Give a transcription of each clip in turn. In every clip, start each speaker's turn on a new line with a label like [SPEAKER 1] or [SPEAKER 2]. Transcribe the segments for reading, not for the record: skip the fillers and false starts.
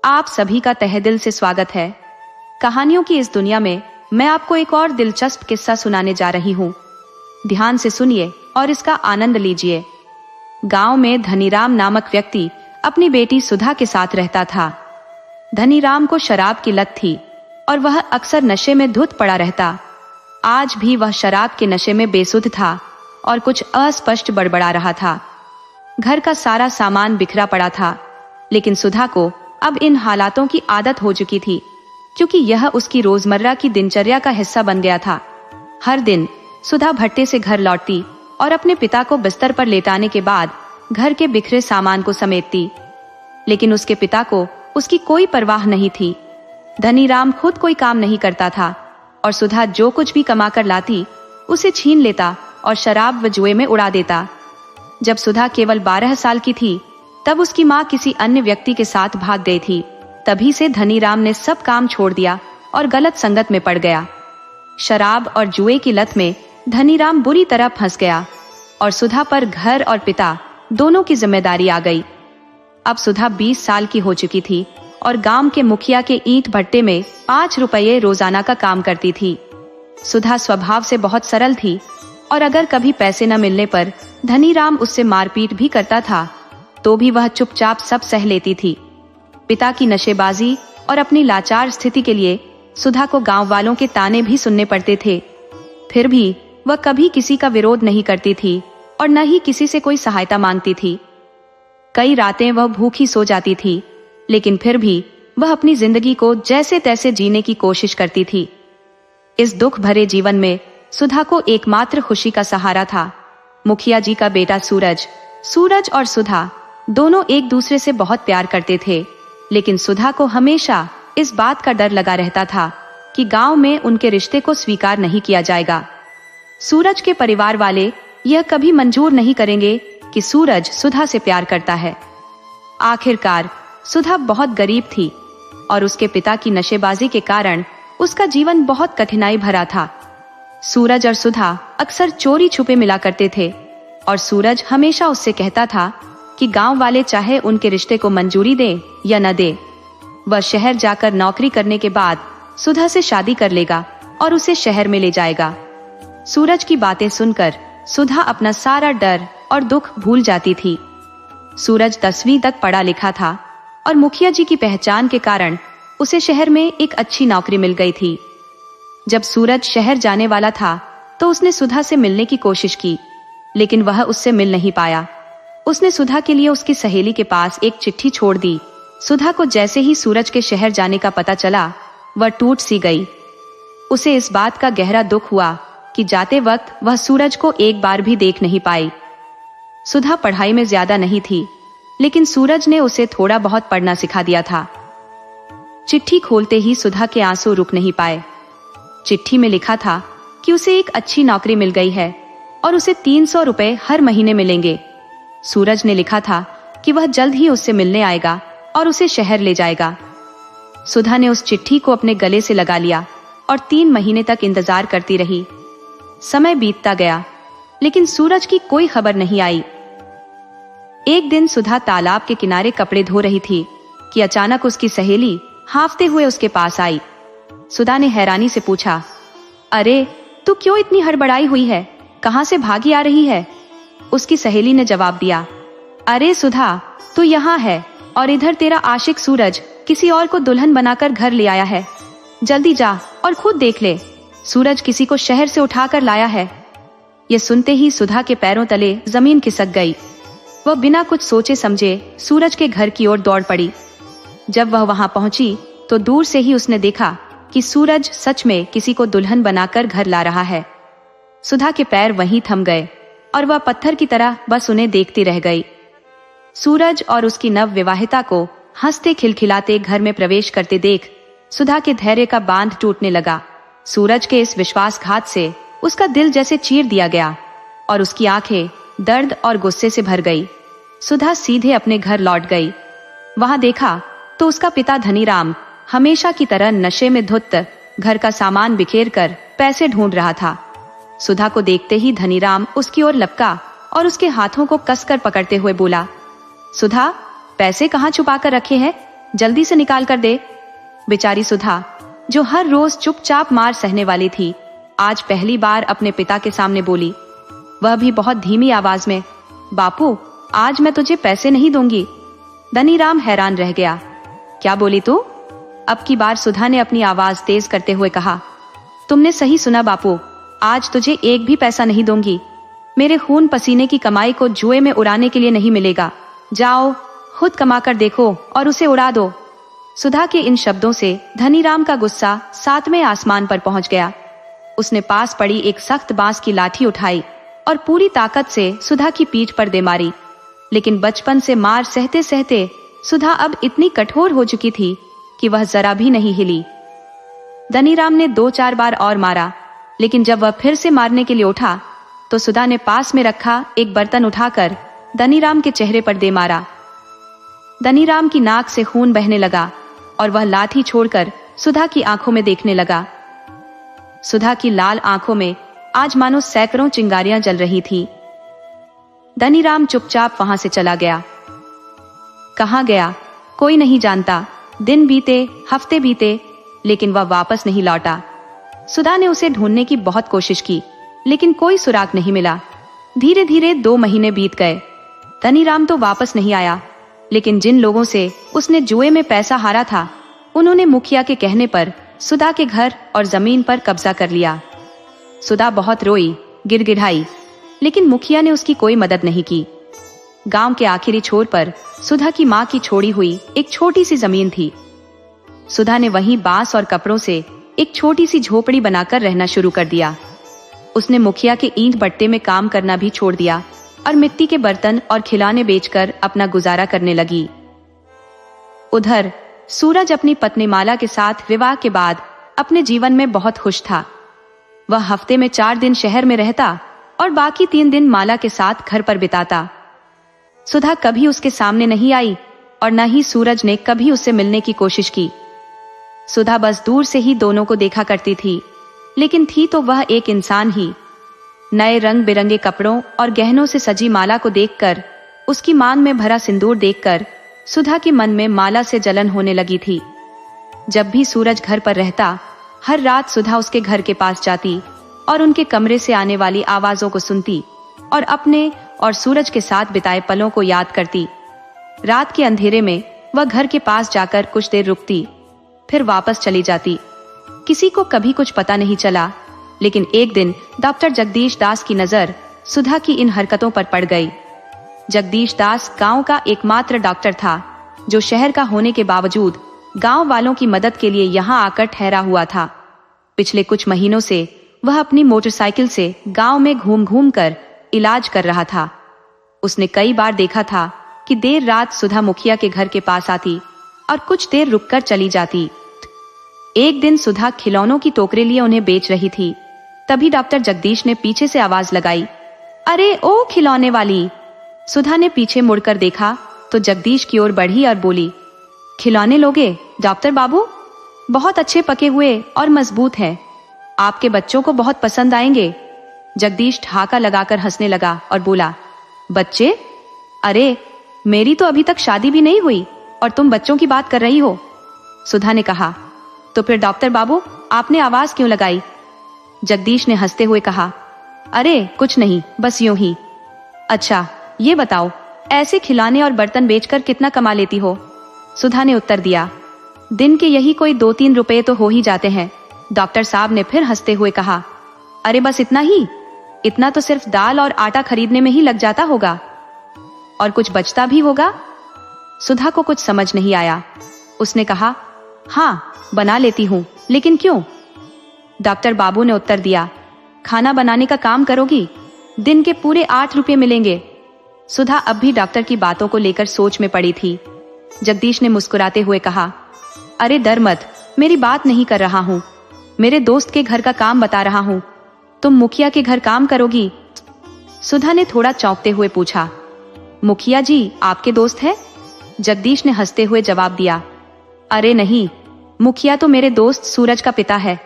[SPEAKER 1] आप सभी का तहे दिल से स्वागत है। कहानियों की इस दुनिया में मैं आपको एक और दिलचस्प किस्सा सुनाने जा रही हूँ। ध्यान से सुनिए और इसका आनंद लीजिए। गांव में धनीराम नामक व्यक्ति अपनी बेटी सुधा के साथ रहता था। धनीराम को शराब की लत थी और वह अक्सर नशे में धुत पड़ा रहता। आज भी वह शराब के नशे में बेसुध था और कुछ अस्पष्ट बड़बड़ा रहा था। घर का सारा सामान बिखरा पड़ा था, लेकिन सुधा को अब इन हालातों की आदत हो चुकी थी, क्योंकि यह उसकी रोजमर्रा की दिनचर्या का हिस्सा बन गया था। हर दिन सुधा भट्टे से घर लौटती और अपने पिता को बिस्तर पर लेटाने के बाद घर के बिखरे सामान को समेटती, लेकिन उसके पिता को उसकी कोई परवाह नहीं थी। धनीराम खुद कोई काम नहीं करता था और सुधा जो कुछ भी कमा कर लाती उसे छीन लेता और शराब व जुए में उड़ा देता। जब सुधा केवल 12 साल की थी, तब उसकी माँ किसी अन्य व्यक्ति के साथ भाग गई थी। तभी से धनीराम ने सब काम छोड़ दिया और गलत संगत में पड़ गया। शराब और जुए की लत में धनीराम बुरी तरह फंस गया और सुधा पर घर और पिता दोनों की जिम्मेदारी आ गई। अब सुधा 20 साल की हो चुकी थी और गांव के मुखिया के ईंट भट्टे में 5 रुपये रोजाना का काम करती थी। सुधा स्वभाव से बहुत सरल थी और अगर कभी पैसे न मिलने पर धनीराम उससे मारपीट भी करता था, तो भी वह चुपचाप सब सह लेती थी। पिता की नशेबाजी और अपनी लाचार स्थिति के लिए सुधा को गांव वालों के ताने भी सुनने पड़ते थे। फिर भी वह कभी किसी का विरोध नहीं करती थी और न ही किसी से कोई सहायता मांगती थी। कई रातें वह भूखी सो जाती थी, लेकिन फिर भी वह अपनी जिंदगी को जैसे तैसे जीने की कोशिश करती थी। इस दुख भरे जीवन में सुधा को एकमात्र खुशी का सहारा था मुखिया जी का बेटा सूरज। सूरज और सुधा दोनों एक दूसरे से बहुत प्यार करते थे, लेकिन सुधा को हमेशा इस बात का डर लगा रहता था कि गांव में उनके रिश्ते को स्वीकार नहीं किया जाएगा। सूरज के परिवार वाले यह कभी मंजूर नहीं करेंगे कि सूरज सुधा से प्यार करता है। आखिरकार सुधा बहुत गरीब थी और उसके पिता की नशेबाजी के कारण उसका जीवन बहुत कठिनाई भरा था। सूरज और सुधा अक्सर चोरी छुपे मिला करते थे और सूरज हमेशा उससे कहता था कि गांव वाले चाहे उनके रिश्ते को मंजूरी दें या न दें, वह शहर जाकर नौकरी करने के बाद सुधा से शादी कर लेगा और उसे शहर में ले जाएगा। सूरज की बातें सुनकर सुधा अपना सारा डर और दुख भूल जाती थी। सूरज 10वीं तक पढ़ा लिखा था और मुखिया जी की पहचान के कारण उसे शहर में एक अच्छी नौकरी मिल गई थी। जब सूरज शहर जाने वाला था तो उसने सुधा से मिलने की कोशिश की, लेकिन वह उससे मिल नहीं पाया। उसने सुधा के लिए उसकी सहेली के पास एक चिट्ठी छोड़ दी। सुधा को जैसे ही सूरज के शहर जाने का पता चला, वह टूट सी गई। उसे इस बात का गहरा दुख हुआ कि जाते वक्त वह सूरज को एक बार भी देख नहीं पाई। सुधा पढ़ाई में ज्यादा नहीं थी, लेकिन सूरज ने उसे थोड़ा बहुत पढ़ना सिखा दिया था। चिट्ठी खोलते ही सुधा के आंसू रुक नहीं पाए। चिट्ठी में लिखा था कि उसे एक अच्छी नौकरी मिल गई है और उसे 300 रुपए हर महीने मिलेंगे। सूरज ने लिखा था कि वह जल्द ही उससे मिलने आएगा और उसे शहर ले जाएगा। सुधा ने उस चिट्ठी को अपने गले से लगा लिया और 3 महीने तक इंतजार करती रही। समय बीतता गया, लेकिन सूरज की कोई खबर नहीं आई। एक दिन सुधा तालाब के किनारे कपड़े धो रही थी कि अचानक उसकी सहेली हांफते हुए उसके पास आई। सुधा ने हैरानी से पूछा, अरे तू क्यों इतनी हड़बड़ाई हुई है? कहां से भागी आ रही है? उसकी सहेली ने जवाब दिया, अरे सुधा, तू यहाँ है और इधर तेरा आशिक सूरज किसी और को दुल्हन बनाकर घर ले आया है। जल्दी जा और खुद देख ले, सूरज किसी को शहर से उठा कर लाया है। ये सुनते ही सुधा के पैरों तले जमीन खिसक गई। वह बिना कुछ सोचे समझे सूरज के घर की ओर दौड़ पड़ी। जब वह वहां पहुंची तो दूर से ही उसने देखा कि सूरज सच में किसी को दुल्हन बनाकर घर ला रहा है। सुधा के पैर वहीं थम गए और वह पत्थर की तरह बस उन्हें देखती रह गई। सूरज और उसकी नव विवाहिता को हंसते खिलखिलाते घर में प्रवेश करते देख सुधा के धैर्य का बांध टूटने लगा। सूरज के इस विश्वासघात से उसका दिल जैसे चीर दिया गया और उसकी आंखें दर्द और गुस्से से भर गई। सुधा सीधे अपने घर लौट गई। वहां देखा तो उसका पिता धनीराम हमेशा की तरह नशे में धुत घर का सामान बिखेर कर पैसे ढूंढ रहा था। सुधा को देखते ही धनीराम उसकी ओर लपका और उसके हाथों को कसकर पकड़ते हुए बोला, सुधा, पैसे कहाँ छुपा कर रखे हैं? जल्दी से निकाल कर दे। बेचारी सुधा, जो हर रोज चुपचाप मार सहने वाली थी, आज पहली बार अपने पिता के सामने बोली, वह भी बहुत धीमी आवाज में, बापू, आज मैं तुझे पैसे नहीं दूंगी। धनीराम हैरान रह गया। क्या बोली तू? अब की बार सुधा ने अपनी आवाज तेज करते हुए कहा, तुमने सही सुना बापू, आज तुझे एक भी पैसा नहीं दूंगी। मेरे खून पसीने की कमाई को जुए में उड़ाने के लिए नहीं मिलेगा। जाओ, खुद कमा कर देखो और उसे उड़ा दो। सुधा के इन शब्दों से धनीराम का गुस्सा 7वें आसमान पर पहुंच गया। उसने पास पड़ी एक सख्त बांस की लाठी उठाई और पूरी ताकत से सुधा की पीठ पर दे मारी। लेकिन बचपन से मार सहते सहते सुधा अब इतनी कठोर हो चुकी थी कि वह जरा भी नहीं हिली। धनीराम ने 2-4 बार और मारा, लेकिन जब वह फिर से मारने के लिए उठा तो सुधा ने पास में रखा एक बर्तन उठाकर धनीराम के चेहरे पर दे मारा। धनीराम की नाक से खून बहने लगा और वह लाठी छोड़कर सुधा की आंखों में देखने लगा। सुधा की लाल आंखों में आज मानो सैकड़ों चिंगारियां जल रही थी। धनीराम चुपचाप वहां से चला गया। कहां गया कोई नहीं जानता। दिन बीते, हफ्ते बीते, लेकिन वह वापस नहीं लौटा। सुधा ने उसे ढूंढने की बहुत कोशिश की, लेकिन कोई सुराग नहीं मिला। धीरे धीरे 2 महीने बीत गए। धनीराम तो वापस नहीं आया, लेकिन जिन लोगों से उसने जुए में पैसा हारा था, उन्होंने मुखिया के कहने पर सुधा के घर और जमीन पर कब्जा कर लिया। सुधा बहुत रोई, गिड़गिड़ाई, लेकिन मुखिया ने उसकी कोई मदद नहीं की। गांव के आखिरी छोर पर सुधा की मां की छोड़ी हुई एक छोटी सी जमीन थी। सुधा ने वहीं बांस और कपड़ों से एक छोटी सी झोपड़ी बनाकर रहना शुरू कर दिया। उसने मुखिया के ईंट भट्टे में काम करना भी छोड़ दिया और मिट्टी के बर्तन और खिलौने बेचकर अपना गुजारा करने लगी। उधर सूरज अपनी पत्नी माला के साथ विवाह के बाद अपने जीवन में बहुत खुश था। वह हफ्ते में 4 दिन शहर में रहता और बाकी 3 दिन माला के साथ घर पर बिताता। सुधा कभी उसके सामने नहीं आई और न ही सूरज ने कभी उससे मिलने की कोशिश की। सुधा बस दूर से ही दोनों को देखा करती थी, लेकिन थी तो वह एक इंसान ही। नए रंग बिरंगे कपड़ों और गहनों से सजी माला को देखकर, उसकी मांग में भरा सिंदूर देखकर सुधा के मन में माला से जलन होने लगी थी। जब भी सूरज घर पर रहता, हर रात सुधा उसके घर के पास जाती और उनके कमरे से आने वाली आवाजों को सुनती और अपने और सूरज के साथ बिताए पलों को याद करती। रात के अंधेरे में वह घर के पास जाकर कुछ देर रुकती, फिर वापस चली जाती। किसी को कभी कुछ पता नहीं चला, लेकिन एक दिन डॉक्टर जगदीश दास की नजर सुधा की इन हरकतों पर पड़ गई। जगदीश दास गांव का एकमात्र डॉक्टर था, जो शहर का होने के बावजूद गांव वालों की मदद के लिए यहां आकर ठहरा हुआ था। पिछले कुछ महीनों से वह अपनी मोटरसाइकिल से गांव में घूम घूम कर इलाज कर रहा था। उसने कई बार देखा था कि देर रात सुधा मुखिया के घर के पास आती और कुछ देर रुककर चली जाती। एक दिन सुधा खिलौनों की टोकरी लिए उन्हें बेच रही थी। तभी डॉक्टर जगदीश ने पीछे से आवाज लगाई, अरे ओ खिलौने वाली। सुधा ने पीछे मुड़कर देखा तो जगदीश की ओर बढ़ी और बोली, खिलौने लोगे डॉक्टर बाबू? बहुत अच्छे पके हुए और मजबूत हैं। आपके बच्चों को बहुत पसंद आएंगे। जगदीश ठहाका लगाकर हंसने लगा और बोला, बच्चे? अरे मेरी तो अभी तक शादी भी नहीं हुई और तुम बच्चों की बात कर रही हो। सुधा ने कहा, तो फिर डॉक्टर बाबू आपने आवाज क्यों लगाई? जगदीश ने हंसते हुए कहा, अरे कुछ नहीं, बस यूं ही। अच्छा ये बताओ, ऐसे खिलौने और बर्तन बेचकर कितना कमा लेती हो? सुधा ने उत्तर दिया, दिन के यही कोई 2-3 रुपए तो हो ही जाते हैं। डॉक्टर साहब ने फिर हंसते हुए कहा, अरे बस इतना ही? इतना तो सिर्फ दाल और आटा खरीदने में ही लग जाता होगा, और कुछ बचता भी होगा? सुधा को कुछ समझ नहीं आया। उसने कहा, हाँ बना लेती हूँ, लेकिन क्यों? डॉक्टर बाबू ने उत्तर दिया, खाना बनाने का काम करोगी? दिन के पूरे 8 रुपए मिलेंगे। सुधा अब भी डॉक्टर की बातों को लेकर सोच में पड़ी थी। जगदीश ने मुस्कुराते हुए कहा, अरे डर मत, मेरी बात नहीं कर रहा हूँ, मेरे दोस्त के घर का काम बता रहा हूँ। तुम मुखिया के घर काम करोगी? सुधा ने थोड़ा चौंकते हुए पूछा, मुखिया जी आपके दोस्त है? जगदीश ने हंसते हुए जवाब दिया, अरे नहीं, मुखिया तो मेरे दोस्त सूरज का पिता है।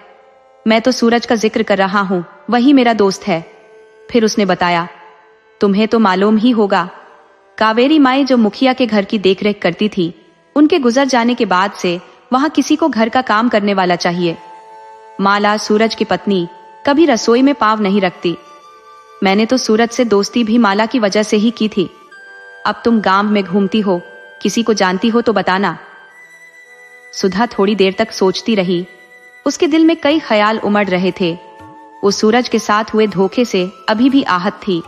[SPEAKER 1] मैं तो सूरज का जिक्र कर रहा हूँ, वही मेरा दोस्त है। फिर उसने बताया, तुम्हें तो मालूम ही होगा, कावेरी माई जो मुखिया के घर की देखरेख करती थी, उनके गुजर जाने के बाद से वहां किसी को घर का काम करने वाला चाहिए। माला, सूरज की पत्नी, कभी रसोई में पाँव नहीं रखती। मैंने तो सूरज से दोस्ती भी माला की वजह से ही की थी। अब तुम गांव में घूमती हो, किसी को जानती हो तो बताना। सुधा थोड़ी देर तक सोचती रही। उसके दिल में कई ख्याल उमड़ रहे थे। वो सूरज के साथ हुए धोखे से अभी भी आहत थी।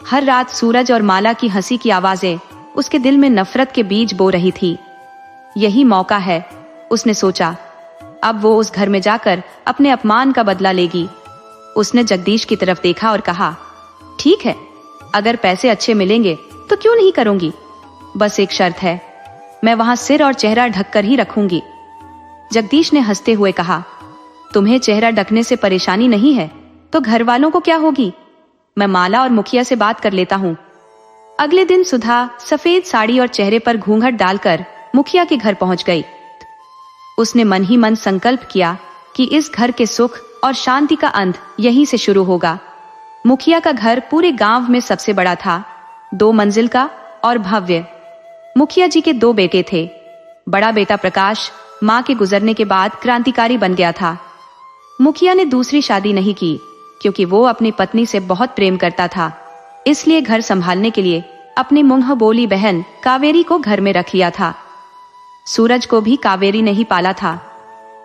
[SPEAKER 1] हर रात सूरज और माला की हंसी की आवाजें उसके दिल में नफरत के बीज बो रही थी। यही मौका है, उसने सोचा। अब वो उस घर में जाकर अपने अपमान का बदला लेगी। उसने जगदीश की तरफ देखा और कहा, ठीक है, अगर पैसे अच्छे मिलेंगे तो क्यों नहीं करूंगी। बस एक शर्त है, मैं वहां सिर और चेहरा ढककर ही रखूंगी। जगदीश ने हंसते हुए कहा, तुम्हें चेहरा ढकने से परेशानी नहीं है तो घर वालों को क्या होगी। मैं माला और मुखिया से बात कर लेता हूँ। अगले दिन सुधा सफेद साड़ी और चेहरे पर घूंघट डालकर मुखिया के घर पहुंच गई। उसने मन ही मन संकल्प किया कि इस घर के सुख और शांति का अंत यहीं से शुरू होगा। मुखिया का घर पूरे गांव में सबसे बड़ा था, 2 मंजिल का और भव्य। मुखिया जी के 2 बेटे थे। बड़ा बेटा प्रकाश मां के गुजरने के बाद क्रांतिकारी बन गया था। मुखिया ने दूसरी शादी नहीं की क्योंकि वो अपनी पत्नी से बहुत प्रेम करता था। इसलिए घर संभालने के लिए अपनी मुंह बोली बहन कावेरी को घर में रख लिया था। सूरज को भी कावेरी ने ही पाला था।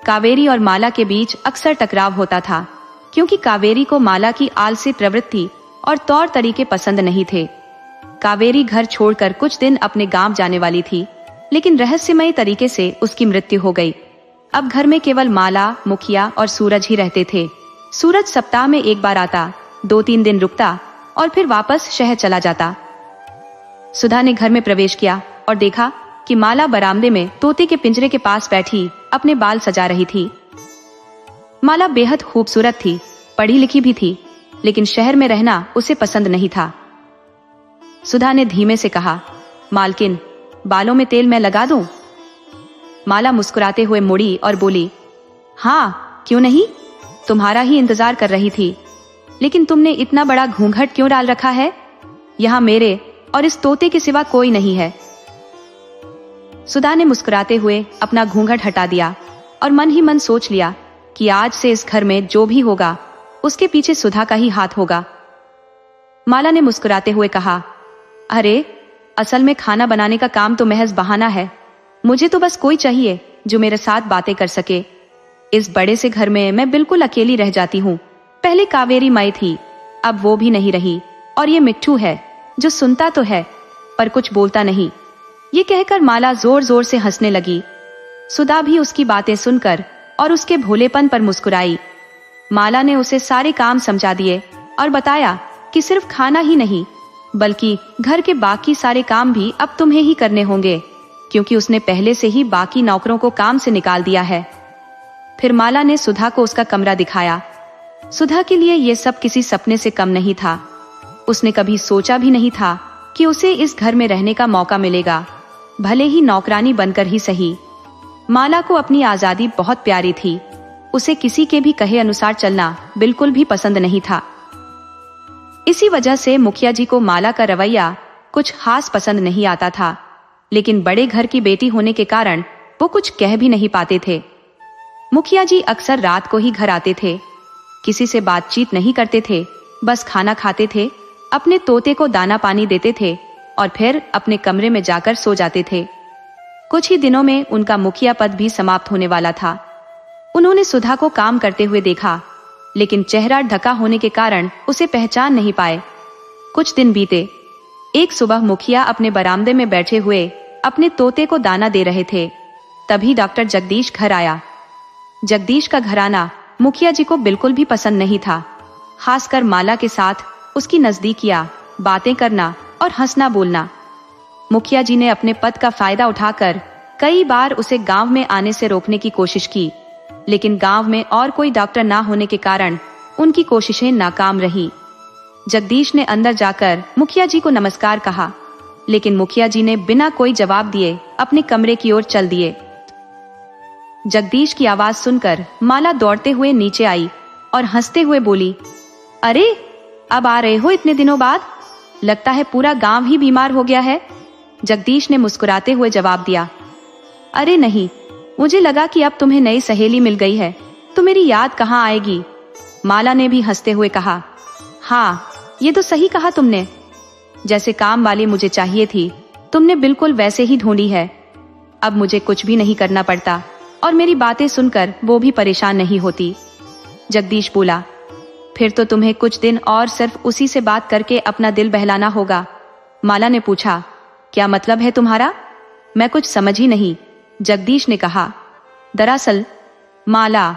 [SPEAKER 1] कावेरी और माला के बीच अक्सर टकराव होता था क्योंकि कावेरी को माला की आलसी प्रवृत्ति और तौर तरीके पसंद नहीं थे। कावेरी घर छोड़कर कुछ दिन अपने गांव जाने वाली थी, लेकिन रहस्यमय तरीके से उसकी मृत्यु हो गई। अब घर में केवल माला, मुखिया और सूरज ही रहते थे। सूरज सप्ताह में एक बार आता, 2-3 दिन रुकता और फिर वापस शहर चला जाता। सुधा ने घर में प्रवेश किया और देखा कि माला बरामदे में तोते के पिंजरे के पास बैठी अपने बाल सजा रही थी। माला बेहद खूबसूरत थी, पढ़ी लिखी भी थी, लेकिन शहर में रहना उसे पसंद नहीं था। सुधा ने धीमे से कहा, मालकिन, बालों में तेल मैं लगा दूं? माला मुस्कुराते हुए मुड़ी और बोली, हाँ क्यों नहीं, तुम्हारा ही इंतजार कर रही थी। लेकिन तुमने इतना बड़ा घूंघट क्यों डाल रखा है? यहाँ मेरे और इस तोते के सिवा कोई नहीं है। सुधा ने मुस्कुराते हुए अपना घूंघट हटा दिया और मन ही मन सोच लिया कि आज से इस घर में जो भी होगा उसके पीछे सुधा का ही हाथ होगा। माला ने मुस्कुराते हुए कहा, अरे असल में खाना बनाने का काम तो महज बहाना है। मुझे तो बस कोई चाहिए जो मेरे साथ बातें कर सके। इस बड़े से घर में मैं बिल्कुल अकेली रह जाती हूँ। पहले कावेरी माई थी, अब वो भी नहीं रही, और ये मिट्ठू है जो सुनता तो है पर कुछ बोलता नहीं। ये कहकर माला जोर जोर से हंसने लगी। सुधा भी उसकी बातें सुनकर और उसके भोलेपन पर मुस्कुराई। माला ने उसे सारे काम समझा दिए और बताया कि सिर्फ खाना ही नहीं बल्कि घर के बाकी सारे काम भी अब तुम्हें ही करने होंगे, क्योंकि उसने पहले से ही बाकी नौकरों को काम से निकाल दिया है। फिर माला ने सुधा को उसका कमरा दिखाया। सुधा के लिए यह सब किसी सपने से कम नहीं था। उसने कभी सोचा भी नहीं था कि उसे इस घर में रहने का मौका मिलेगा, भले ही नौकरानी बनकर ही सही। माला को अपनी आजादी बहुत प्यारी थी। उसे किसी के भी कहे अनुसार चलना बिल्कुल भी पसंद नहीं था। इसी वजह से मुखिया जी को माला का रवैया कुछ खास पसंद नहीं आता था, लेकिन बड़े घर की बेटी होने के कारण वो कुछ कह भी नहीं पाते थे। मुखिया जी अक्सर रात को ही घर आते थे। किसी से बातचीत नहीं करते थे, बस खाना खाते थे, अपने तोते को दाना पानी देते थे और फिर अपने कमरे में जाकर सो जाते थे। कुछ ही दिनों में उनका मुखिया पद भी समाप्त होने वाला था। उन्होंने सुधा को काम करते हुए देखा, लेकिन चेहरा ढका होने के कारण उसे पहचान नहीं पाए। कुछ दिन बीते। एक सुबह मुखिया अपने बरामदे में बैठे हुए अपने तोते को दाना दे रहे थे। तभी डॉक्टर जगदीश घर आया। जगदीश का घर आना मुखिया जी को बिल्कुल भी पसंद नहीं था, खासकर माला के साथ उसकी नजदीकियां, बातें करना और हंसना बोलना। मुखिया जी ने अपने पद का फायदा उठाकर कई बार उसे गांव में आने से रोकने की कोशिश की, लेकिन गांव में और कोई डॉक्टर ना होने के कारण उनकी कोशिशें नाकाम रही। जगदीश ने अंदर जाकर मुखिया जी को नमस्कार कहा, लेकिन मुखिया जी ने बिना कोई जवाब दिए अपने कमरे की ओर चल दिए। जगदीश की आवाज सुनकर माला दौड़ते हुए नीचे आई और हंसते हुए बोली, अरे अब आ रहे हो इतने दिनों बाद? लगता है पूरा गांव ही बीमार हो गया है। जगदीश ने मुस्कुराते हुए जवाब दिया, अरे नहीं, मुझे लगा कि अब तुम्हें नई सहेली मिल गई है तो मेरी याद कहाँ आएगी। माला ने भी हंसते हुए कहा, हाँ ये तो सही कहा तुमने। जैसे काम वाली मुझे चाहिए थी तुमने बिल्कुल वैसे ही ढूंढी है। अब मुझे कुछ भी नहीं करना पड़ता और मेरी बातें सुनकर वो भी परेशान नहीं होती। जगदीश बोला, फिर तो तुम्हें कुछ दिन और सिर्फ उसी से बात करके अपना दिल बहलाना होगा। माला ने पूछा, क्या मतलब है तुम्हारा? मैं कुछ समझ ही नहीं। जगदीश ने कहा, दरअसल माला,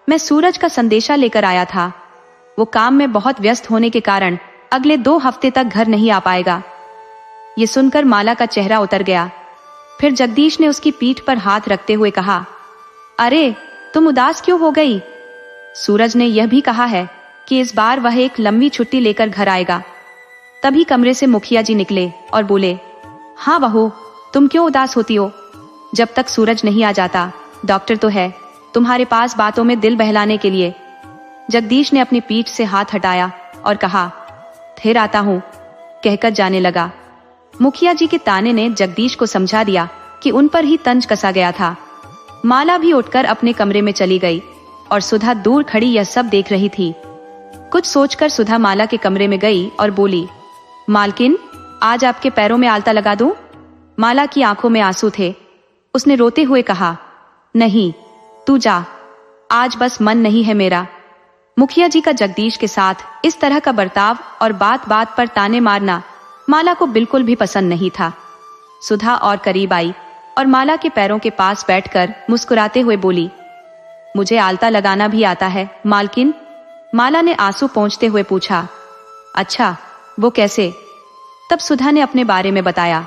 [SPEAKER 1] मैं सूरज का संदेशा लेकर आया था। वो काम में बहुत व्यस्त होने के कारण अगले 2 हफ्ते तक घर नहीं आ पाएगा। ये सुनकर माला का चेहरा उतर गया। फिर जगदीश ने उसकी पीठ पर हाथ रखते हुए कहा, अरे तुम उदास क्यों हो गई? सूरज ने यह भी कहा है कि इस बार वह एक लंबी छुट्टी लेकर घर आएगा। तभी कमरे से मुखिया जी निकले और बोले, हाँ बहू, तुम क्यों उदास होती हो? जब तक सूरज नहीं आ जाता डॉक्टर तो है तुम्हारे पास बातों में दिल बहलाने के लिए। जगदीश ने अपनी पीठ से हाथ हटाया और कहा, फिर आता हूं, कहकर जाने लगा। मुखिया जी के ताने ने जगदीश को समझा दिया कि उन पर ही तंज कसा गया था। माला भी उठकर अपने कमरे में चली गई और सुधा दूर खड़ी यह सब देख रही थी। कुछ सोचकर सुधा माला के कमरे में गई और बोली, मालकिन, आज आपके पैरों में आलता लगा दूं? माला की आंखों में आंसू थे। उसने रोते हुए कहा, नहीं तू जा, आज बस मन नहीं है मेरा। मुखिया जी का जगदीश के साथ इस तरह का बर्ताव और बात बात पर ताने मारना माला को बिल्कुल भी पसंद नहीं था। सुधा और करीब आई और माला के पैरों के पास बैठकर मुस्कुराते हुए बोली, मुझे आलता लगाना भी आता है मालकिन। माला ने आंसू पोंछते हुए पूछा, अच्छा वो कैसे? तब सुधा ने अपने बारे में बताया,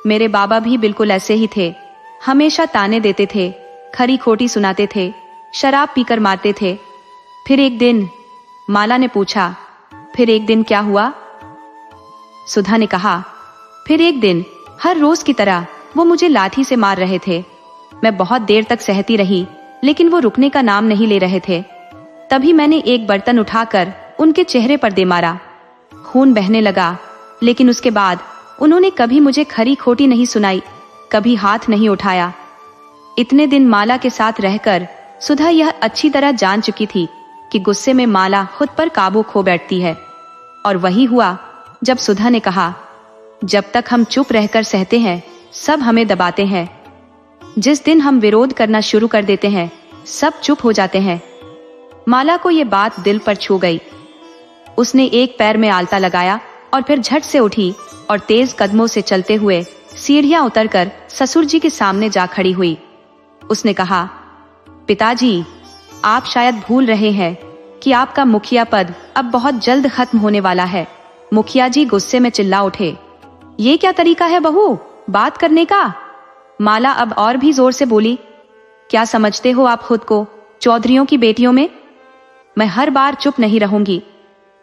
[SPEAKER 1] मेरे बाबा भी बिल्कुल ऐसे ही थे, हमेशा ताने देते थे, खरी खोटी सुनाते थे, शराब पीकर मारते थे। फिर एक दिन, माला ने पूछा, फिर एक दिन क्या हुआ? सुधा ने कहा, फिर एक दिन हर रोज की तरह वो मुझे लाठी से मार रहे थे। मैं बहुत देर तक सहती रही लेकिन वो रुकने का नाम नहीं ले रहे थे। तभी मैंने एक बर्तन उठाकर उनके चेहरे पर दे मारा। खून बहने लगा, लेकिन उसके बाद उन्होंने कभी मुझे खरी खोटी नहीं सुनाई, कभी हाथ नहीं उठाया। इतने दिन माला के साथ रहकर सुधा यह अच्छी तरह जान चुकी थी कि गुस्से में माला खुद पर काबू खो बैठती है। और वही हुआ जब सुधा ने कहा, जब तक हम चुप रहकर सहते हैं सब हमें दबाते हैं। जिस दिन हम विरोध करना शुरू कर देते हैं सब चुप हो जाते हैं। माला को यह बात दिल पर छू गई। उसने एक पैर में आलता लगाया और फिर झट से उठी और तेज कदमों से चलते हुए सीढ़ियां उतरकर ससुर जी के सामने जा खड़ी हुई। उसने कहा, पिताजी, आप शायद भूल रहे हैं कि आपका मुखिया पद अब बहुत जल्द खत्म होने वाला है। मुखिया जी गुस्से में चिल्ला उठे, ये क्या तरीका है बहू बात करने का? माला अब और भी जोर से बोली, क्या समझते हो आप खुद को चौधरियों की बेटियों में? मैं हर बार चुप नहीं रहूंगी।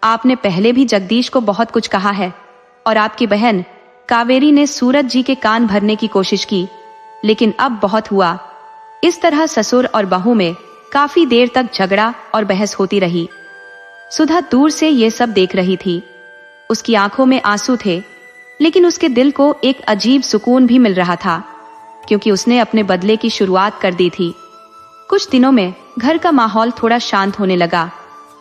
[SPEAKER 1] आपने पहले भी जगदीश को बहुत कुछ कहा है और आपकी बहन कावेरी ने सूरज जी के कान भरने की कोशिश की, लेकिन अब बहुत हुआ। इस तरह ससुर और बहू में काफी देर तक झगड़ा और बहस होती रही। सुधा दूर से ये सब देख रही थी। उसकी आंखों में आंसू थे, लेकिन उसके दिल को एक अजीब सुकून भी मिल रहा था, क्योंकि उसने अपने बदले की शुरुआत कर दी थी। कुछ दिनों में घर का माहौल थोड़ा शांत होने लगा।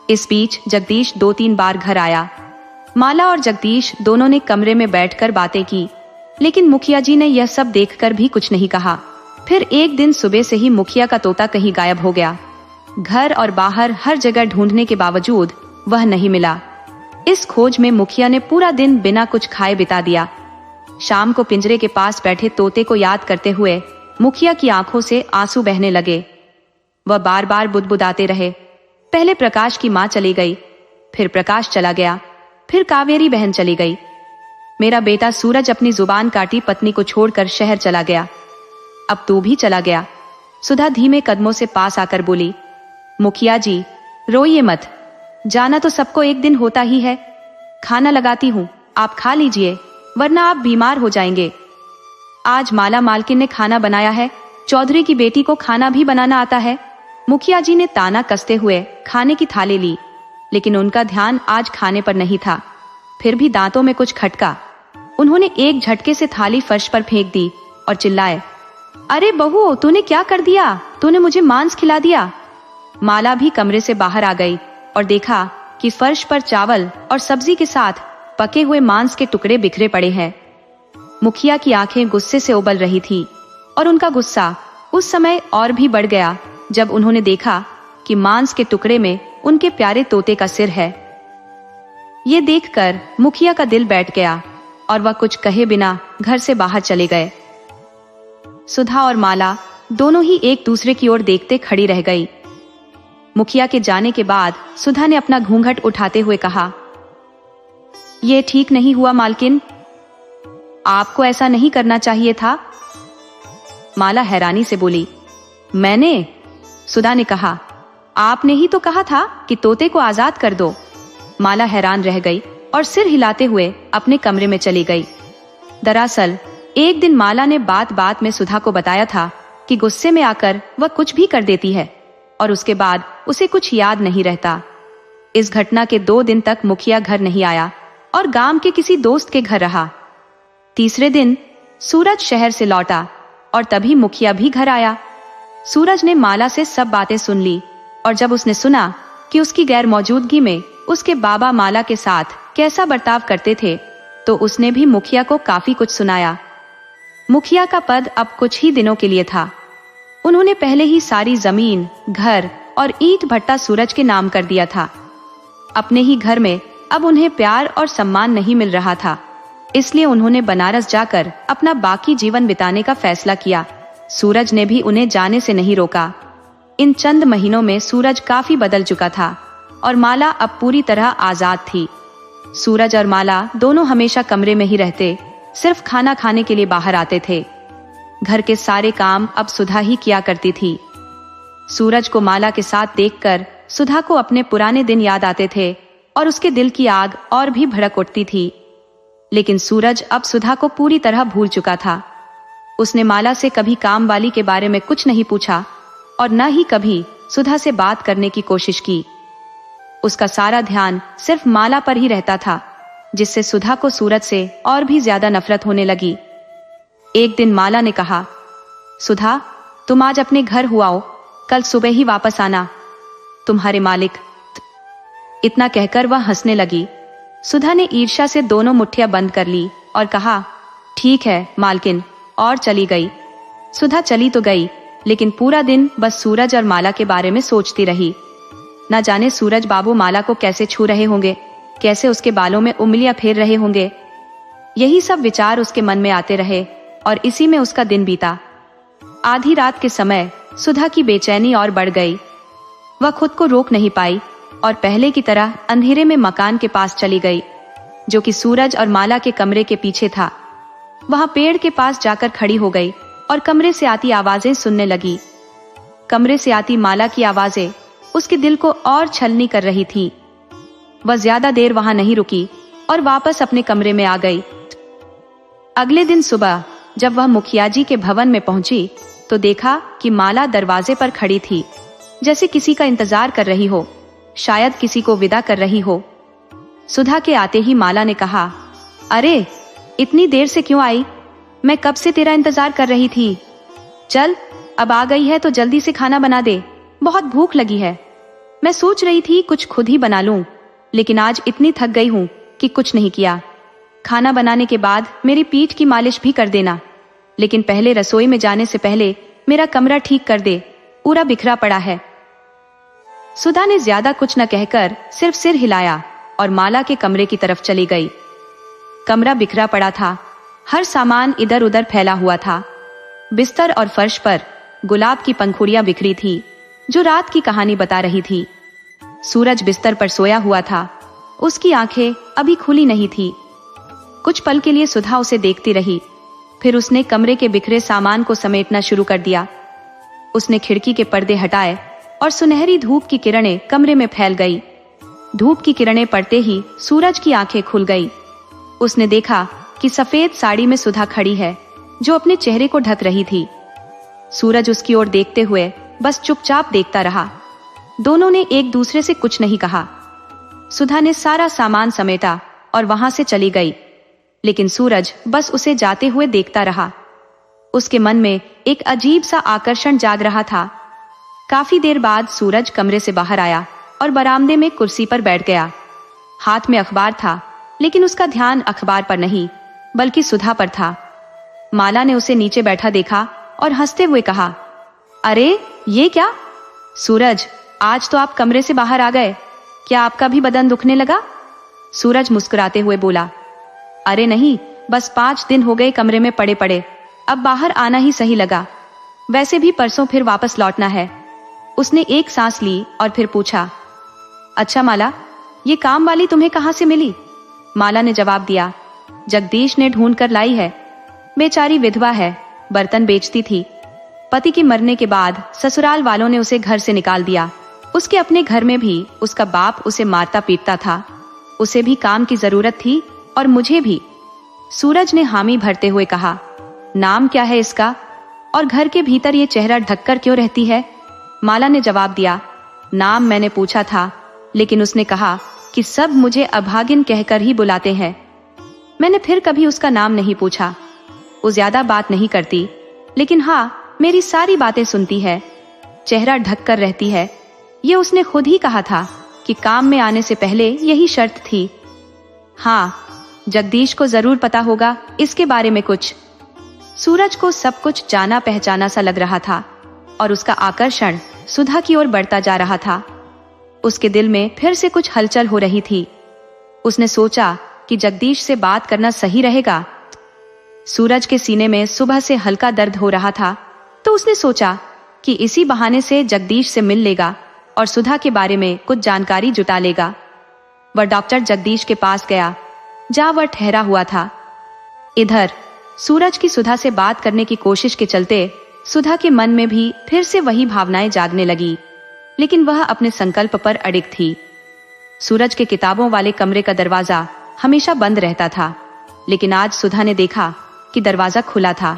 [SPEAKER 1] इस बीच जगदीश 2-3 बार घर आया। माला और जगदीश दोनों ने कमरे में बैठकर बातें की, लेकिन मुखिया जी ने यह सब देखकर भी कुछ नहीं कहा। फिर एक दिन सुबह से ही मुखिया का तोता कहीं गायब हो गया। घर और बाहर हर जगह ढूंढने के बावजूद वह नहीं मिला। इस खोज में मुखिया ने पूरा दिन बिना कुछ खाए बिता दिया। शाम को पिंजरे के पास बैठे तोते को याद करते हुए मुखिया की आंखों से आंसू बहने लगे। वह बार बार बुदबुदाते रहे। पहले प्रकाश की माँ चली गई, फिर प्रकाश चला गया, फिर कावेरी बहन चली गई। मेरा बेटा सूरज अपनी जुबान काटी पत्नी को छोड़कर शहर चला गया। अब तू भी चला गया। सुधा धीमे कदमों से पास आकर बोली, मुखिया जी रोइए मत, जाना तो सबको एक दिन होता ही है। खाना लगाती हूँ, आप खा लीजिए, वरना आप बीमार हो जाएंगे। आज माला मालकिन ने खाना बनाया है, चौधरी की बेटी को खाना भी बनाना आता है। मुखिया जी ने ताना कसते हुए खाने की थाली ली, लेकिन उनका ध्यान आज खाने पर नहीं था। फिर भी दांतों में कुछ खटका। उन्होंने एक झटके से थाली फर्श पर फेंक दी और चिल्लाए, अरे बहू, तूने क्या कर दिया? तूने मुझे मांस खिला दिया। माला भी कमरे से बाहर आ गई और देखा कि फर्श पर चावल और सब्जी के साथ पके हुए मांस के टुकड़े बिखरे पड़े हैं। मुखिया की आंखें गुस्से से उबल रही थी और उनका गुस्सा उस समय और भी बढ़ गया जब उन्होंने देखा कि मांस के टुकड़े में उनके प्यारे तोते का सिर है। ये देखकर मुखिया का दिल बैठ गया और वह कुछ कहे बिना घर से बाहर चले गए। सुधा और माला दोनों ही एक दूसरे की ओर देखते खड़ी रह गई। मुखिया के जाने के बाद सुधा ने अपना घूंघट उठाते हुए कहा, यह ठीक नहीं हुआ मालकिन, आपको ऐसा नहीं करना चाहिए था। माला हैरानी से बोली, मैंने? सुधा ने कहा, आपने ही तो कहा था कि तोते को आजाद कर दो। माला हैरान रह गई और सिर हिलाते हुए अपने कमरे में चली गई। दरअसल एक दिन माला ने बात बात में सुधा को बताया था कि गुस्से में आकर वह कुछ भी कर देती है और उसके बाद उसे कुछ याद नहीं रहता। इस घटना के 2 दिन तक मुखिया घर नहीं आया और गांव के किसी दोस्त के घर रहा। तीसरे दिन सूरज शहर से लौटा और तभी मुखिया भी घर आया। सूरज ने माला से सब बातें सुन ली और जब उसने सुना कि उसकी गैर मौजूदगी में उसके बाबा माला के साथ कैसा बर्ताव करते थे, तो उसने भी मुखिया को काफी कुछ सुनाया। मुखिया का पद अब कुछ ही दिनों के लिए था। उन्होंने पहले ही सारी जमीन, घर और ईंट भट्टा सूरज के नाम कर दिया था। अपने ही घर में अब उन्हें प्यार और सम्मान नहीं मिल रहा था, इसलिए उन्होंने बनारस जाकर अपना बाकी जीवन बिताने का फैसला किया। सूरज ने भी उन्हें जाने से नहीं रोका। इन चंद महीनों में सूरज काफी बदल चुका था और माला अब पूरी तरह आजाद थी। सूरज और माला दोनों हमेशा कमरे में ही रहते, सिर्फ खाना खाने के लिए बाहर आते थे। घर के सारे काम अब सुधा ही किया करती थी। सूरज को माला के साथ देखकर सुधा को अपने पुराने दिन याद आते थे और उसके दिल की आग और भी भड़क उठती थी। लेकिन सूरज अब सुधा को पूरी तरह भूल चुका था। उसने माला से कभी काम वाली के बारे में कुछ नहीं पूछा और न ही कभी सुधा से बात करने की कोशिश की। उसका सारा ध्यान सिर्फ माला पर ही रहता था, जिससे सुधा को सूरज से और भी ज्यादा नफरत होने लगी। एक दिन माला ने कहा, सुधा, तुम आज अपने घर हुआओ, कल सुबह ही वापस आना, तुम्हारे मालिक। इतना कहकर वह हंसने लगी। सुधा ने ईर्ष्या से दोनों मुट्ठियां बंद कर ली और कहा, ठीक है मालकिन, और चली गई। सुधा चली तो गई, लेकिन पूरा दिन बस सूरज और माला के बारे में सोचती रही। न जाने सूरज बाबू माला को कैसे छू रहे होंगे, कैसे उसके बालों में उंगलियां फेर रहे होंगे। यही सब विचार उसके मन में आते रहे और इसी में उसका दिन बीता। आधी रात के समय सुधा की बेचैनी और बढ़ गई। वह खुद को रोक नहीं पाई और पहले की तरह अंधेरे में मकान के पास चली गई, जो कि सूरज और माला के कमरे के पीछे था। वहां पेड़ के पास जाकर खड़ी हो गई और कमरे से आती आवाजें सुनने लगी। कमरे से आती माला की आवाजें उसके दिल को और छलनी कर रही थी। वह ज्यादा देर वहां नहीं रुकी और वापस अपने कमरे में आ गई। अगले दिन सुबह जब वह मुखिया जी के भवन में पहुंची तो देखा कि माला दरवाजे पर खड़ी थी, जैसे किसी का इंतजार कर रही हो, शायद किसी को विदा कर रही हो। सुधा के आते ही माला ने कहा, अरे इतनी देर से क्यों आई? मैं कब से तेरा इंतजार कर रही थी। चल, अब आ गई है तो जल्दी से खाना बना दे, बहुत भूख लगी है। मैं सोच रही थी कुछ खुद ही बना लूं, लेकिन आज इतनी थक गई हूं कि कुछ नहीं किया। खाना बनाने के बाद मेरी पीठ की मालिश भी कर देना, लेकिन पहले रसोई में जाने से पहले मेरा कमरा ठीक कर दे, पूरा बिखरा पड़ा है। सुधा ने ज्यादा कुछ न कहकर सिर्फ सिर हिलाया और माला के कमरे की तरफ चली गई। कमरा बिखरा पड़ा था, हर सामान इधर उधर फैला हुआ था। बिस्तर और फर्श पर गुलाब की पंखुड़ियां बिखरी थी, जो रात की कहानी बता रही थी। सूरज बिस्तर पर सोया हुआ था, उसकी आंखें अभी खुली नहीं थी। कुछ पल के लिए सुधा उसे देखती रही, फिर उसने कमरे के बिखरे सामान को समेटना शुरू कर दिया। उसने खिड़की के पर्दे हटाए और सुनहरी धूप की किरणें कमरे में फैल गई। धूप की किरणें पड़ते ही सूरज की आंखें खुल गई। उसने देखा कि सफेद साड़ी में सुधा खड़ी है, जो अपने चेहरे को ढक रही थी। सूरज उसकी ओर देखते हुए बस चुपचाप देखता रहा। दोनों ने एक दूसरे से कुछ नहीं कहा। सुधा ने सारा सामान समेटा और वहां से चली गई, लेकिन सूरज बस उसे जाते हुए देखता रहा। उसके मन में एक अजीब सा आकर्षण जाग रहा था। काफी देर बाद सूरज कमरे से बाहर आया और बरामदे में कुर्सी पर बैठ गया। हाथ में अखबार था, लेकिन उसका ध्यान अखबार पर नहीं बल्कि सुधा पर था। माला ने उसे नीचे बैठा देखा और हंसते हुए कहा, अरे ये क्या सूरज, आज तो आप कमरे से बाहर आ गए, क्या आपका भी बदन दुखने लगा? सूरज मुस्कुराते हुए बोला, अरे नहीं, बस 5 दिन हो गए कमरे में पड़े पड़े, अब बाहर आना ही सही लगा। वैसे भी परसों फिर वापस लौटना है। उसने एक सांस ली और फिर पूछा, अच्छा माला, ये काम वाली तुम्हें कहाँ से मिली? माला ने जवाब दिया, जगदीश ने ढूंढ कर लाई है। बेचारी विधवा है, बर्तन बेचती थी। पति के मरने के बाद ससुराल वालों ने उसे घर से निकाल दिया। उसके अपने घर में भी उसका बाप उसे मारता पीटता था। उसे भी काम की जरूरत थी और मुझे भी। सूरज ने हामी भरते हुए कहा, नाम क्या है इसका, और घर के भीतर ये चेहरा ढककर क्यों रहती है? माला ने जवाब दिया, नाम मैंने पूछा था, लेकिन उसने कहा कि सब मुझे अभागिन कहकर ही बुलाते हैं। मैंने फिर कभी उसका नाम नहीं पूछा। वो ज्यादा बात नहीं करती, लेकिन हाँ, मेरी सारी बातें सुनती है। चेहरा ढक कर रहती है। ये उसने खुद ही कहा था कि काम में आने से पहले यही शर्त थी। हाँ, जगदीश को जरूर पता होगा इसके बारे में कुछ। सूरज को सब कुछ जाना पहचाना सा लग रहा था और उसका आकर्षण सुधा की ओर बढ़ता जा रहा था। उसके दिल में फिर से कुछ हलचल हो रही थी। उसने सोचा कि जगदीश से बात करना सही रहेगा। सूरज के सीने में सुबह से हल्का दर्द हो रहा था, तो उसने सोचा कि इसी बहाने से जगदीश से मिल लेगा और सुधा के बारे में कुछ जानकारी जुटा लेगा। वह डॉक्टर जगदीश के पास गया, जहां वह ठहरा हुआ था। इधर सूरज की सुधा से बात करने की कोशिश के चलते सुधा के मन में भी फिर से वही भावनाएं जागने लगी, लेकिन वह अपने संकल्प पर अडिग थी। सूरज के किताबों वाले कमरे का दरवाजा हमेशा बंद रहता था, लेकिन आज सुधा ने देखा कि दरवाजा खुला था।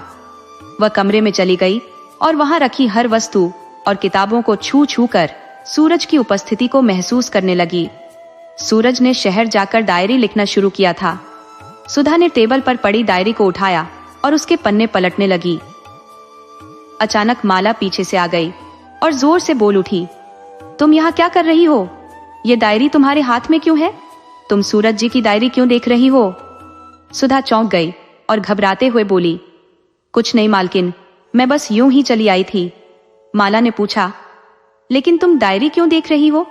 [SPEAKER 1] वह कमरे में चली गई और वहां रखी हर वस्तु और किताबों को छू छू कर सूरज की उपस्थिति को महसूस करने लगी। सूरज ने शहर जाकर डायरी लिखना शुरू किया था। सुधा ने टेबल पर पड़ी डायरी को उठाया और उसके पन्ने पलटने लगी। अचानक माला पीछे से आ गई और जोर से बोल उठी, तुम यहाँ क्या कर रही हो? ये डायरी तुम्हारे हाथ में क्यों है? तुम सूरज जी की डायरी क्यों देख रही हो? सुधा चौंक गई और घबराते हुए बोली, कुछ नहीं मालकिन, मैं बस यूं ही चली आई थी। माला ने पूछा, लेकिन तुम डायरी क्यों देख रही हो?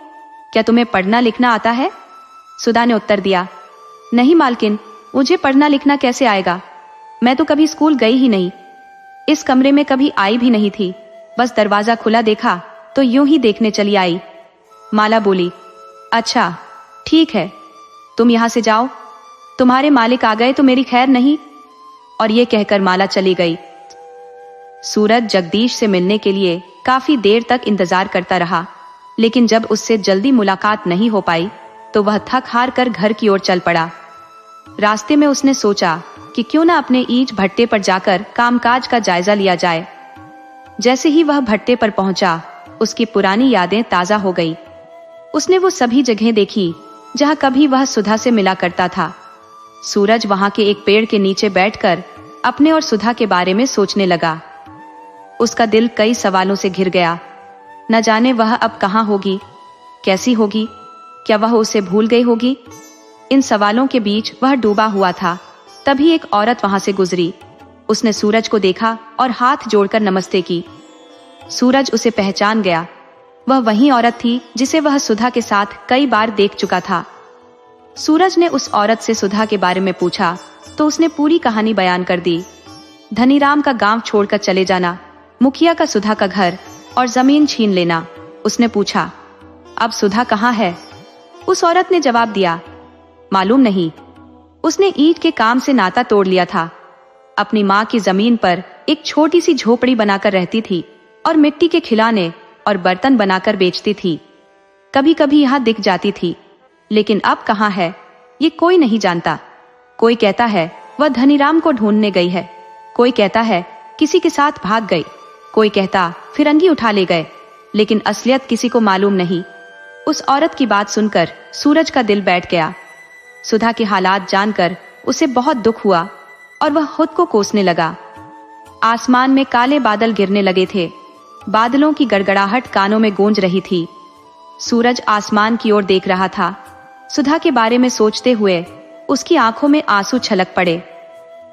[SPEAKER 1] क्या तुम्हें पढ़ना लिखना आता है? सुधा ने उत्तर दिया, नहीं मालकिन, मुझे पढ़ना लिखना कैसे आएगा? मैं तो कभी स्कूल गई ही नहीं, इस कमरे में कभी आई भी नहीं थी। बस दरवाजा खुला देखा तो यूं ही देखने चली आई। माला बोली, अच्छा ठीक है, तुम यहां से जाओ, तुम्हारे मालिक आ गए तो मेरी खैर नहीं। और ये कहकर माला चली गई। सूरज जगदीश से मिलने के लिए काफी देर तक इंतजार करता रहा, लेकिन जब उससे जल्दी मुलाकात नहीं हो पाई तो वह थक हार कर घर की ओर चल पड़ा। रास्ते में उसने सोचा कि क्यों ना अपने ईंट भट्टे पर जाकर कामकाज का जायजा लिया जाए। जैसे ही वह भट्टे पर पहुंचा, उसकी पुरानी यादें ताजा हो गई। उसने वो सभी जगहें देखी जहां कभी वह सुधा से मिला करता था। सूरज वहां के एक पेड़ के नीचे बैठकर अपने और सुधा के बारे में सोचने लगा। उसका दिल कई सवालों से घिर गया। न जाने वह अब कहां होगी, कैसी होगी, क्या वह उसे भूल गई होगी? इन सवालों के बीच वह डूबा हुआ था। तभी एक औरत वहां से गुजरी। उसने सूरज को देखा और हाथ जोड़कर नमस्ते की। सूरज उसे पहचान गया। वह वही औरत थी जिसे वह सुधा के साथ कई बार देख चुका था। सूरज ने उस औरत से सुधा के बारे में पूछा तो उसने पूरी कहानी बयान कर दी। धनीराम का गांव छोड़कर चले जाना, मुखिया का सुधा का घर और जमीन छीन लेना। उसने पूछा, अब सुधा कहाँ है? उस औरत ने जवाब दिया, मालूम नहीं, उसने ईंट के काम से नाता तोड़ लिया था। अपनी माँ की जमीन पर एक छोटी सी झोपड़ी बनाकर रहती थी और मिट्टी के खिलौने और बर्तन बनाकर बेचती थी। कभी कभी यहाँ दिख जाती थी, लेकिन अब कहाँ है ये कोई नहीं जानता। कोई कहता है वह धनीराम को ढूंढने गई है, कोई कहता है किसी के साथ भाग गई, कोई कहता फिरंगी उठा ले गए, लेकिन असलियत किसी को मालूम नहीं। उस औरत की बात सुनकर सूरज का दिल बैठ गया। सुधा के हालात जानकर उसे बहुत दुख हुआ और वह खुद को कोसने लगा। आसमान में काले बादल गिरने लगे थे। बादलों की गड़गड़ाहट कानों में गूंज रही थी। सूरज आसमान की ओर देख रहा था। सुधा के बारे में सोचते हुए उसकी आंखों में आंसू छलक पड़े।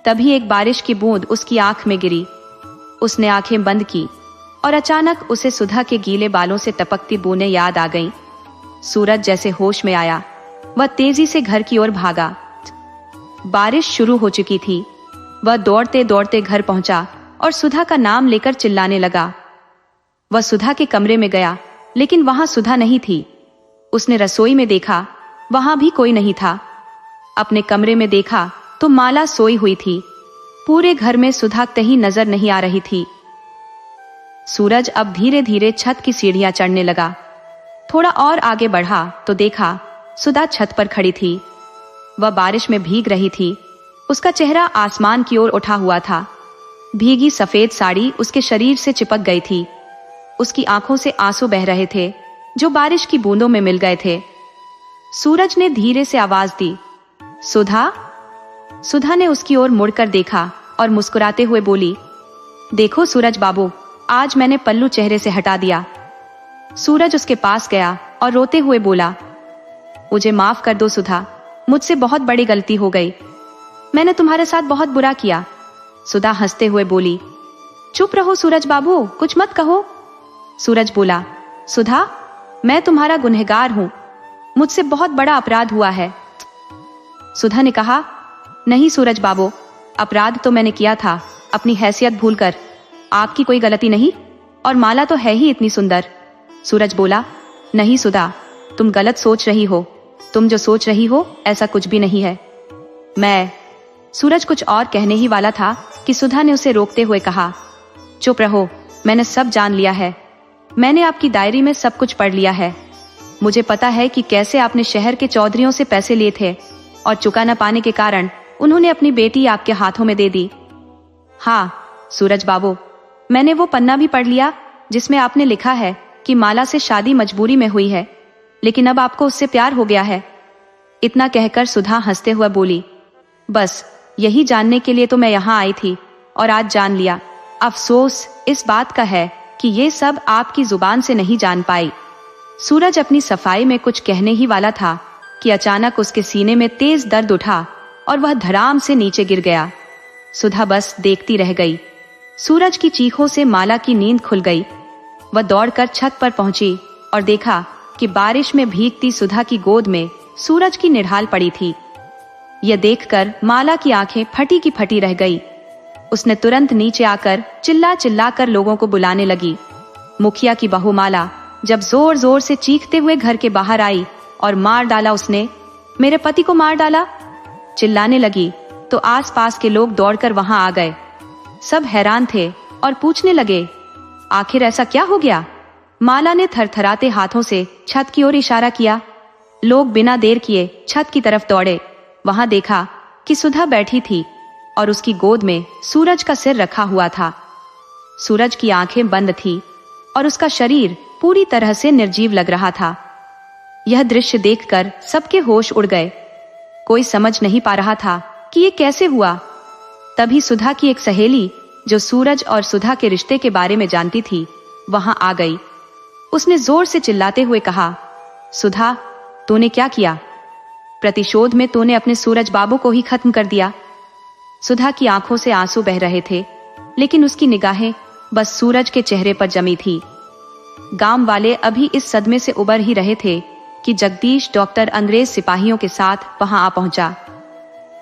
[SPEAKER 1] तभी एक बारिश की बूंद उसकी आंख में गिरी। उसने आंखें बंद की और अचानक उसे सुधा के गीले बालों से टपकती बूंदें याद आ गईं। सूरज जैसे होश में आया, वह तेजी से घर की ओर भागा। बारिश शुरू हो चुकी थी। वह दौड़ते दौड़ते घर पहुंचा और सुधा का नाम लेकर चिल्लाने लगा। वह सुधा के कमरे में गया, लेकिन वहां सुधा नहीं थी। उसने रसोई में देखा, वहां भी कोई नहीं था। अपने कमरे में देखा तो माला सोई हुई थी। पूरे घर में सुधा कहीं नजर नहीं आ रही थी। सूरज अब धीरे धीरे छत की सीढ़ियां चढ़ने लगा। थोड़ा और आगे बढ़ा तो देखा सुधा छत पर खड़ी थी। वह बारिश में भीग रही थी। उसका चेहरा आसमान की ओर उठा हुआ था। भीगी सफेद साड़ी उसके शरीर से चिपक गई थी। उसकी आंखों से आंसू बह रहे थे, जो बारिश की बूंदों में मिल गए थे। सूरज ने धीरे से आवाज दी, सुधा। सुधा ने उसकी ओर मुड़कर देखा और मुस्कुराते हुए बोली, देखो सूरज बाबू, आज मैंने पल्लू चेहरे से हटा दिया। सूरज उसके पास गया और रोते हुए बोला, मुझे माफ कर दो सुधा, मुझसे बहुत बड़ी गलती हो गई। मैंने तुम्हारे साथ बहुत बुरा किया। सुधा हंसते हुए बोली, चुप रहो सूरज बाबू, कुछ मत कहो। सूरज बोला, सुधा, मैं तुम्हारा गुनहगार हूं, मुझसे बहुत बड़ा अपराध हुआ है। सुधा ने कहा, नहीं सूरज बाबू, अपराध तो मैंने किया था, अपनी हैसियत भूलकर। आपकी कोई गलती नहीं, और माला तो है ही इतनी सुंदर। सूरज बोला, नहीं सुधा, तुम गलत सोच रही हो। तुम जो सोच रही हो ऐसा कुछ भी नहीं है। मैं सूरज कुछ और कहने ही वाला था कि सुधा ने उसे रोकते हुए कहा, चुप रहो, मैंने सब जान लिया है। मैंने आपकी डायरी में सब कुछ पढ़ लिया है। मुझे पता है कि कैसे आपने शहर के चौधरियों से पैसे लिए थे और चुका न पाने के कारण उन्होंने अपनी बेटी आपके हाथों में दे दी। हाँ सूरज बाबू, मैंने वो पन्ना भी पढ़ लिया जिसमें आपने लिखा है कि माला से शादी मजबूरी में हुई है, लेकिन अब आपको उससे प्यार हो गया है। इतना कहकर सुधा हंसते हुए बोली, बस यही जानने के लिए तो मैं यहाँ आई थी और आज जान लिया। अफसोस इस बात का है कि ये सब आपकी जुबान से नहीं जान पाई। सूरज अपनी सफाई में कुछ कहने ही वाला था कि अचानक उसके सीने में तेज दर्द उठा और वह धड़ाम से नीचे गिर गया। सुधा बस देखती रह गई। सूरज की चीखों से माला की नींद खुल गई। वह दौड़कर छत पर पहुंची और देखा कि बारिश में भीगती सुधा की गोद में सूरज की निढाल पड़ी थी। यह देखकर माला की आंखें फटी की फटी रह गई। उसने तुरंत नीचे आकर चिल्ला चिल्ला कर लोगों को बुलाने लगी। मुखिया की बहू माला जब जोर जोर से चीखते हुए घर के बाहर आई और मार डाला उसने, मेरे पति को मार डाला, चिल्लाने लगी तो आसपास के लोग दौड़कर वहां आ गए। सब हैरान थे और पूछने लगे, आखिर ऐसा क्या हो गया? माला ने थरथराते हाथों से छत की ओर इशारा किया। लोग बिना देर किए छत की तरफ दौड़े। वहां देखा कि सुधा बैठी थी और उसकी गोद में सूरज का सिर रखा हुआ था। सूरज की आंखें बंद थी और उसका शरीर पूरी तरह से निर्जीव लग रहा था। यह दृश्य देखकर सबके होश उड़ गए। कोई समझ नहीं पा रहा था कि ये कैसे हुआ। तभी सुधा की एक सहेली जो सूरज और सुधा के रिश्ते के बारे में जानती थी, वहां आ गई। उसने जोर से चिल्लाते हुए कहा, सुधा, तूने क्या किया? प्रतिशोध में तूने अपने सूरज बाबू को ही खत्म कर दिया। सुधा की आंखों से आंसू बह रहे थे, लेकिन उसकी निगाहें बस सूरज के चेहरे पर जमी थी। गांव वाले अभी इस सदमे से उबर ही रहे थे कि जगदीश डॉक्टर अंग्रेज सिपाहियों के साथ वहां आ पहुंचा।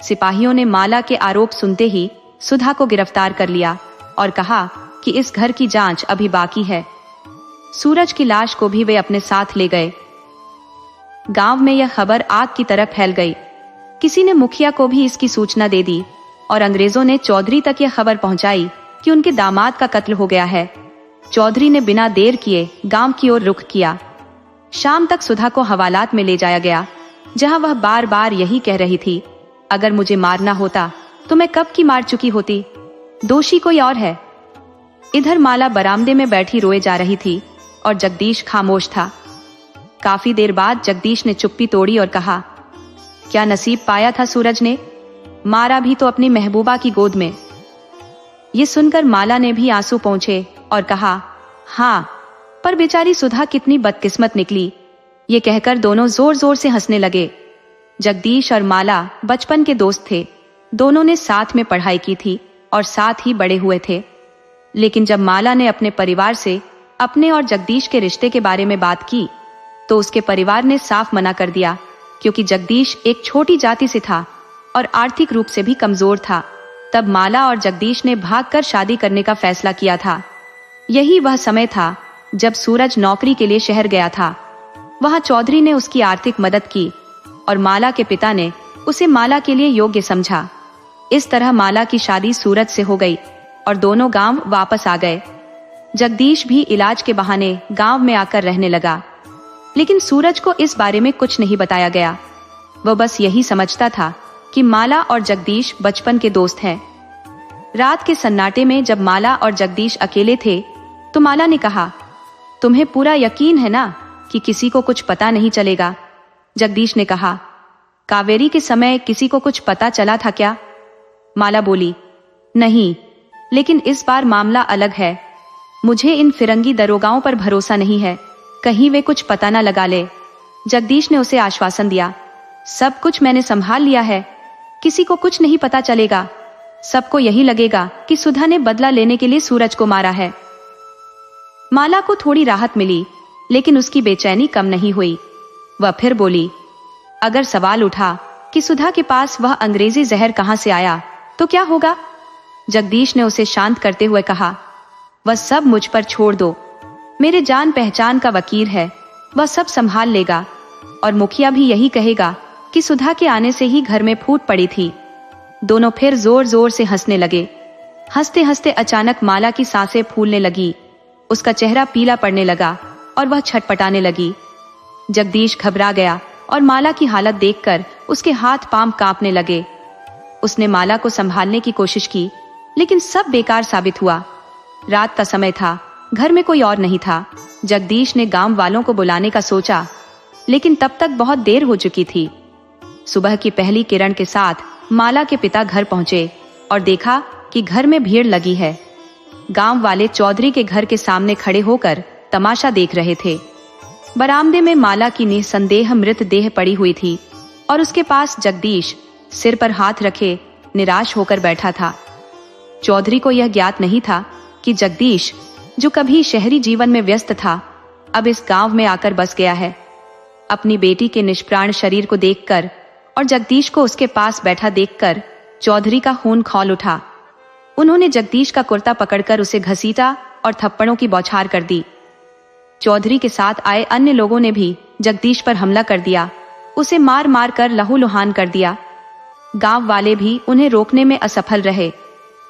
[SPEAKER 1] सिपाहियों ने माला के आरोप सुनते ही सुधा को गिरफ्तार कर लिया और कहा कि इस घर की जांच अभी बाकी है। सूरज की लाश को भी वे अपने साथ ले गए। गांव में यह खबर आग की तरह फैल गई। किसी ने मुखिया को भी इसकी सूचना दे दी और अंग्रेजों ने चौधरी तक यह खबर पहुंचाई कि उनके दामाद का कत्ल हो गया है। चौधरी ने बिना देर किए गांव की ओर रुख किया। शाम तक सुधा को हवालात में ले जाया गया, जहां वह बार बार यही कह रही थी, अगर मुझे मारना होता तो मैं कब की मार चुकी होती, दोषी कोई और है। इधर माला बरामदे में बैठी रोए जा रही थी और जगदीश खामोश था। काफी देर बाद जगदीश ने चुप्पी तोड़ी और कहा, क्या नसीब पाया था सूरज ने, मारा भी तो अपनी महबूबा की गोद में। ये सुनकर माला ने भी आंसू पोंछे और कहा, हाँ, पर बेचारी सुधा कितनी बदकिस्मत निकली। ये कहकर दोनों जोर जोर से हंसने लगे। जगदीश और माला बचपन के दोस्त थे। दोनों ने साथ में पढ़ाई की थी और साथ ही बड़े हुए थे। लेकिन जब माला ने अपने परिवार से अपने और जगदीश के रिश्ते के बारे में बात की तो उसके परिवार ने साफ मना कर दिया, क्योंकि जगदीश एक छोटी जाति से था और आर्थिक रूप से भी कमजोर था। तब माला और जगदीश ने भागकर शादी करने का फैसला किया था। यही वह समय था जब सूरज नौकरी के लिए शहर गया था। वहां चौधरी ने उसकी आर्थिक मदद की और माला के पिता ने उसे माला के लिए योग्य समझा। इस तरह माला की शादी सूरज से हो गई और दोनों गांव वापस आ गए। जगदीश भी इलाज के बहाने गांव में आकर रहने लगा, लेकिन सूरज को इस बारे में कुछ नहीं बताया गया। वह बस यही समझता था कि माला और जगदीश बचपन के दोस्त हैं। रात के सन्नाटे में जब माला और जगदीश अकेले थे तो माला ने कहा, तुम्हें पूरा यकीन है ना कि किसी को कुछ पता नहीं चलेगा? जगदीश ने कहा, कावेरी के समय किसी को कुछ पता चला था क्या? माला बोली, नहीं, लेकिन इस बार मामला अलग है। मुझे इन फिरंगी दरोगाओं पर भरोसा नहीं है, कहीं वे कुछ पता न लगा ले। जगदीश ने उसे आश्वासन दिया, सब कुछ मैंने संभाल लिया है, किसी को कुछ नहीं पता चलेगा। सबको यही लगेगा कि सुधा ने बदला लेने के लिए सूरज को मारा है। माला को थोड़ी राहत मिली, लेकिन उसकी बेचैनी कम नहीं हुई। वह फिर बोली, अगर सवाल उठा कि सुधा के पास वह अंग्रेजी जहर कहां से आया तो क्या होगा? जगदीश ने उसे शांत करते हुए कहा, वह सब मुझ पर छोड़ दो। मेरे जान पहचान का वकील है, वह सब संभाल लेगा। और मुखिया भी यही कहेगा कि सुधा के आने से ही घर में फूट पड़ी थी। दोनों फिर जोर जोर से हंसने लगे। हंसते हंसते अचानक माला की सांसें फूलने लगी, उसका चेहरा पीला पड़ने लगा और वह छटपटाने लगी। जगदीश घबरा गया और माला की हालत देखकर उसके हाथ पांव कांपने लगे। उसने माला को संभालने की कोशिश की, लेकिन सब बेकार साबित हुआ। रात का समय था, घर में कोई और नहीं था। जगदीश ने गांव वालों को बुलाने का सोचा, लेकिन तब तक बहुत देर हो चुकी थी। सुबह की पहली किरण के साथ माला के पिता घर पहुंचे और देखा कि घर में भीड़ लगी है। गांव वाले चौधरी के घर के सामने खड़े होकर तमाशा देख रहे थे। बरामदे में माला की निसंदेह मृत देह पड़ी हुई थी और उसके पास जगदीश सिर पर हाथ रखे निराश होकर बैठा था। चौधरी को यह ज्ञात नहीं था कि जगदीश, जो कभी शहरी जीवन में व्यस्त था, अब इस गांव में आकर बस गया है। अपनी बेटी के निष्प्राण शरीर को देखकर और जगदीश को उसके पास बैठा देखकर चौधरी का खून खौल उठा। उन्होंने जगदीश का कुर्ता पकड़कर उसे घसीटा और थप्पड़ों की बौछार कर दी। चौधरी के साथ आए अन्य लोगों ने भी जगदीश पर हमला कर दिया, उसे मार मार कर लहूलुहान कर दिया। गांव वाले भी उन्हें रोकने में असफल रहे।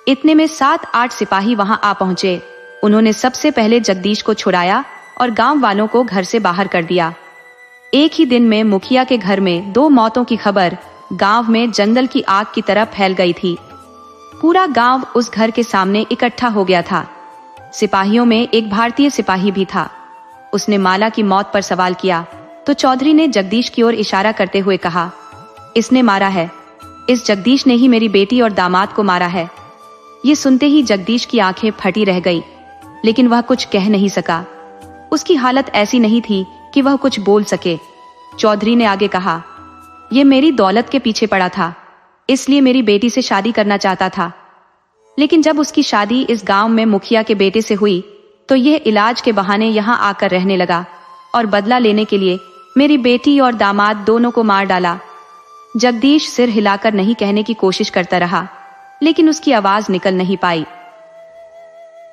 [SPEAKER 1] इतने में 7-8 सिपाही वहां आ पहुंचे। उन्होंने सबसे पहले जगदीश को छुड़ाया और गांव वालों को घर से बाहर कर दिया। एक ही दिन में मुखिया के घर में 2 मौतों की खबर गांव में जंगल की आग की तरह फैल गई थी। पूरा गांव उस घर के सामने इकट्ठा हो गया था। सिपाहियों में एक भारतीय सिपाही भी था। उसने माला की मौत पर सवाल किया तो चौधरी ने जगदीश की ओर इशारा करते हुए कहा, इसने मारा है, इस जगदीश ने ही मेरी बेटी और दामाद को मारा है। ये सुनते ही जगदीश की आंखें फटी रह गई, लेकिन वह कुछ कह नहीं सका। उसकी हालत ऐसी नहीं थी कि वह कुछ बोल सके। चौधरी ने आगे कहा, ये मेरी दौलत के पीछे पड़ा था, इसलिए मेरी बेटी से शादी करना चाहता था। लेकिन जब उसकी शादी इस गांव में मुखिया के बेटे से हुई तो यह इलाज के बहाने यहाँ आकर रहने लगा और बदला लेने के लिए मेरी बेटी और दामाद दोनों को मार डाला। जगदीश सिर हिलाकर नहीं कहने की कोशिश करता रहा, लेकिन उसकी आवाज निकल नहीं पाई।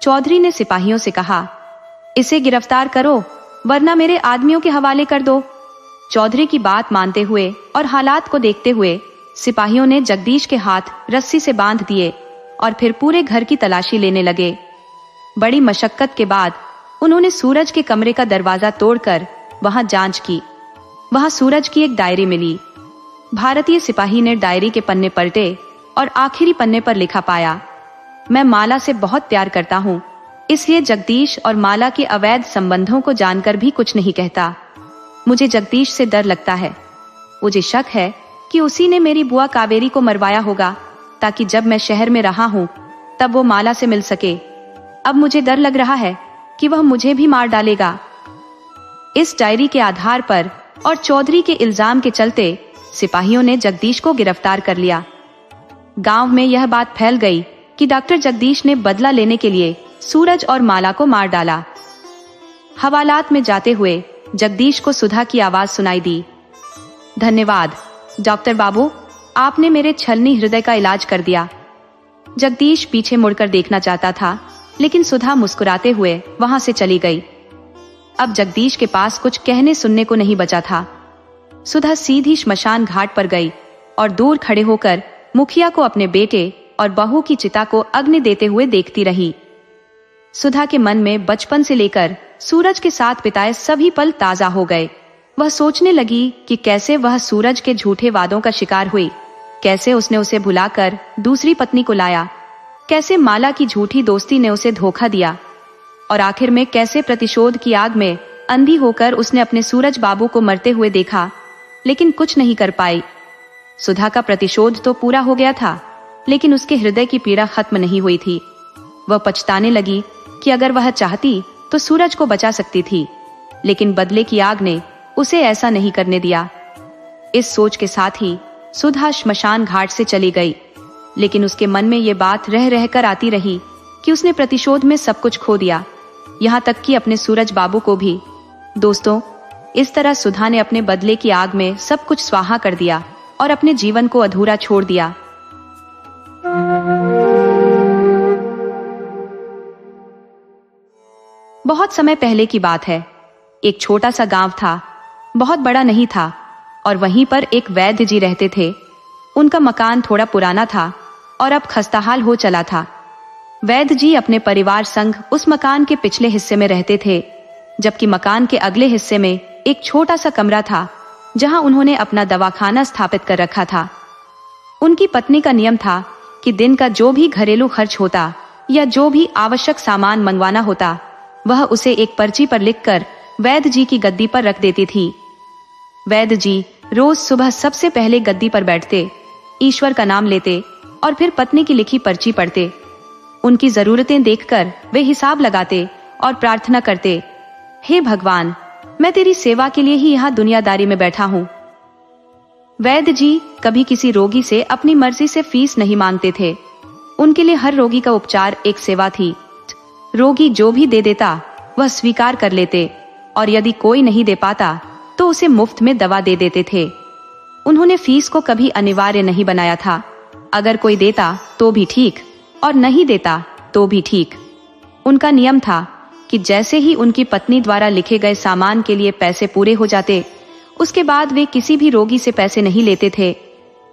[SPEAKER 1] चौधरी ने सिपाहियों से कहा, इसे गिरफ्तार करो वरना मेरे आदमियों के हवाले कर दो। चौधरी की बात मानते हुए और हालात को देखते हुए सिपाहियों ने जगदीश के हाथ रस्सी से बांध दिए और फिर पूरे घर की तलाशी लेने लगे। बड़ी मशक्कत के बाद उन्होंने सूरज के कमरे का दरवाजा तोड़कर वहां जांच की। वहां सूरज की एक डायरी मिली। भारतीय सिपाही ने डायरी के पन्ने पलटे और आखिरी पन्ने पर लिखा पाया, मैं माला से बहुत प्यार करता हूँ, इसलिए जगदीश और माला के अवैध संबंधों को जानकर भी कुछ नहीं कहता। मुझे जगदीश से डर लगता है। मुझे शक है कि उसी ने मेरी बुआ कावेरी को मरवाया होगा, ताकि जब मैं शहर में रहा हूँ तब वो माला से मिल सके। अब मुझे डर लग रहा है कि वह मुझे भी मार डालेगा। इस डायरी के आधार पर और चौधरी के इल्जाम के चलते सिपाहियों ने जगदीश को गिरफ्तार कर लिया। गांव में यह बात फैल गई कि डॉक्टर जगदीश ने बदला लेने के लिए सूरज और माला को मार डाला। हवालात में जाते हुए जगदीश को सुधा की आवाज सुनाई दी। धन्यवाद डॉक्टर बाबू, आपने मेरे छलनी हृदय का इलाज कर दिया। जगदीश पीछे मुड़कर देखना चाहता था, लेकिन सुधा मुस्कुराते हुए वहां से चली गई। अब जगदीश के पास कुछ कहने सुनने को नहीं बचा था। सुधा सीधी श्मशान घाट पर गई और दूर खड़े होकर मुखिया को अपने बेटे और बहू की चिता को अग्नि देते हुए देखती रही। सुधा के मन में बचपन से लेकर सूरज के साथ बिताए सभी पल ताजा हो गए। वह सोचने लगी कि कैसे वह सूरज के झूठे वादों का शिकार हुई, कैसे उसने उसे भुलाकर दूसरी पत्नी को लाया, कैसे माला की झूठी दोस्ती ने उसे धोखा दिया, और आखिर में कैसे प्रतिशोध की आग में अंधी होकर उसने अपने सूरज बाबू को मरते हुए देखा, लेकिन कुछ नहीं कर पाई। सुधा का प्रतिशोध तो पूरा हो गया था, लेकिन उसके हृदय की पीड़ा खत्म नहीं हुई थी। वह पछताने लगी कि अगर वह चाहती तो सूरज को बचा सकती थी, लेकिन बदले की आग ने उसे ऐसा नहीं करने दिया। इस सोच के साथ ही सुधा श्मशान घाट से चली गई, लेकिन उसके मन में ये बात रह रहकर आती रही कि उसने प्रतिशोध में सब कुछ खो दिया, यहाँ तक कि अपने सूरज बाबू को भी। दोस्तों, इस तरह सुधा ने अपने बदले की आग में सब कुछ स्वाहा कर दिया और अपने जीवन को अधूरा छोड़ दिया। बहुत समय पहले की बात है। एक छोटा सा गांव था, बहुत बड़ा नहीं था, और वहीं पर एक वैद्य जी रहते थे। उनका मकान थोड़ा पुराना था और अब खस्ताहाल हो चला था। वैद्य जी अपने परिवार संग उस मकान के पिछले हिस्से में रहते थे, जबकि मकान के अगले हिस्से में एक छोटा सा कमरा था जहां उन्होंने अपना दवाखाना स्थापित कर रखा था। उनकी पत्नी का नियम था कि दिन का जो भी घरेलू खर्च होता या जो भी आवश्यक सामान मंगवाना होता, वह उसे एक पर्ची पर लिखकर वैद्य जी की गद्दी पर रख देती थी। वैद्य जी रोज सुबह सबसे पहले गद्दी पर बैठते, ईश्वर का नाम लेते और फिर पत्नी की लिखी पर्ची पढ़ते। उनकी जरूरतें देखकर वे हिसाब लगाते और प्रार्थना करते, हे भगवान, मैं तेरी सेवा के लिए ही यहाँ दुनियादारी में बैठा हूँ। वैद्य जी कभी किसी रोगी से अपनी मर्जी से फीस नहीं मांगते थे। उनके लिए हर रोगी का उपचार एक सेवा थी। रोगी जो भी दे देता वह स्वीकार कर लेते, और यदि कोई नहीं दे पाता तो उसे मुफ्त में दवा दे देते थे। उन्होंने फीस को कभी अनिवार्य नहीं बनाया था। अगर कोई देता तो भी ठीक, और नहीं देता तो भी ठीक। उनका नियम था कि जैसे ही उनकी पत्नी द्वारा लिखे गए सामान के लिए पैसे पूरे हो जाते, उसके बाद वे किसी भी रोगी से पैसे नहीं लेते थे,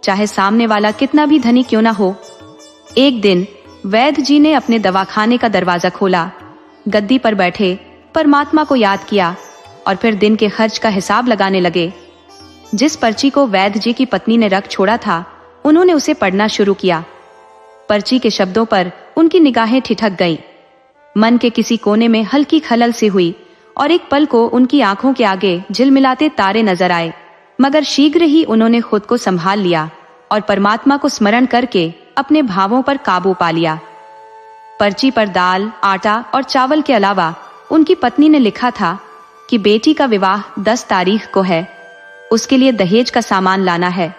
[SPEAKER 1] चाहे सामने वाला कितना भी धनी क्यों ना हो। एक दिन वैद्य जी ने अपने दवाखाने का दरवाजा खोला, गद्दी पर बैठे परमात्मा को याद किया और फिर दिन के खर्च का हिसाब लगाने लगे। जिस पर्ची को वैद्य जी की पत्नी ने रख छोड़ा था, उन्होंने उसे पढ़ना शुरू किया। पर्ची के शब्दों पर उनकी निगाहें ठिठक गईं। मन के किसी कोने में हल्की खलल सी हुई और एक पल को उनकी आंखों के आगे झिलमिलाते तारे नजर आए, मगर शीघ्र ही उन्होंने खुद को संभाल लिया और परमात्मा को स्मरण करके अपने भावों पर काबू पा लिया। पर्ची पर दाल, आटा और चावल के अलावा उनकी पत्नी ने लिखा था कि बेटी का विवाह 10 तारीख को है, उसके लिए दहेज का सामान लाना है।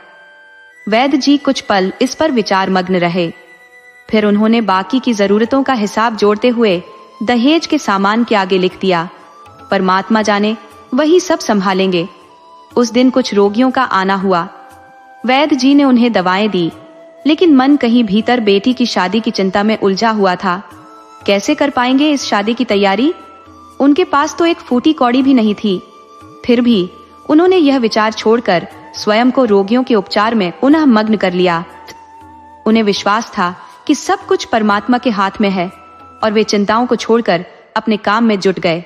[SPEAKER 1] वैद्य जी कुछ पल इस पर विचार मग्न रहे, फिर उन्होंने बाकी की जरूरतों का हिसाब जोड़ते हुए दहेज के सामान के आगे लिख दिया, परमात्मा जाने वही सब संभालेंगे। उस दिन कुछ रोगियों का आना हुआ। वैद्य जी ने उन्हें दवाएं दी, लेकिन मन कहीं भीतर बेटी की शादी की चिंता में उलझा हुआ था। कैसे कर पाएंगे इस शादी की तैयारी? उनके पास तो एक फूटी कौड़ी भी नहीं थी। फिर भी उन्होंने यह विचार छोड़कर स्वयं को रोगियों के उपचार में पुनः मग्न कर लिया। उन्हें विश्वास था कि सब कुछ परमात्मा के हाथ में है, और वे चिंताओं को छोड़कर अपने काम में जुट गए।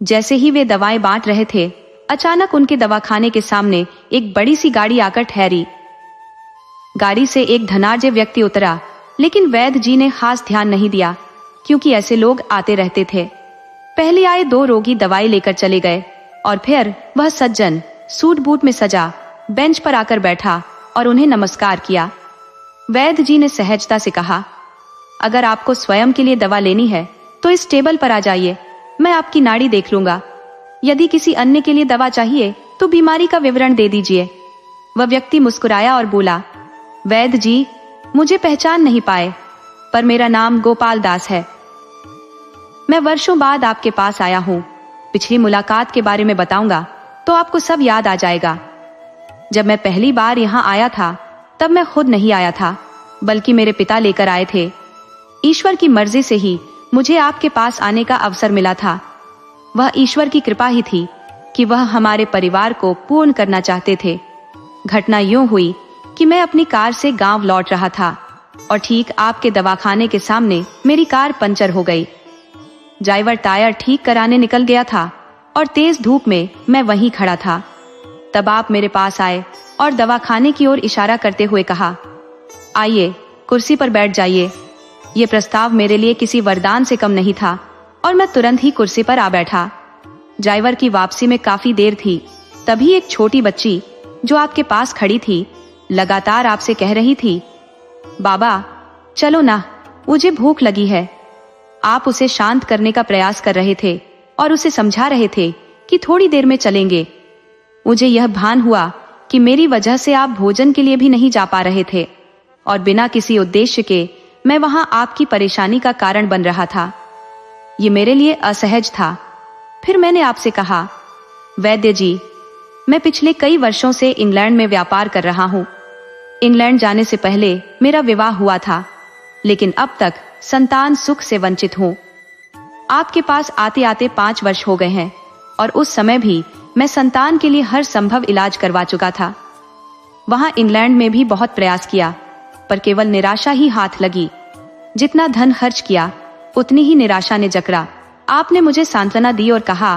[SPEAKER 1] जैसे ही वे दवाएं बांट रहे थे, अचानक उनके दवाखाने के सामने एक बड़ी सी गाड़ी आकर ठहरी। गाड़ी से एक धनाढ्य व्यक्ति उतरा, लेकिन वैद्य जी ने खास ध्यान नहीं दिया, क्योंकि ऐसे लोग आते रहते थे। पहले आए 2 रोगी दवाई लेकर चले गए, और फिर वह सज्जन सूट बूट में सजा बेंच पर आकर बैठा और उन्हें नमस्कार किया। वैद्य जी ने सहजता से कहा, अगर आपको स्वयं के लिए दवा लेनी है तो इस टेबल पर आ जाइए, मैं आपकी नाड़ी देख लूंगा। यदि किसी अन्य के लिए दवा चाहिए तो बीमारी का विवरण दे दीजिए। वह व्यक्ति मुस्कुराया और बोला, वैद्य जी, मुझे पहचान नहीं पाए, पर मेरा नाम गोपाल दास है। मैं वर्षों बाद आपके पास आया हूँ। पिछली मुलाकात के बारे में बताऊंगा तो आपको सब याद आ जाएगा। जब मैं पहली बार यहाँ आया था तब मैं खुद नहीं आया था, बल्कि मेरे पिता लेकर आए थे। ईश्वर की मर्जी से ही मुझे आपके पास आने का अवसर मिला था। वह ईश्वर की कृपा ही थी कि वह हमारे परिवार को पूर्ण करना चाहते थे। घटना यूं हुई कि मैं अपनी कार से गांव लौट रहा था और ठीक आपके दवाखाने के सामने मेरी कार पंचर हो गई। ड्राइवर टायर ठीक कराने निकल गया था और तेज धूप में मैं वहीं खड़ा था। तब आप मेरे पास आए और दवाखाने की ओर इशारा करते हुए कहा, आइए, कुर्सी पर बैठ जाइए। ये प्रस्ताव मेरे लिए किसी वरदान से कम नहीं था और मैं तुरंत ही कुर्सी पर आ बैठा। ड्राइवर की वापसी में काफी देर थी। तभी एक छोटी बच्ची जो आपके पास खड़ी थी लगातार आपसे कह रही थी, बाबा चलो ना, मुझे भूख लगी है। आप उसे शांत करने का प्रयास कर रहे थे और उसे समझा रहे थे कि थोड़ी देर में चलेंगे। मुझे यह भान हुआ कि मेरी वजह से आप भोजन के लिए भी नहीं जा पा रहे थे और बिना किसी उद्देश्य के मैं वहां आपकी परेशानी का कारण बन रहा था। ये मेरे लिए असहज था। फिर मैंने आपसे कहा, वैद्य जी, मैं पिछले कई वर्षों से इंग्लैंड में व्यापार कर रहा हूँ। इंग्लैंड जाने से पहले मेरा विवाह हुआ था, लेकिन अब तक संतान सुख से वंचित हूँ। आपके पास आते आते 5 वर्ष हो गए हैं और उस समय भी मैं संतान के लिए हर संभव इलाज करवा चुका था। वहां इंग्लैंड में भी बहुत प्रयास किया, पर केवल निराशा ही हाथ लगी। जितना धन खर्च किया उतनी ही निराशा ने जकड़ा। आपने मुझे सांत्वना दी और कहा,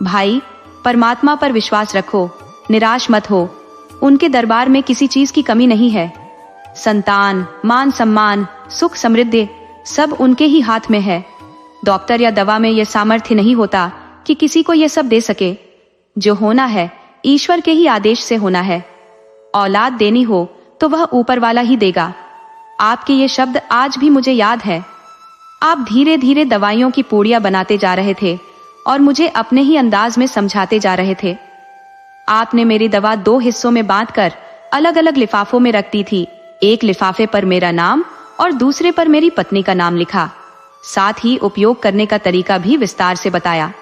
[SPEAKER 1] भाई, परमात्मा पर विश्वास रखो, निराश मत हो। उनके दरबार में किसी चीज की कमी नहीं है। संतान, मान सम्मान, सुख समृद्धि सब उनके ही हाथ में है। डॉक्टर या दवा में यह सामर्थ्य नहीं होता कि किसी को यह सब दे सके। जो होना है ईश्वर के ही आदेश से होना है। औलाद देनी हो तो वह ऊपर वाला ही देगा। आपके ये शब्द आज भी मुझे याद है। आप धीरे धीरे दवाइयों की पूड़ियां बनाते जा रहे थे और मुझे अपने ही अंदाज में समझाते जा रहे थे। आपने मेरी दवा 2 हिस्सों में बांटकर अलग अलग लिफाफों में रख दी थी। एक लिफाफे पर मेरा नाम और दूसरे पर मेरी पत्नी का नाम लिखा। साथ ही उपयोग करने का तरीका भी विस्तार से बताया।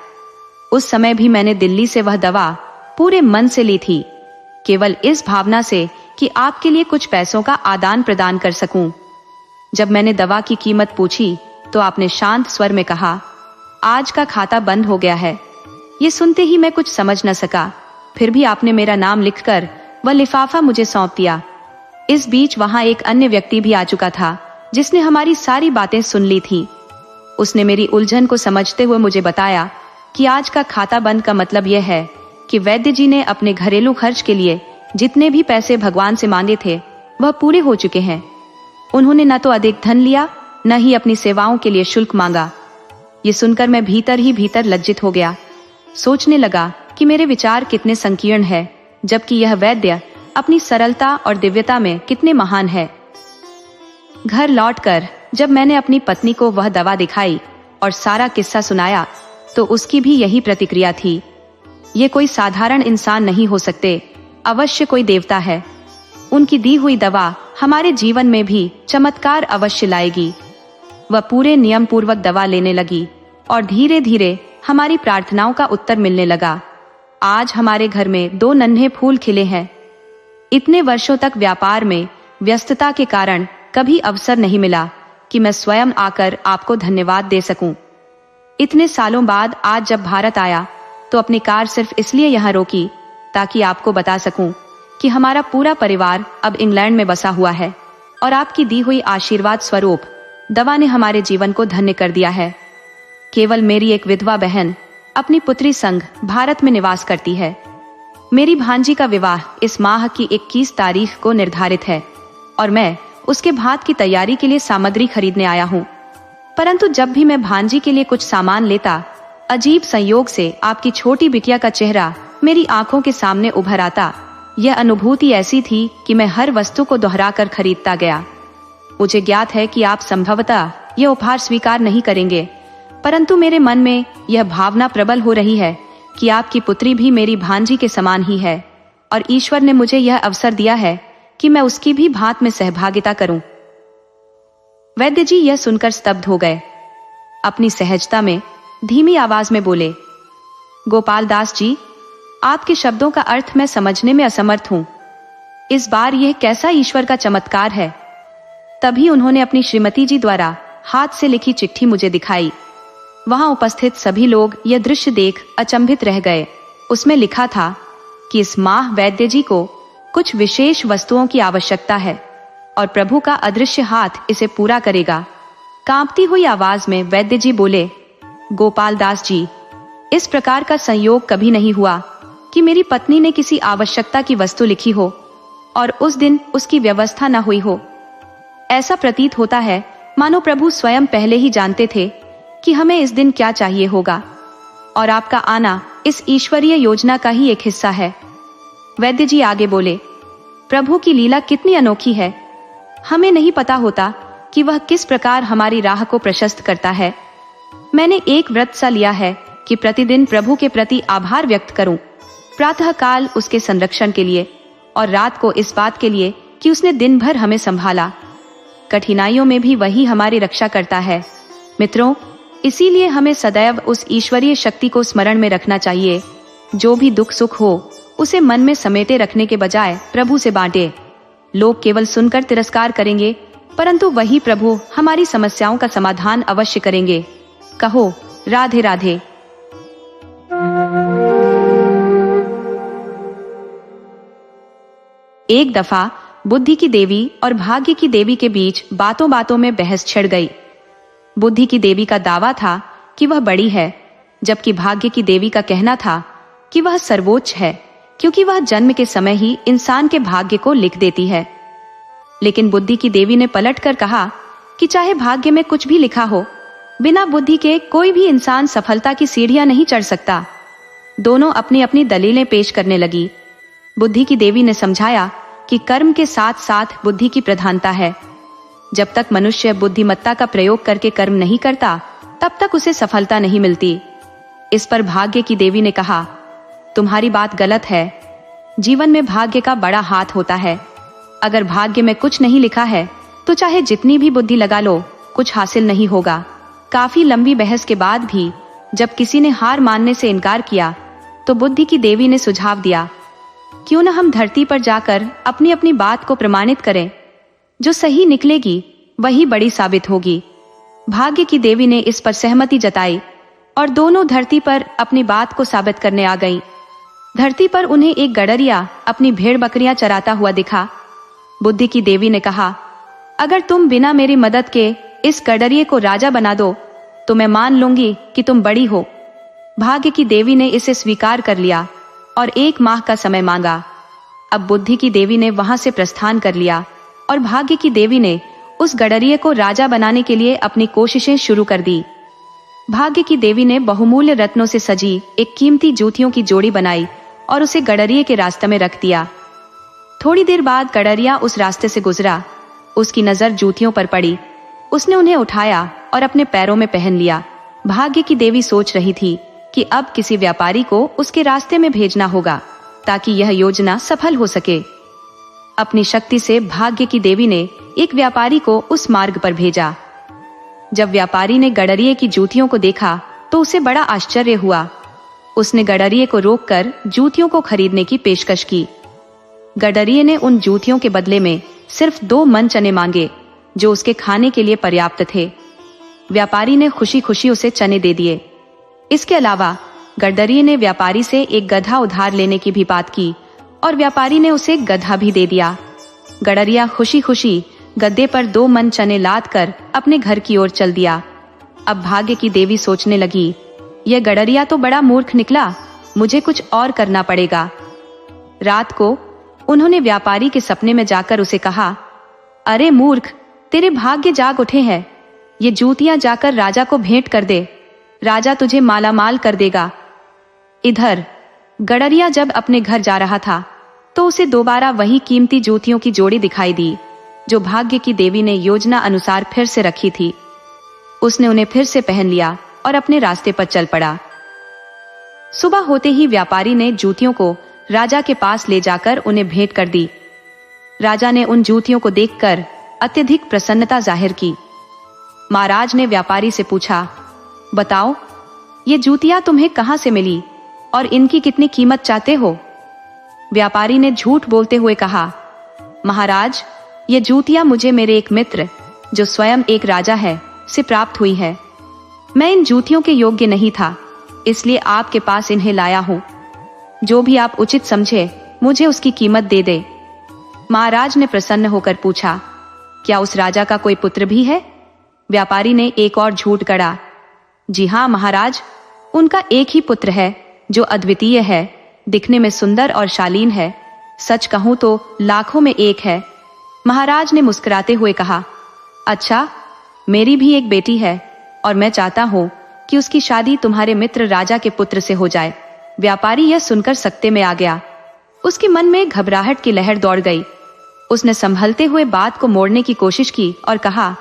[SPEAKER 1] उस समय भी मैंने दिल्ली से वह दवा पूरे मन से ली थी, केवल इस भावना से कि आपके लिए कुछ पैसों का आदान प्रदान कर सकूं। जब मैंने दवा की कीमत पूछी तो आपने शांत स्वर में कहा, आज का खाता बंद हो गया है। ये सुनते ही मैं कुछ समझ न सका। फिर भी आपने मेरा नाम लिखकर वह लिफाफा मुझे सौंप दिया। इस बीच वहां एक अन्य व्यक्ति भी आ चुका था जिसने हमारी सारी बातें सुन ली थी। उसने मेरी उलझन को समझते हुए मुझे बताया कि आज का खाता बंद का मतलब यह है कि वैद्य जी ने अपने घरेलू खर्च के लिए जितने भी पैसे भगवान से मांगे थे वह पूरे हो चुके हैं। उन्होंने न तो अधिक धन लिया, न ही अपनी सेवाओं के लिए शुल्क मांगा। ये सुनकर मैं भीतर ही भीतर लज्जित हो गया। सोचने लगा कि मेरे विचार कितने संकीर्ण है, जबकि यह वैद्य अपनी सरलता और दिव्यता में कितने महान है। घर लौटकर जब मैंने अपनी पत्नी को वह दवा दिखाई और सारा किस्सा सुनाया तो उसकी भी यही प्रतिक्रिया थी। ये कोई साधारण इंसान नहीं हो सकते, अवश्य कोई देवता है। उनकी दी हुई दवा हमारे जीवन में भी चमत्कार अवश्य लाएगी। वह पूरे नियम पूर्वक दवा लेने लगी और धीरे धीरे हमारी प्रार्थनाओं का उत्तर मिलने लगा। आज हमारे घर में 2 नन्हे फूल खिले हैं। इतने वर्षों तक व्यापार में व्यस्तता के कारण कभी अवसर नहीं मिला कि मैं स्वयं आकर आपको धन्यवाद दे सकूं। इतने सालों बाद आज जब भारत आया तो अपनी कार सिर्फ इसलिए यहाँ रोकी ताकि आपको बता सकूं कि हमारा पूरा परिवार अब इंग्लैंड में बसा हुआ है और आपकी दी हुई आशीर्वाद स्वरूप दवा ने हमारे जीवन को धन्य कर दिया है। केवल मेरी एक विधवा बहन अपनी पुत्री संग भारत में निवास करती है। मेरी भांजी का विवाह इस माह की 21 तारीख को निर्धारित है और मैं उसके भात की तैयारी के लिए सामग्री खरीदने आया हूँ। परंतु जब भी मैं भांजी के लिए कुछ सामान लेता, अजीब संयोग से आपकी छोटी बिटिया का चेहरा मेरी आंखों के सामने उभर आता। यह अनुभूति ऐसी थी कि मैं हर वस्तु को दोहराकर खरीदता गया। मुझे ज्ञात है कि आप संभवतः यह उपहार स्वीकार नहीं करेंगे, परंतु मेरे मन में यह भावना प्रबल हो रही है कि आपकी पुत्री भी मेरी भांजी के समान ही है और ईश्वर ने मुझे यह अवसर दिया है कि मैं उसकी भी भांत में सहभागिता करूं। वैद्य जी यह सुनकर स्तब्ध हो गए। अपनी सहजता में धीमी आवाज में बोले, गोपाल दास जी, आपके शब्दों का अर्थ मैं समझने में असमर्थ हूं। इस बार यह कैसा ईश्वर का चमत्कार है। तभी उन्होंने अपनी श्रीमती जी द्वारा हाथ से लिखी चिट्ठी मुझे दिखाई। वहां उपस्थित सभी लोग यह दृश्य देख अचंभित रह गए। उसमें लिखा था कि इस माह वैद्य जी को कुछ विशेष वस्तुओं की आवश्यकता है और प्रभु का अदृश्य हाथ इसे पूरा करेगा। कांपती हुई आवाज में वैद्य जी बोले, गोपाल दास जी, इस प्रकार का संयोग कभी नहीं हुआ कि मेरी पत्नी ने किसी आवश्यकता की वस्तु लिखी हो और उस दिन उसकी व्यवस्था न हुई हो। ऐसा प्रतीत होता है मानो प्रभु स्वयं पहले ही जानते थे कि हमें इस दिन क्या चाहिए होगा और आपका आना इस ईश्वरीय योजना का ही एक हिस्सा है। वैद्य जी आगे बोले, प्रभु की लीला कितनी अनोखी है। हमें नहीं पता होता कि वह किस प्रकार हमारी राह को प्रशस्त करता है। मैंने एक व्रत सा लिया है कि प्रतिदिन प्रभु के प्रति आभार व्यक्त करूं, प्रातः काल उसके संरक्षण के लिए और रात को इस बात के लिए कि उसने दिन भर हमें संभाला। कठिनाइयों में भी वही हमारी रक्षा करता है। मित्रों, इसीलिए हमें सदैव उस ईश्वरीय शक्ति को स्मरण में रखना चाहिए। जो भी दुख सुख हो उसे मन में समेटे रखने के बजाय प्रभु से बांटे। लोग केवल सुनकर तिरस्कार करेंगे, परंतु वही प्रभु हमारी समस्याओं का समाधान अवश्य करेंगे। कहो राधे राधे। एक दफा बुद्धि की देवी और भाग्य की देवी के बीच बातों बातों में बहस छिड़ गई। बुद्धि की देवी का दावा था कि वह बड़ी है, जबकि भाग्य की देवी का कहना था कि वह सर्वोच्च है, क्योंकि वह जन्म के समय ही इंसान के भाग्य को लिख देती है। लेकिन बुद्धि की देवी ने पलटकर कहा कि चाहे भाग्य में कुछ भी लिखा हो, बिना बुद्धि के कोई भी इंसान सफलता की सीढ़ियां नहीं चढ़ सकता। दोनों अपनी अपनी दलीलें पेश करने लगी। बुद्धि की देवी ने समझाया कि कर्म के साथ साथ बुद्धि की प्रधानता है। जब तक मनुष्य बुद्धिमत्ता का प्रयोग करके कर्म नहीं करता, तब तक उसे सफलता नहीं मिलती। इस पर भाग्य की देवी ने कहा, तुम्हारी बात गलत है। जीवन में भाग्य का बड़ा हाथ होता है। अगर भाग्य में कुछ नहीं लिखा है तो चाहे जितनी भी बुद्धि लगा लो, कुछ हासिल नहीं होगा। काफी लंबी बहस के बाद भी जब किसी ने हार मानने से इनकार किया, तो बुद्धि की देवी ने सुझाव दिया, क्यों न हम धरती पर जाकर अपनी अपनी बात को प्रमाणित करें। जो सही निकलेगी वही बड़ी साबित होगी। भाग्य की देवी ने इस पर सहमति जताई और दोनों धरती पर अपनी बात को साबित करने आ गईं। धरती पर उन्हें एक गडरिया अपनी भेड़ बकरियां चराता हुआ दिखा। बुद्धि की देवी ने कहा, अगर तुम बिना मेरी मदद के इस गडरिये को राजा बना दो तो मैं मान लूंगी कि तुम बड़ी हो। भाग्य की देवी ने इसे स्वीकार कर लिया और 1 माह का समय मांगा। अब बुद्धि की देवी ने वहां से प्रस्थान कर लिया और भाग्य की देवी ने उस गडरिये को राजा बनाने के लिए अपनी कोशिशें शुरू कर दी। भाग्य की देवी ने बहुमूल्य रत्नों से सजी एक कीमती जूतियों की जोड़ी बनाई और उसे गडरिये के रास्ते में रख दिया। थोड़ी देर बाद गडरिया उस रास्ते से गुजरा। उसकी नजर जूतियों पर पड़ी। उसने उन्हें उठाया और अपने पैरों में पहन लिया। भाग्य की देवी सोच रही थी कि अब किसी व्यापारी को उसके रास्ते में भेजना होगा ताकि यह योजना सफल हो सके। अपनी शक्ति से भाग्य की देवी ने एक व्यापारी को उस मार्ग पर भेजा। जब व्यापारी ने गडरिये की जूतियों को देखा तो उसे बड़ा आश्चर्य हुआ। उसने गडरिये को रोककर जूतियों को खरीदने की पेशकश की। गडरिये ने उन जूतियों के बदले में सिर्फ 2 मन चने मांगे, जो उसके खाने के लिए पर्याप्त थे। व्यापारी ने खुशी खुशी उसे चने दे दिए। इसके अलावा गडरिये ने व्यापारी से एक गधा उधार लेने की भी बात की और व्यापारी ने उसे गधा भी दे दिया। गडरिया खुशी खुशी गद्दे पर 2 मन चने लाद कर अपने घर की ओर चल दिया। अब भाग्य की देवी सोचने लगी, यह गडरिया तो बड़ा मूर्ख निकला, मुझे कुछ और करना पड़ेगा। रात को उन्होंने व्यापारी के सपने में जाकर उसे कहा, अरे मूर्ख, तेरे भाग्य जाग उठे हैं। ये जूतियां जाकर राजा को भेंट कर दे, राजा तुझे मालामाल कर देगा। इधर गडरिया जब अपने घर जा रहा था तो उसे दोबारा वही कीमती जूतियों की जोड़ी दिखाई दी। जो भाग्य की देवी ने योजना अनुसार फिर से रखी थी। उसने उन्हें फिर से पहन लिया और अपने रास्ते पर चल पड़ा। सुबह होते ही व्यापारी ने जूतियों को राजा के पास ले जाकर उन्हें भेंट कर दी। राजा ने उन जूतियों को देखकर अत्यधिक प्रसन्नता जाहिर की। महाराज ने व्यापारी से पूछा, बताओ, ये जूतियां तुम्हें कहां से मिली और इनकी कितनी कीमत चाहते हो? व्यापारी ने झूठ बोलते हुए कहा, महाराज, ये जूतियां मुझे मेरे एक मित्र, जो स्वयं एक राजा है, से प्राप्त हुई है। मैं इन जूतियों के योग्य नहीं था, इसलिए आपके पास इन्हें लाया हूं। जो भी आप उचित समझे मुझे उसकी कीमत दे दे। महाराज ने प्रसन्न होकर पूछा, क्या उस राजा का कोई पुत्र भी है? व्यापारी ने एक और झूठ गढ़ा, जी हाँ महाराज, उनका एक ही पुत्र है, जो अद्वितीय है, दिखने में सुंदर और शालीन है। सच कहूं तो लाखों में एक है। महाराज ने मुस्कुराते हुए कहा, अच्छा, मेरी भी एक बेटी है और मैं चाहता हूं कि उसकी शादी तुम्हारे मित्र राजा के पुत्र से हो जाए। व्यापारी यह सुनकर सकते में आ गया। उसके मन में घबराहट की लहर दौड़ गई। उसने संभलते हुए बात को मोड़ने की कोशिश की और कहा,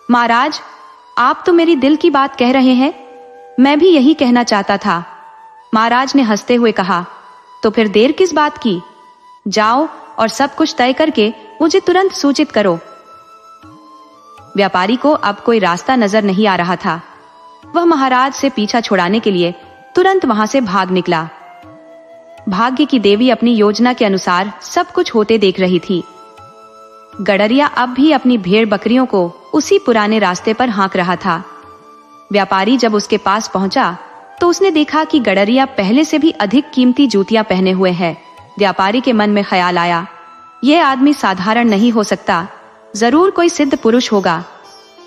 [SPEAKER 1] महाराज, आप तो मेरी दिल की बात कह रहे हैं। मैं भी यही कहना चाहता था। महाराज ने हंसते हुए कहा, तो फिर देर किस बात की? जाओ और सब कुछ तय करके मुझे तुरंत सूचित करो। व्यापारी को अब कोई रास्ता नजर नहीं आ रहा था। वह महाराज से पीछा छुड़ाने के लिए तुरंत वहां से भाग निकला। भाग्य की देवी अपनी योजना के अनुसार सब कुछ होते देख रही थी। गडरिया अब भी अपनी भेड़ बकरियों को उसी पुराने रास्ते पर हाँक रहा था। व्यापारी जब उसके पास पहुंचा तो उसने देखा कि गडरिया पहले से भी अधिक कीमती जूतियां पहने हुए है। व्यापारी के मन में ख्याल आया, यह आदमी साधारण नहीं हो सकता, जरूर कोई सिद्ध पुरुष होगा।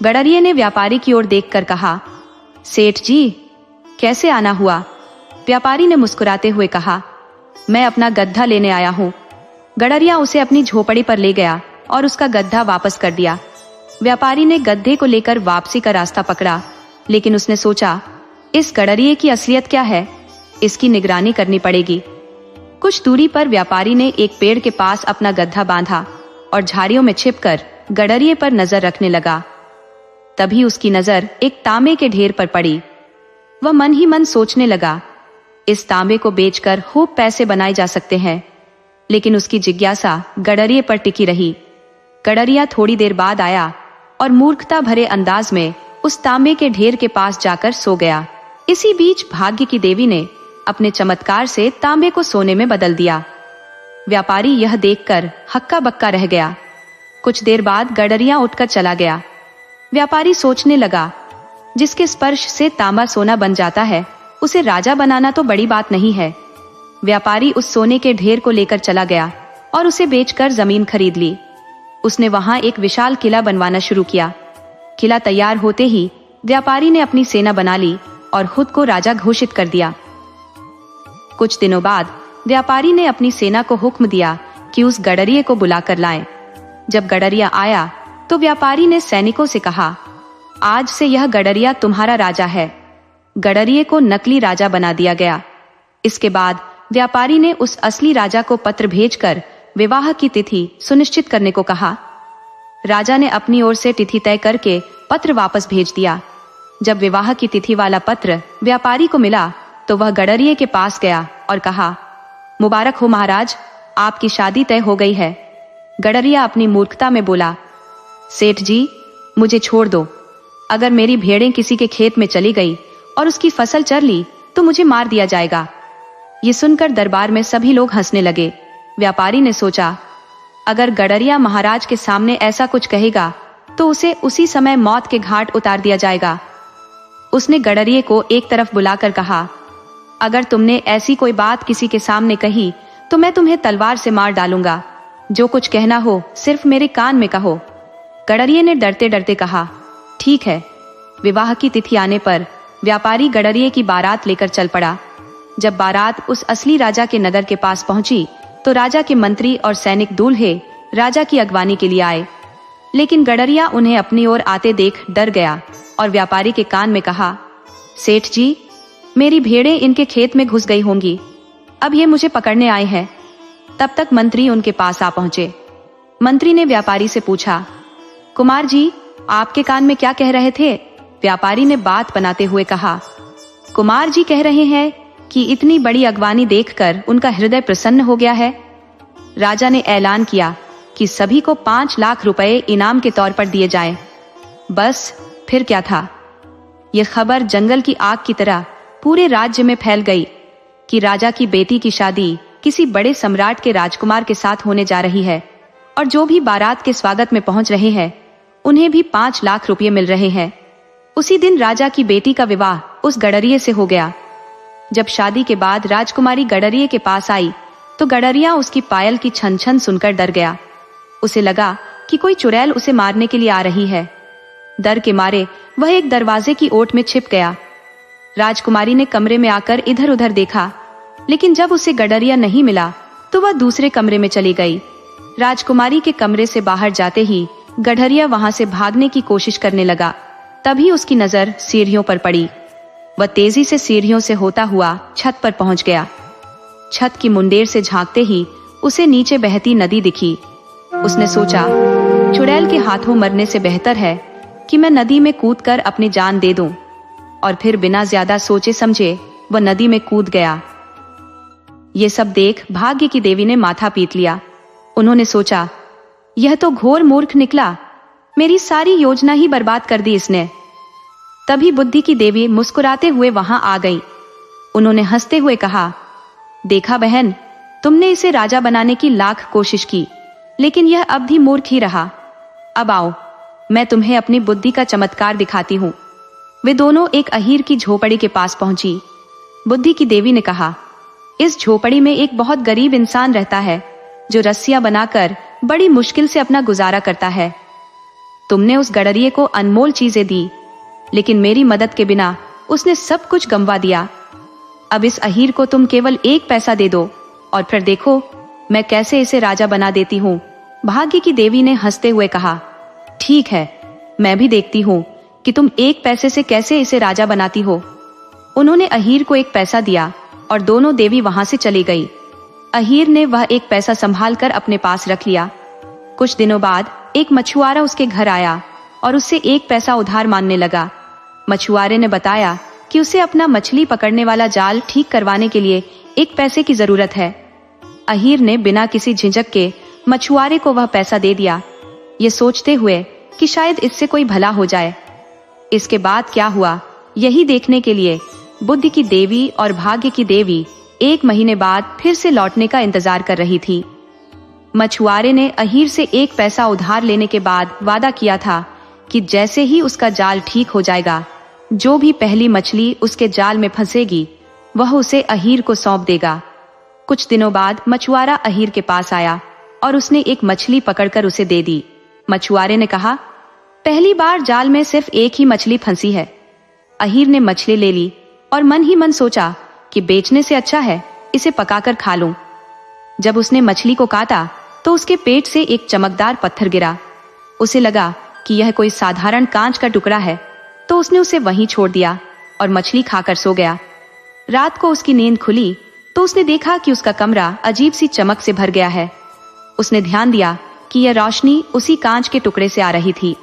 [SPEAKER 1] गडरिये ने व्यापारी की ओर देखकर कहा, सेठ जी, कैसे आना हुआ? व्यापारी ने मुस्कुराते हुए कहा, मैं अपना गड्ढा लेने आया हूँ। गडरिया उसे अपनी झोपड़ी पर ले गया और उसका गड्ढा वापस कर दिया। व्यापारी ने गड्ढे को लेकर वापसी का रास्ता पकड़ा, लेकिन उसने सोचा, इस गडरिये की असलियत क्या है, इसकी निगरानी करनी पड़ेगी। कुछ दूरी पर व्यापारी ने एक पेड़ के पास अपना गड्ढा बांधा और झाड़ियों में छिपकर गडरिये पर नजर रखने लगा। तभी उसकी नजर एक तांबे के ढेर पर पड़ी। वह मन ही मन सोचने लगा, इस तांबे को बेचकर खूब पैसे बनाए जा सकते हैं। लेकिन उसकी जिज्ञासा गडरिये पर टिकी रही। गडरिया थोड़ी देर बाद आया और मूर्खता भरे अंदाज में उस तांबे के ढेर के पास जाकर सो गया। इसी बीच भाग्य की देवी ने अपने चमत्कार से तांबे को सोने में बदल दिया। व्यापारी यह देखकर हक्का बक्का रह गया। कुछ देर बाद गडरिया उठकर चला गया। व्यापारी सोचने लगा, जिसके स्पर्श से तांबा सोना बन जाता है, उसे राजा बनाना तो बड़ी बात नहीं है। व्यापारी उस सोने के ढेर को लेकर चला गया और उसे बेचकर जमीन खरीद ली। उसने वहां एक विशाल किला बनवाना शुरू किया। किला तैयार होते ही व्यापारी ने अपनी सेना बना ली और खुद को राजा घोषित कर दिया। कुछ दिनों बाद व्यापारी ने अपनी सेना को हुक्म दिया कि उस गडरिये को बुलाकर लाएं। जब गडरिया आया तो व्यापारी ने सैनिकों से कहा, आज से यह गडरिया तुम्हारा राजा है। गडरिये को नकली राजा बना दिया गया। इसके बाद व्यापारी ने उस असली राजा को पत्र भेजकर विवाह की तिथि सुनिश्चित करने को कहा। राजा ने अपनी ओर से तिथि तय करके पत्र वापस भेज दिया। जब विवाह की तिथि वाला पत्र व्यापारी को मिला तो वह गडरिये के पास गया और कहा, मुबारक हो महाराज, आपकी शादी तय हो गई है। गडरिया अपनी मूर्खता में बोला, सेठ जी, मुझे छोड़ दो। अगर मेरी भेड़ें किसी के खेत में चली गई और उसकी फसल चर ली तो मुझे मार दिया जाएगा। ये सुनकर दरबार में सभी लोग हंसने लगे। व्यापारी ने सोचा, अगर गडरिया महाराज के सामने ऐसा कुछ कहेगा तो उसे उसी समय मौत के घाट उतार दिया जाएगा। उसने गडरिये को एक तरफ बुलाकर कहा, अगर तुमने ऐसी कोई बात किसी के सामने कही तो मैं तुम्हें तलवार से मार डालूंगा। जो कुछ कहना हो सिर्फ मेरे कान में कहो। गडरिये ने डरते डरते कहा, ठीक है। विवाह की तिथि आने पर व्यापारी गडरिये की बारात लेकर चल पड़ा। जब बारात उस असली राजा के नगर के पास पहुंची तो राजा के मंत्री और सैनिक दूल्हे राजा की अगवानी के लिए आए, लेकिन गडरिया उन्हें अपनी ओर आते देख डर गया और व्यापारी के कान में कहा, सेठ जी, मेरी भेड़ें इनके खेत में घुस गई होंगी। अब ये मुझे पकड़ने आए हैं। तब तक मंत्री उनके पास आ पहुंचे। मंत्री ने व्यापारी से पूछा, कुमार जी, आपके कान में क्या कह रहे थे? व्यापारी ने बात बनाते हुए कहा, कुमार जी कह रहे हैं कि इतनी बड़ी अगवानी देखकर उनका हृदय प्रसन्न हो गया है। राजा ने ऐलान किया कि सभी को 5 लाख रुपए इनाम के तौर पर दिए जाएं। बस फिर क्या था, यह खबर जंगल की आग की तरह पूरे राज्य में फैल गई कि राजा की बेटी की शादी किसी बड़े सम्राट के राजकुमार के साथ होने जा रही है और जो भी बारात के स्वागत में पहुंच रहे हैं उन्हें भी 5 लाख रुपये मिल रहे हैं। उसी दिन राजा की बेटी का विवाह उस गडरिये से हो गया। जब शादी के बाद राजकुमारी गडरिये के पास आई तो गडरिया उसकी पायल की छन छन सुनकर डर गया। उसे लगा कि कोई चुड़ैल उसे मारने के लिए आ रही है। डर के मारे वह एक दरवाजे की ओट में छिप गया। राजकुमारी ने कमरे में आकर इधर उधर देखा, लेकिन जब उसे गडरिया नहीं मिला तो वह दूसरे कमरे में चली गई। राजकुमारी के कमरे से बाहर जाते ही गडरिया वहां से भागने की कोशिश करने लगा। तभी उसकी नजर सीढ़ियों पर पड़ी। वह तेजी से सीढ़ियों से होता हुआ छत पर पहुंच गया। छत की मुंडेर से झांकते ही उसे नीचे बहती नदी दिखी। उसने सोचा, चुड़ैल के हाथों मरने से बेहतर है कि मैं नदी में कूदकर अपनी जान दे दूं। और फिर बिना ज्यादा सोचे समझे वह नदी में कूद गया। ये सब देख भाग्य की देवी ने माथा पीट लिया। उन्होंने सोचा, यह तो घोर मूर्ख निकला, मेरी सारी योजना ही बर्बाद कर दी इसने। तभी बुद्धि की देवी मुस्कुराते हुए वहां आ गई। उन्होंने हंसते हुए कहा, देखा बहन, तुमने इसे राजा बनाने की लाख कोशिश की, लेकिन यह अब भी मूर्ख ही रहा। अब आओ, मैं तुम्हें अपनी बुद्धि का चमत्कार दिखाती हूँ। वे दोनों एक अहीर की झोपड़ी के पास पहुंची। बुद्धि की देवी ने कहा, इस झोपड़ी में एक बहुत गरीब इंसान रहता है जो रस्सियां बनाकर बड़ी मुश्किल से अपना गुजारा करता है। तुमने उस गडरिये को अनमोल चीजें दी, लेकिन मेरी मदद के बिना उसने सब कुछ गंवा दिया। अब इस अहीर को तुम केवल 1 पैसा दे दो और फिर देखो मैं कैसे इसे राजा बना देती हूँ। भाग्य की देवी ने हंसते हुए कहा, ठीक है, मैं भी देखती हूँ कि तुम 1 पैसे से कैसे इसे राजा बनाती हो। उन्होंने अहीर को 1 पैसा दिया और दोनों देवी वहां से चली गई। अहीर ने वह 1 पैसा संभाल कर अपने पास रख लिया। कुछ दिनों बाद एक मछुआरा उसके घर आया और उससे 1 पैसा उधार मांगने लगा। मछुआरे ने बताया कि उसे अपना मछली पकड़ने वाला जाल ठीक करवाने के लिए 1 पैसे की जरूरत है। अहीर ने बिना किसी झिझक के मछुआरे को वह पैसा दे दिया, ये सोचते हुए कि शायद इससे कोई भला हो जाए। इसके बाद क्या हुआ, यही देखने के लिए बुद्धि की देवी और भाग्य की देवी 1 महीने बाद फिर से लौटने का इंतजार कर रही थी। मछुआरे ने अहीर से 1 पैसा उधार लेने के बाद वादा किया था कि जैसे ही उसका जाल ठीक हो जाएगा, जो भी पहली मछली उसके जाल में फंसेगी वह उसे अहीर को सौंप देगा। कुछ दिनों बाद मछुआरा अहीर के पास आया और उसने एक मछली पकड़कर उसे दे दी। मछुआरे ने कहा, पहली बार जाल में सिर्फ 1 ही मछली फंसी है। अहीर ने मछली ले ली और मन ही मन सोचा कि बेचने से अच्छा है इसे पकाकर खा लूं। जब उसने मछली को काटा तो उसके पेट से एक चमकदार पत्थर गिरा। उसे लगा कि यह कोई साधारण कांच का टुकड़ा है, तो उसने उसे वहीं छोड़ दिया और मछली खाकर सो गया। रात को उसकी नींद खुली तो उसने देखा कि उसका कमरा अजीब सी चमक से भर गया है। उसने ध्यान दिया कि यह रोशनी उसी कांच के टुकड़े से आ रही थी।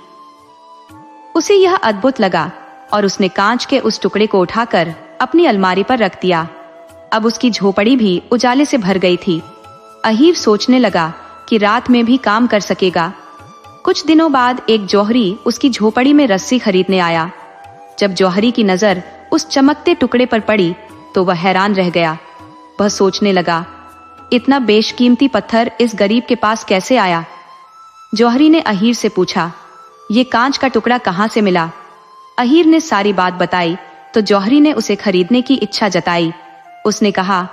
[SPEAKER 1] उसे यह अद्भुत लगा और उसने कांच के उस टुकड़े को उठाकर अपनी अलमारी पर रख दिया। अब उसकी झोपड़ी भी उजाले से भर गई थी। अहीर सोचने लगा कि रात में भी काम कर सकेगा। कुछ दिनों बाद एक जौहरी उसकी झोपड़ी में रस्सी खरीदने आया। जब जौहरी की नजर उस चमकते टुकड़े पर पड़ी तो वह हैरान रह गया। वह सोचने लगा, इतना बेशकीमती पत्थर इस गरीब के पास कैसे आया। जौहरी ने अहीर से पूछा, ये कांच का टुकड़ा कहाँ से मिला। अहीर ने सारी बात बताई तो जौहरी ने उसे खरीदने की इच्छा जताई। उसने कहा,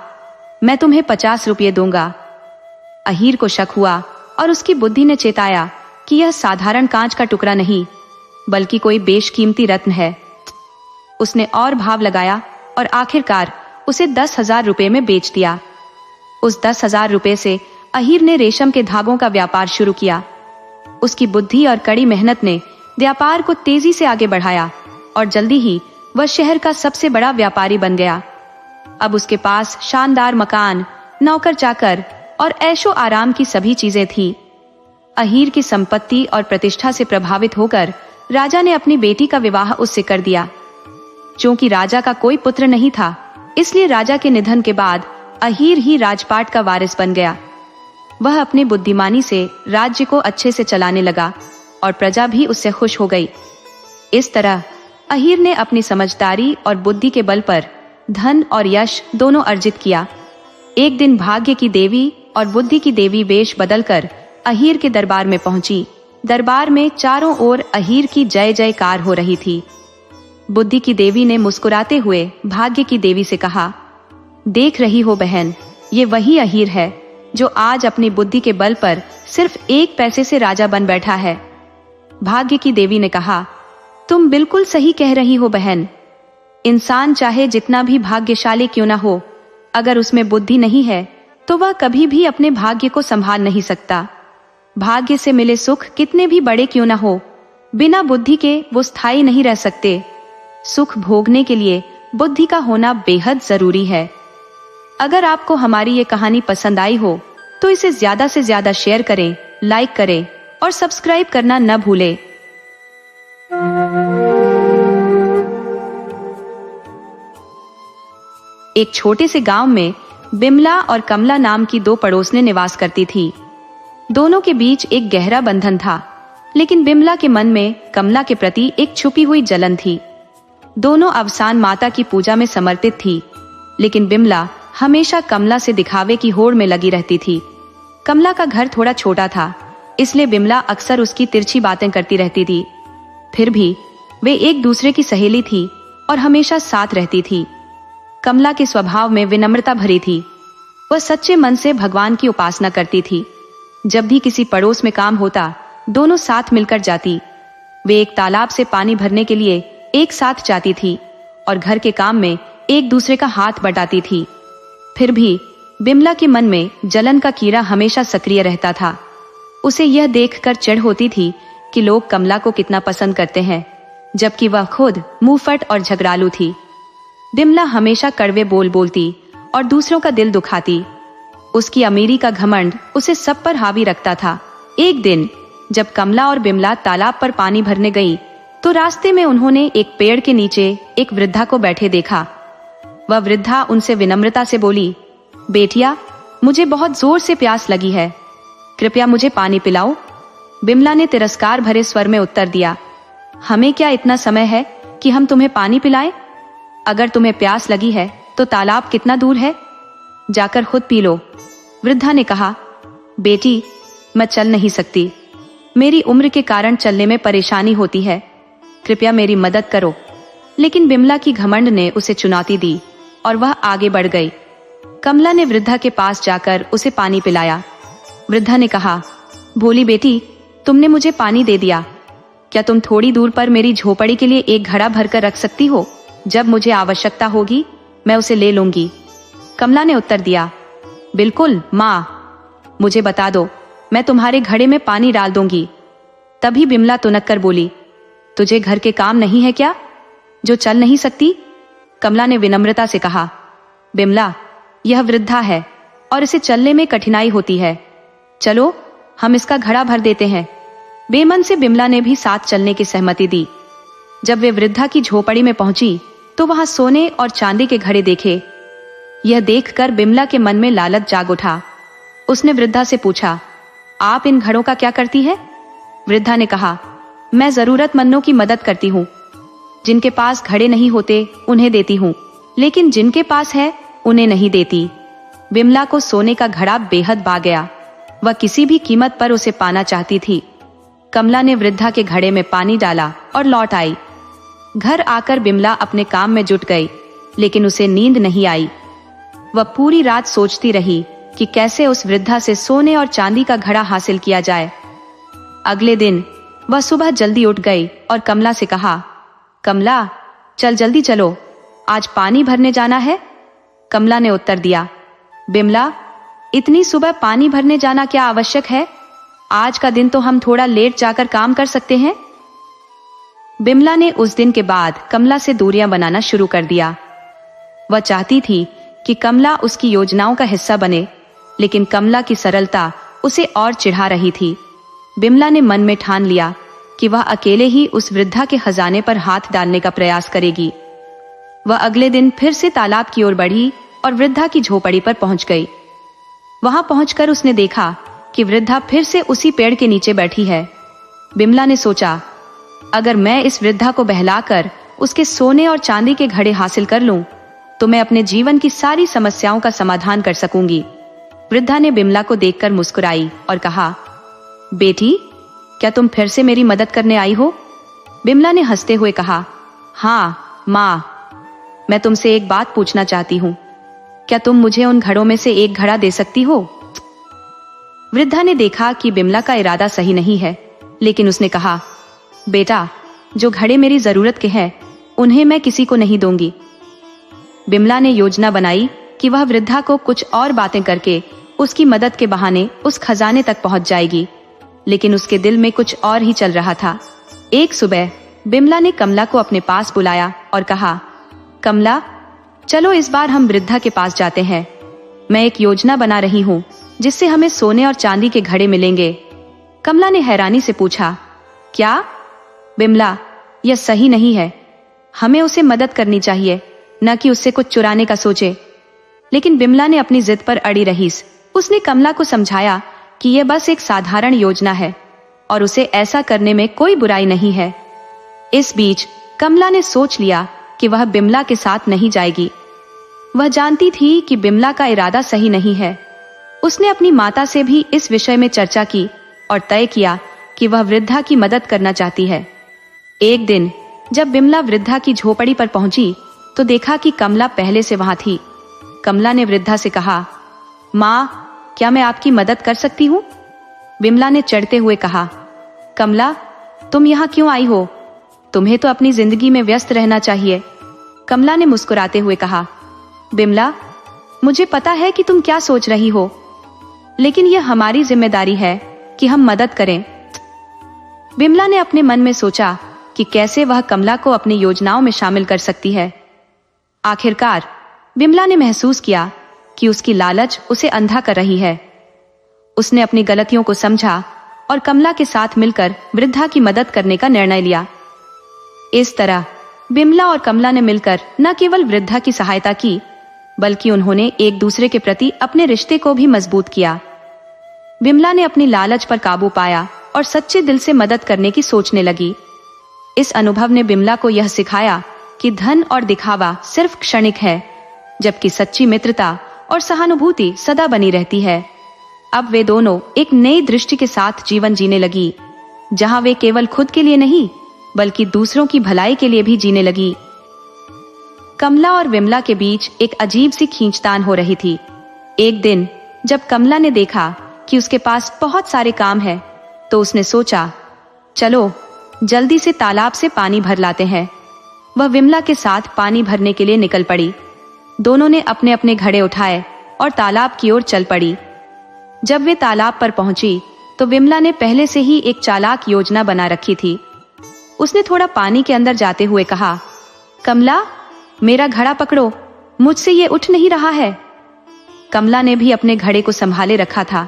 [SPEAKER 1] मैं तुम्हें 50 रुपये दूंगा। अहीर को शक हुआ और उसकी बुद्धि ने चेताया कि यह साधारण कांच का टुकड़ा नहीं बल्कि कोई बेशकीमती रत्न है। उसने और भाव लगाया और आखिरकार उसे 10,000 रुपये में बेच दिया। उस 10,000 रुपये से अहीर ने रेशम के धागों का व्यापार शुरू किया। उसकी बुद्धि और कड़ी मेहनत ने व्यापार को तेजी से आगे बढ़ाया और जल्दी ही वह शहर का सबसे बड़ा व्यापारी बन गया। अब उसके पास शानदार मकान, नौकर चाकर और ऐशो आराम की सभी चीजें थी। अहीर की संपत्ति और प्रतिष्ठा से प्रभावित होकर राजा ने अपनी बेटी का विवाह उससे कर दिया। क्योंकि राजा का कोई पुत्र नहीं था, इसलिए राजा के निधन के बाद अहीर ही राजपाट का वारिस बन गया। वह अपनी बुद्धिमानी से राज्य को अच्छे से चलाने लगा और प्रजा भी उससे खुश हो गई। इस तरह अहीर ने अपनी समझदारी और बुद्धि के बल पर धन और यश दोनों अर्जित किया। एक दिन भाग्य की देवी और बुद्धि की देवी वेश बदलकर अहीर के दरबार में पहुंची। दरबार में चारों ओर अहीर की जय जयकार हो रही थी। बुद्धि की देवी ने मुस्कुराते हुए भाग्य की देवी से कहा, देख रही हो बहन, ये वही अहीर है जो आज अपनी बुद्धि के बल पर सिर्फ 1 पैसे से राजा बन बैठा है। भाग्य की देवी ने कहा, तुम बिल्कुल सही कह रही हो बहन। इंसान चाहे जितना भी भाग्यशाली क्यों ना हो, अगर उसमें बुद्धि नहीं है तो वह कभी भी अपने भाग्य को संभाल नहीं सकता। भाग्य से मिले सुख कितने भी बड़े क्यों ना हो, बिना बुद्धि के वो स्थायी नहीं रह सकते। सुख भोगने के लिए बुद्धि का होना बेहद जरूरी है। अगर आपको हमारी ये कहानी पसंद आई हो तो इसे ज्यादा से ज्यादा शेयर करें, लाइक करें और सब्सक्राइब करना न भूलें। एक छोटे से गांव में बिमला और कमला नाम की 2 पड़ोसनें निवास करती थी। दोनों के बीच एक गहरा बंधन था, लेकिन बिमला के मन में कमला के प्रति एक छुपी हुई जलन थी। दोनों अवसान माता की पूजा में समर्पित थी, लेकिन बिमला हमेशा कमला से दिखावे की होड़ में लगी रहती थी। कमला का घर थोड़ा छोटा था, इसलिए बिमला अक्सर उसकी तिरछी बातें करती रहती थी। फिर भी वे एक दूसरे की सहेली थी और हमेशा साथ रहती थी। कमला के स्वभाव में विनम्रता भरी थी। वह सच्चे मन से भगवान की उपासना करती थी। जब भी किसी पड़ोस में काम होता, दोनों साथ मिलकर जाती। वे एक तालाब से पानी भरने के लिए एक साथ जाती थी और घर के काम में एक दूसरे का हाथ बटाती थी। फिर भी बिमला के मन में जलन का कीड़ा हमेशा सक्रिय रहता था। उसे यह देखकर चिढ़ होती थी कि लोग कमला को कितना पसंद करते हैं, जबकि वह खुद मुंहफट और झगड़ालू थी। बिमला हमेशा कड़वे बोल बोलती और दूसरों का दिल दुखाती। उसकी अमीरी का घमंड उसे सब पर हावी रखता था। एक दिन जब कमला और बिमला तालाब पर पानी भरने गई, तो रास्ते में उन्होंने एक पेड़ के नीचे एक वृद्धा को बैठे देखा। वह वृद्धा उनसे विनम्रता से बोली, बेटिया, मुझे बहुत जोर से प्यास लगी है, कृपया मुझे पानी पिलाओ। बिमला ने तिरस्कार भरे स्वर में उत्तर दिया, हमें क्या इतना समय है कि हम तुम्हें पानी पिलाएं? अगर तुम्हें प्यास लगी है तो तालाब कितना दूर है, जाकर खुद पी लो। वृद्धा ने कहा, बेटी, मैं चल नहीं सकती, मेरी उम्र के कारण चलने में परेशानी होती है, कृपया मेरी मदद करो। लेकिन बिमला की घमंड ने उसे चुनौती दी और वह आगे बढ़ गई। कमला ने वृद्धा के पास जाकर उसे पानी पिलाया। वृद्धा ने कहा, भोली बेटी, तुमने मुझे पानी दे दिया, क्या तुम थोड़ी दूर पर मेरी झोपड़ी के लिए एक घड़ा भरकर रख सकती हो? जब मुझे आवश्यकता होगी मैं उसे ले लूंगी। कमला ने उत्तर दिया, बिल्कुल माँ, मुझे बता दो, मैं तुम्हारे घड़े में पानी डाल दूंगी। तभी बिमला तुनक कर बोली, तुझे घर के काम नहीं है क्या, जो चल नहीं सकती? कमला ने विनम्रता से कहा, बिमला, यह वृद्धा है और इसे चलने में कठिनाई होती है, चलो हम इसका घड़ा भर देते हैं। बेमन से बिमला ने भी साथ चलने की सहमति दी। जब वे वृद्धा की झोपड़ी में पहुंची तो वहां सोने और चांदी के घड़े देखे। यह देखकर बिमला के मन में लालच जाग उठा। उसने वृद्धा से पूछा, आप इन घड़ों का क्या करती है? वृद्धा ने कहा, मैं जरूरतमंदों की मदद करती हूँ। जिनके पास घड़े नहीं होते उन्हें देती हूँ, लेकिन जिनके पास है उन्हें नहीं देती। बिमला को सोने का घड़ा बेहद भा गया। वह किसी भी कीमत पर उसे पाना चाहती थी। कमला ने वृद्धा के घड़े में पानी डाला और लौट आई। घर आकर बिमला अपने काम में जुट गई, लेकिन उसे नींद नहीं आई। वह पूरी रात सोचती रही कि कैसे उस वृद्धा से सोने और चांदी का घड़ा हासिल किया जाए। अगले दिन वह सुबह जल्दी उठ गई और कमला से कहा, कमला, चल जल्दी चलो, आज पानी भरने जाना है। कमला ने उत्तर दिया, बिमला, इतनी सुबह पानी भरने जाना क्या आवश्यक है? आज का दिन तो हम थोड़ा लेट जाकर काम कर सकते हैं। बिमला ने उस दिन के बाद कमला से दूरियां बनाना शुरू कर दिया। वह चाहती थी कि कमला उसकी योजनाओं का हिस्सा बने, लेकिन कमला की सरलता उसे और चिढ़ा रही थी। बिमला ने मन में ठान लिया कि वह अकेले ही उस वृद्धा के खजाने पर हाथ डालने का प्रयास करेगी। वह अगले दिन फिर से तालाब की ओर बढ़ी और वृद्धा की झोपड़ी पर पहुंच गई। वहां पहुंचकर उसने देखा कि वृद्धा फिर से उसी पेड़ के नीचे बैठी है। बिमला ने सोचा, अगर मैं इस वृद्धा को बहलाकर उसके सोने और चांदी के घड़े हासिल कर लूं, तो मैं अपने जीवन की सारी समस्याओं का समाधान कर सकूंगी। वृद्धा ने बिमला को देखकर मुस्कुराई और कहा, बेटी, क्या तुम फिर से मेरी मदद करने आई हो? बिमला ने हंसते हुए कहा, हाँ माँ, मैं तुमसे एक बात पूछना चाहती हूँ। क्या तुम मुझे उन घड़ों में से एक घड़ा दे सकती हो? वृद्धा ने देखा कि बिमला का इरादा सही नहीं है, लेकिन उसने कहा, बेटा, जो घड़े मेरी जरूरत के हैं, उन्हें मैं किसी को नहीं दूंगी। बिमला ने योजना बनाई कि वह वृद्धा को कुछ और बातें करके उसकी मदद के बहाने उस खजाने तक पहुंच जाएगी, लेकिन उसके दिल में कुछ और ही चल रहा था। एक सुबह बिमला ने कमला को अपने पास बुलाया और कहा, कमला, चलो इस बार हम वृद्धा के पास जाते हैं। मैं एक योजना बना रही हूँ जिससे हमें सोने और चांदी के घड़े मिलेंगे। कमला ने हैरानी से पूछा, क्या? बिमला, यह सही नहीं है। हमें उसे मदद करनी चाहिए, न कि उससे कुछ चुराने का सोचे। लेकिन बिमला ने अपनी जिद पर अड़ी रही। उसने कमला को समझाया कि यह बस एक साधारण योजना है और उसे ऐसा करने में कोई बुराई नहीं है। इस बीच कमला ने सोच लिया कि वह बिमला के साथ नहीं जाएगी। वह जानती थी कि बिमला का इरादा सही नहीं है। उसने अपनी माता से भी इस विषय में चर्चा की और तय किया कि वह वृद्धा की मदद करना चाहती है। एक दिन जब बिमला वृद्धा की झोपड़ी पर पहुंची तो देखा कि कमला पहले से वहां थी। कमला ने वृद्धा से कहा, माँ, क्या मैं आपकी मदद कर सकती हूँ? बिमला ने चढ़ते हुए कहा, कमला, तुम यहाँ क्यों आई हो? तुम्हें तो अपनी जिंदगी में व्यस्त रहना चाहिए। कमला ने मुस्कुराते हुए कहा, बिमला, मुझे पता है कि तुम क्या सोच रही हो, लेकिन यह हमारी जिम्मेदारी है कि हम मदद करें। बिमला ने अपने मन में सोचा कि कैसे वह कमला को अपनी योजनाओं में शामिल कर सकती है। आखिरकार बिमला ने महसूस किया कि उसकी लालच उसे अंधा कर रही है। उसने अपनी गलतियों को समझा और कमला के साथ मिलकर वृद्धा की मदद करने का निर्णय लिया। इस तरह बिमला और कमला ने मिलकर न केवल वृद्धा की सहायता की, बल्कि उन्होंने एक दूसरे के प्रति अपने रिश्ते को भी मजबूत किया। बिमला ने अपनी लालच पर काबू पाया और सच्चे दिल से मदद करने की सोचने लगी। इस अनुभव ने बिमला को यह सिखाया कि धन और दिखावा सिर्फ क्षणिक है, जबकि सच्ची मित्रता और सहानुभूति सदा बनी रहती है। अब वे दोनों एक नई दृष्टि के साथ जीवन जीने लगी, जहां वे केवल खुद के लिए नहीं बल्कि दूसरों की भलाई के लिए भी जीने लगी। कमला और विमला के बीच एक अजीब सी खींचतान हो रही थी। एक दिन जब कमला ने देखा कि उसके पास बहुत सारे काम हैं, तो उसने सोचा, चलो जल्दी से तालाब से पानी भर लाते हैं। वह विमला के साथ पानी भरने के लिए निकल पड़ी। दोनों ने अपने अपने घड़े उठाए और तालाब की ओर चल पड़ी। जब वे तालाब पर पहुंची तो विमला ने पहले से ही एक चालाक योजना बना रखी थी। उसने थोड़ा पानी के अंदर जाते हुए कहा, कमला, मेरा घड़ा पकड़ो, मुझसे ये उठ नहीं रहा है। कमला ने भी अपने घड़े को संभाले रखा था,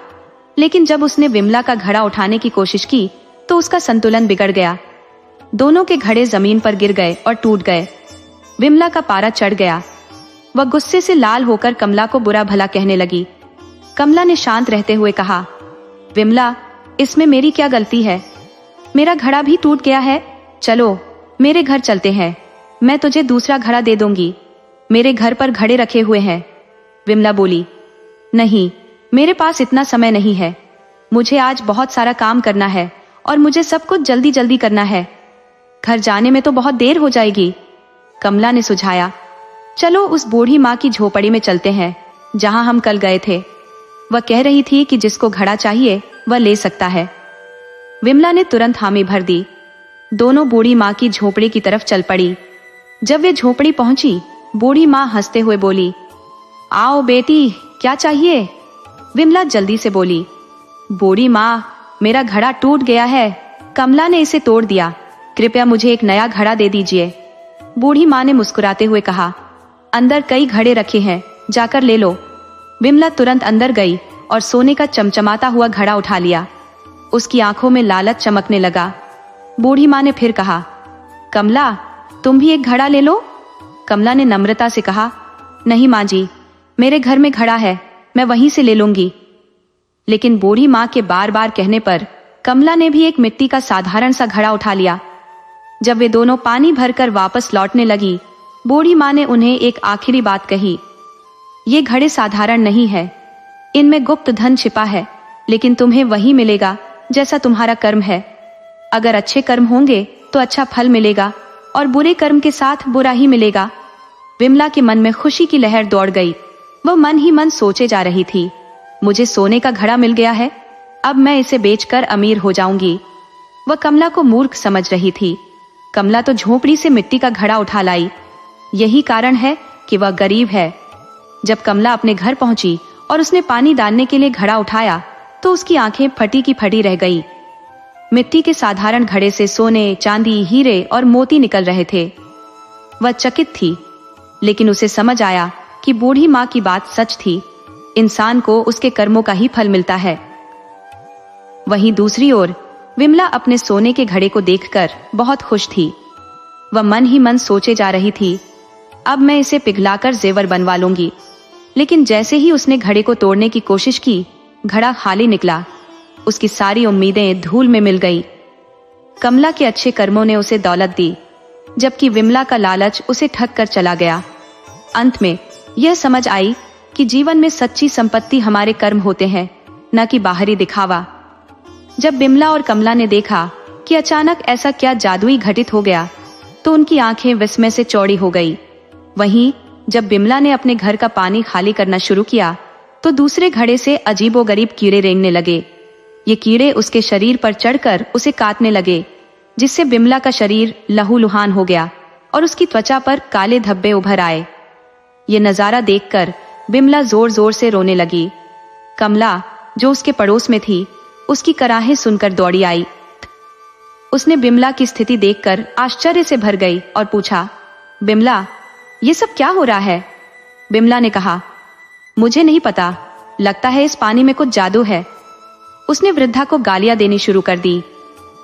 [SPEAKER 1] लेकिन जब उसने विमला का घड़ा उठाने की कोशिश की तो उसका संतुलन बिगड़ गया। दोनों के घड़े जमीन पर गिर गए और टूट गए। विमला का पारा चढ़ गया। वह गुस्से से लाल होकर कमला को बुरा भला कहने लगी। कमला ने शांत रहते हुए कहा, विमला, इसमें मेरी क्या गलती है? मेरा घड़ा भी टूट गया है। चलो मेरे घर चलते हैं, मैं तुझे दूसरा घड़ा दे दूंगी। मेरे घर पर घड़े रखे हुए हैं। विमला बोली, नहीं, मेरे पास इतना समय नहीं है। मुझे आज बहुत सारा काम करना है और मुझे सब कुछ जल्दी जल्दी करना है। घर जाने में तो बहुत देर हो जाएगी। कमला ने सुझाया, चलो उस बूढ़ी माँ की झोपड़ी में चलते हैं जहां हम कल गए थे। वह कह रही थी कि जिसको घड़ा चाहिए वह ले सकता है। विमला ने तुरंत हामी भर दी। दोनों बूढ़ी माँ की झोपड़ी की तरफ चल पड़ी। जब वे झोपड़ी पहुंची, बूढ़ी माँ हंसते हुए बोली, आओ बेटी, क्या चाहिए? विमला जल्दी से बोली, बूढ़ी माँ, मेरा घड़ा टूट गया है। कमला ने इसे तोड़ दिया। कृपया मुझे एक नया घड़ा दे दीजिए। बूढ़ी माँ ने मुस्कुराते हुए कहा, अंदर कई घड़े रखे हैं, जाकर ले लो। विमला तुरंत अंदर गई और सोने का चमचमाता हुआ घड़ा उठा लिया। उसकी आंखों में लालच चमकने लगा। बूढ़ी माँ ने फिर कहा, कमला, तुम भी एक घड़ा ले लो। कमला ने नम्रता से कहा, नहीं माँ जी, मेरे घर में घड़ा है, मैं वहीं से ले लूंगी। लेकिन बूढ़ी माँ के बार बार कहने पर कमला ने भी एक मिट्टी का साधारण सा घड़ा उठा लिया। जब वे दोनों पानी भरकर वापस लौटने लगी, बूढ़ी माँ ने उन्हें एक आखिरी बात कही, ये घड़े साधारण नहीं है, इनमें गुप्त धन छिपा है, लेकिन तुम्हें वही मिलेगा जैसा तुम्हारा कर्म है। अगर अच्छे कर्म होंगे तो अच्छा फल मिलेगा और बुरे कर्म के साथ बुरा ही मिलेगा। विमला के मन में खुशी की लहर दौड़ गई। वह मन ही मन सोचे जा रही थी, मुझे सोने का घड़ा मिल गया है, अब मैं इसे बेचकर अमीर हो जाऊंगी। वह कमला को मूर्ख समझ रही थी। कमला तो झोपड़ी से मिट्टी का घड़ा उठा लाई, यही कारण है कि वह गरीब है। जब कमला अपने घर पहुंची और उसने पानी डालने के लिए घड़ा उठाया तो उसकी आंखें फटी की फटी रह गई। मिट्टी के साधारण घड़े से सोने, चांदी, हीरे और मोती निकल रहे थे। वह चकित थी, लेकिन उसे समझ आया कि बूढ़ी माँ की बात सच थी, इंसान को उसके कर्मों का ही फल मिलता है। वहीं दूसरी ओर विमला अपने सोने के घड़े को देखकर बहुत खुश थी। वह मन ही मन सोचे जा रही थी, अब मैं इसे पिघलाकर जेवर बनवा लूंगी। लेकिन जैसे ही उसने घड़े को तोड़ने की कोशिश की, घड़ा खाली निकला। उसकी सारी उम्मीदें धूल में मिल गई। कमला के अच्छे कर्मों ने उसे दौलत दी, जबकि विमला का लालच उसे ठग कर चला गया। अंत में यह समझ आई कि जीवन में सच्ची संपत्ति हमारे कर्म होते हैं, न कि बाहरी दिखावा। जब विमला और कमला ने देखा कि अचानक ऐसा क्या जादुई घटित हो गया, तो उनकी आंखें विस्मय से चौड़ी हो गई। वहीं जब विमला ने अपने घर का पानी खाली करना शुरू किया, तो दूसरे घड़े से अजीबोगरीब कीड़े रेंगने लगे। ये कीड़े उसके शरीर पर चढ़कर उसे काटने लगे, जिससे विमला का शरीर लहूलुहान हो गया और उसकी त्वचा पर काले धब्बे उभर आए। ये नजारा देखकर विमला जोर जोर से रोने लगी। कमला, जो उसके पड़ोस में थी, उसकी कराहें सुनकर दौड़ी आई। उसने विमला की स्थिति देखकर आश्चर्य से भर गई और पूछा, विमला, ये सब क्या हो रहा है? विमला ने कहा, मुझे नहीं पता, लगता है इस पानी में कुछ जादू है। उसने वृद्धा को गालियां देनी शुरू कर दी।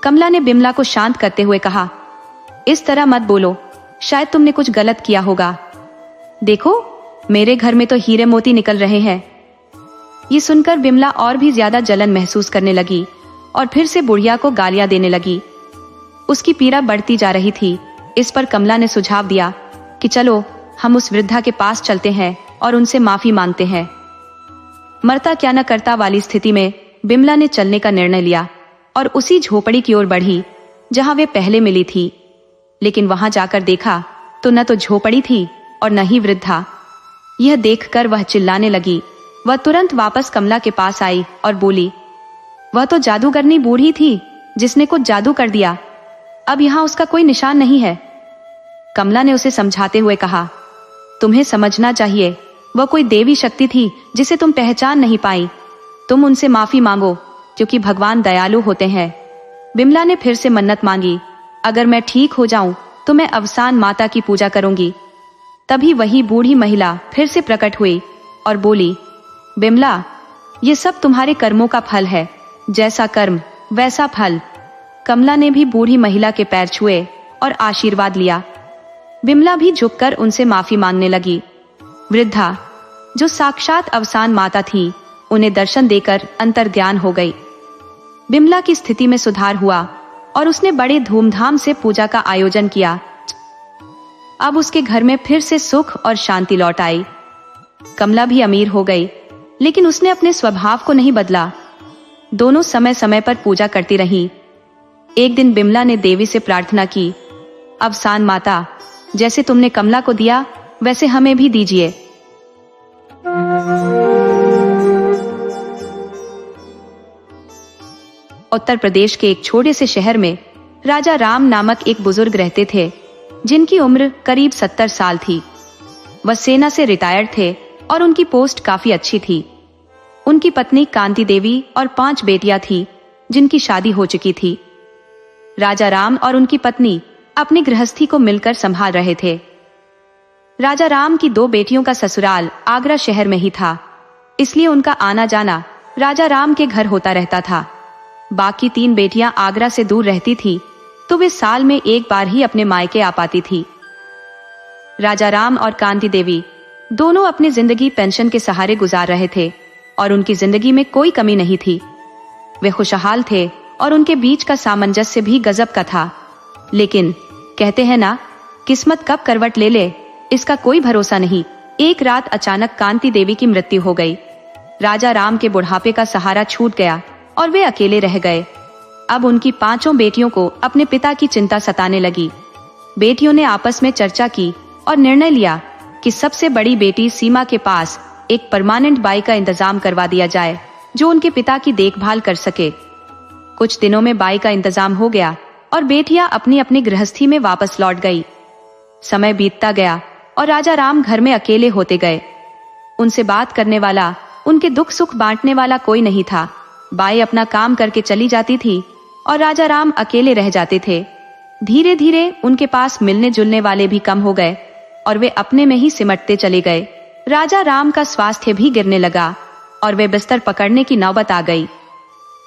[SPEAKER 1] कमला ने विमला को शांत करते हुए कहा, इस तरह मत बोलो, शायद तुमने कुछ गलत किया होगा। देखो, मेरे घर में तो हीरे मोती निकल रहे हैं। ये सुनकर विमला और भी ज्यादा जलन महसूस करने लगी और फिर से बुढ़िया को गालियां देने लगी। उसकी पीड़ा बढ़ती जा रही थी। इस पर कमला ने सुझाव दिया कि चलो हम उस वृद्धा के पास चलते हैं और उनसे माफी मांगते हैं। मरता क्या न करता वाली स्थिति में विमला ने चलने का निर्णय लिया और उसी झोपड़ी की ओर बढ़ी जहां वे पहले मिली थी। लेकिन वहां जाकर देखा तो न तो झोपड़ी थी और न ही वृद्धा। यह देखकर वह चिल्लाने लगी। वह तुरंत वापस कमला के पास आई और बोली, वह तो जादूगरनी बूढ़ी थी जिसने कुछ जादू कर दिया, अब यहाँ उसका कोई निशान नहीं है। कमला ने उसे समझाते हुए कहा, तुम्हें समझना चाहिए, वह कोई देवी शक्ति थी जिसे तुम पहचान नहीं पाई। तुम उनसे माफी मांगो, क्योंकि भगवान दयालु होते हैं। विमला ने फिर से मन्नत मांगी, अगर मैं ठीक हो जाऊं तो मैं अवसान माता की पूजा करूंगी। तभी वही बूढ़ी महिला फिर से प्रकट हुई और बोली, विमला, ये सब तुम्हारे कर्मों का फल है, जैसा कर्म वैसा फल। कमला ने भी बूढ़ी महिला के पैर छुए और आशीर्वाद लिया। विमला भी झुककर उनसे माफी मांगने लगी। वृद्धा, जो साक्षात अवसान माता थी, उन्हें दर्शन देकर अंतर्ध्यान हो गई। विमला की स्थिति में सुधार हुआ और उसने बड़े धूमधाम से पूजा का आयोजन किया। अब उसके घर में फिर से सुख और शांति लौट आई। कमला भी अमीर हो गई, लेकिन उसने अपने स्वभाव को नहीं बदला। दोनों समय समय पर पूजा करती रहीं। एक दिन विमला ने देवी से प्रार्थना की, अवसान माता, जैसे तुमने कमला को दिया वैसे हमें भी दीजिए। उत्तर प्रदेश के एक छोटे से शहर में राजा राम नामक एक बुजुर्ग रहते थे, जिनकी उम्र करीब 70 साल थी। वह सेना से रिटायर्ड थे और उनकी पोस्ट काफी अच्छी थी। उनकी पत्नी कांति देवी और 5 बेटियां थी, जिनकी शादी हो चुकी थी। राजा राम और उनकी पत्नी अपनी गृहस्थी को मिलकर संभाल रहे थे। राजा राम की 2 बेटियों का ससुराल आगरा शहर में ही था, इसलिए उनका आना जाना राजा राम के घर होता रहता था। बाकी 3 बेटियां आगरा से दूर रहती थी, तो वे साल में एक बार ही अपने मायके आ पाती थी। राजा राम और कांति देवी दोनों अपनी जिंदगी पेंशन के सहारे गुजार रहे थे और उनकी जिंदगी में कोई कमी नहीं थी। वे खुशहाल थे और उनके बीच का सामंजस्य भी गजब का था। लेकिन कहते हैं ना, किस्मत कब करवट ले ले, इसका कोई भरोसा नहीं। एक रात अचानक कांति देवी की मृत्यु हो गई। राजा राम के बुढ़ापे का सहारा छूट गया और वे अकेले रह गए। अब उनकी 5 बेटियों को अपने पिता की चिंता सताने लगी। बेटियों ने आपस में चर्चा की और निर्णय लिया कि सबसे बड़ी बेटी सीमा के पास एक परमानेंट बाई का इंतजाम करवा दिया जाए, जो उनके पिता की देखभाल कर सके। कुछ दिनों में बाई का इंतजाम हो गया और बेटियां अपनी अपनी गृहस्थी में वापस लौट गई। समय बीतता गया और राजा राम घर में अकेले होते गए। उनसे बात करने वाला, उनके दुख सुख बांटने वाला कोई नहीं था। बाई अपना काम करके चली जाती थी और राजा राम अकेले रह जाते थे। धीरे धीरे उनके पास मिलने जुलने वाले भी कम हो गए और वे अपने में ही सिमटते चले गए। राजा राम का स्वास्थ्य भी गिरने लगा और वे बिस्तर पकड़ने की नौबत आ गई।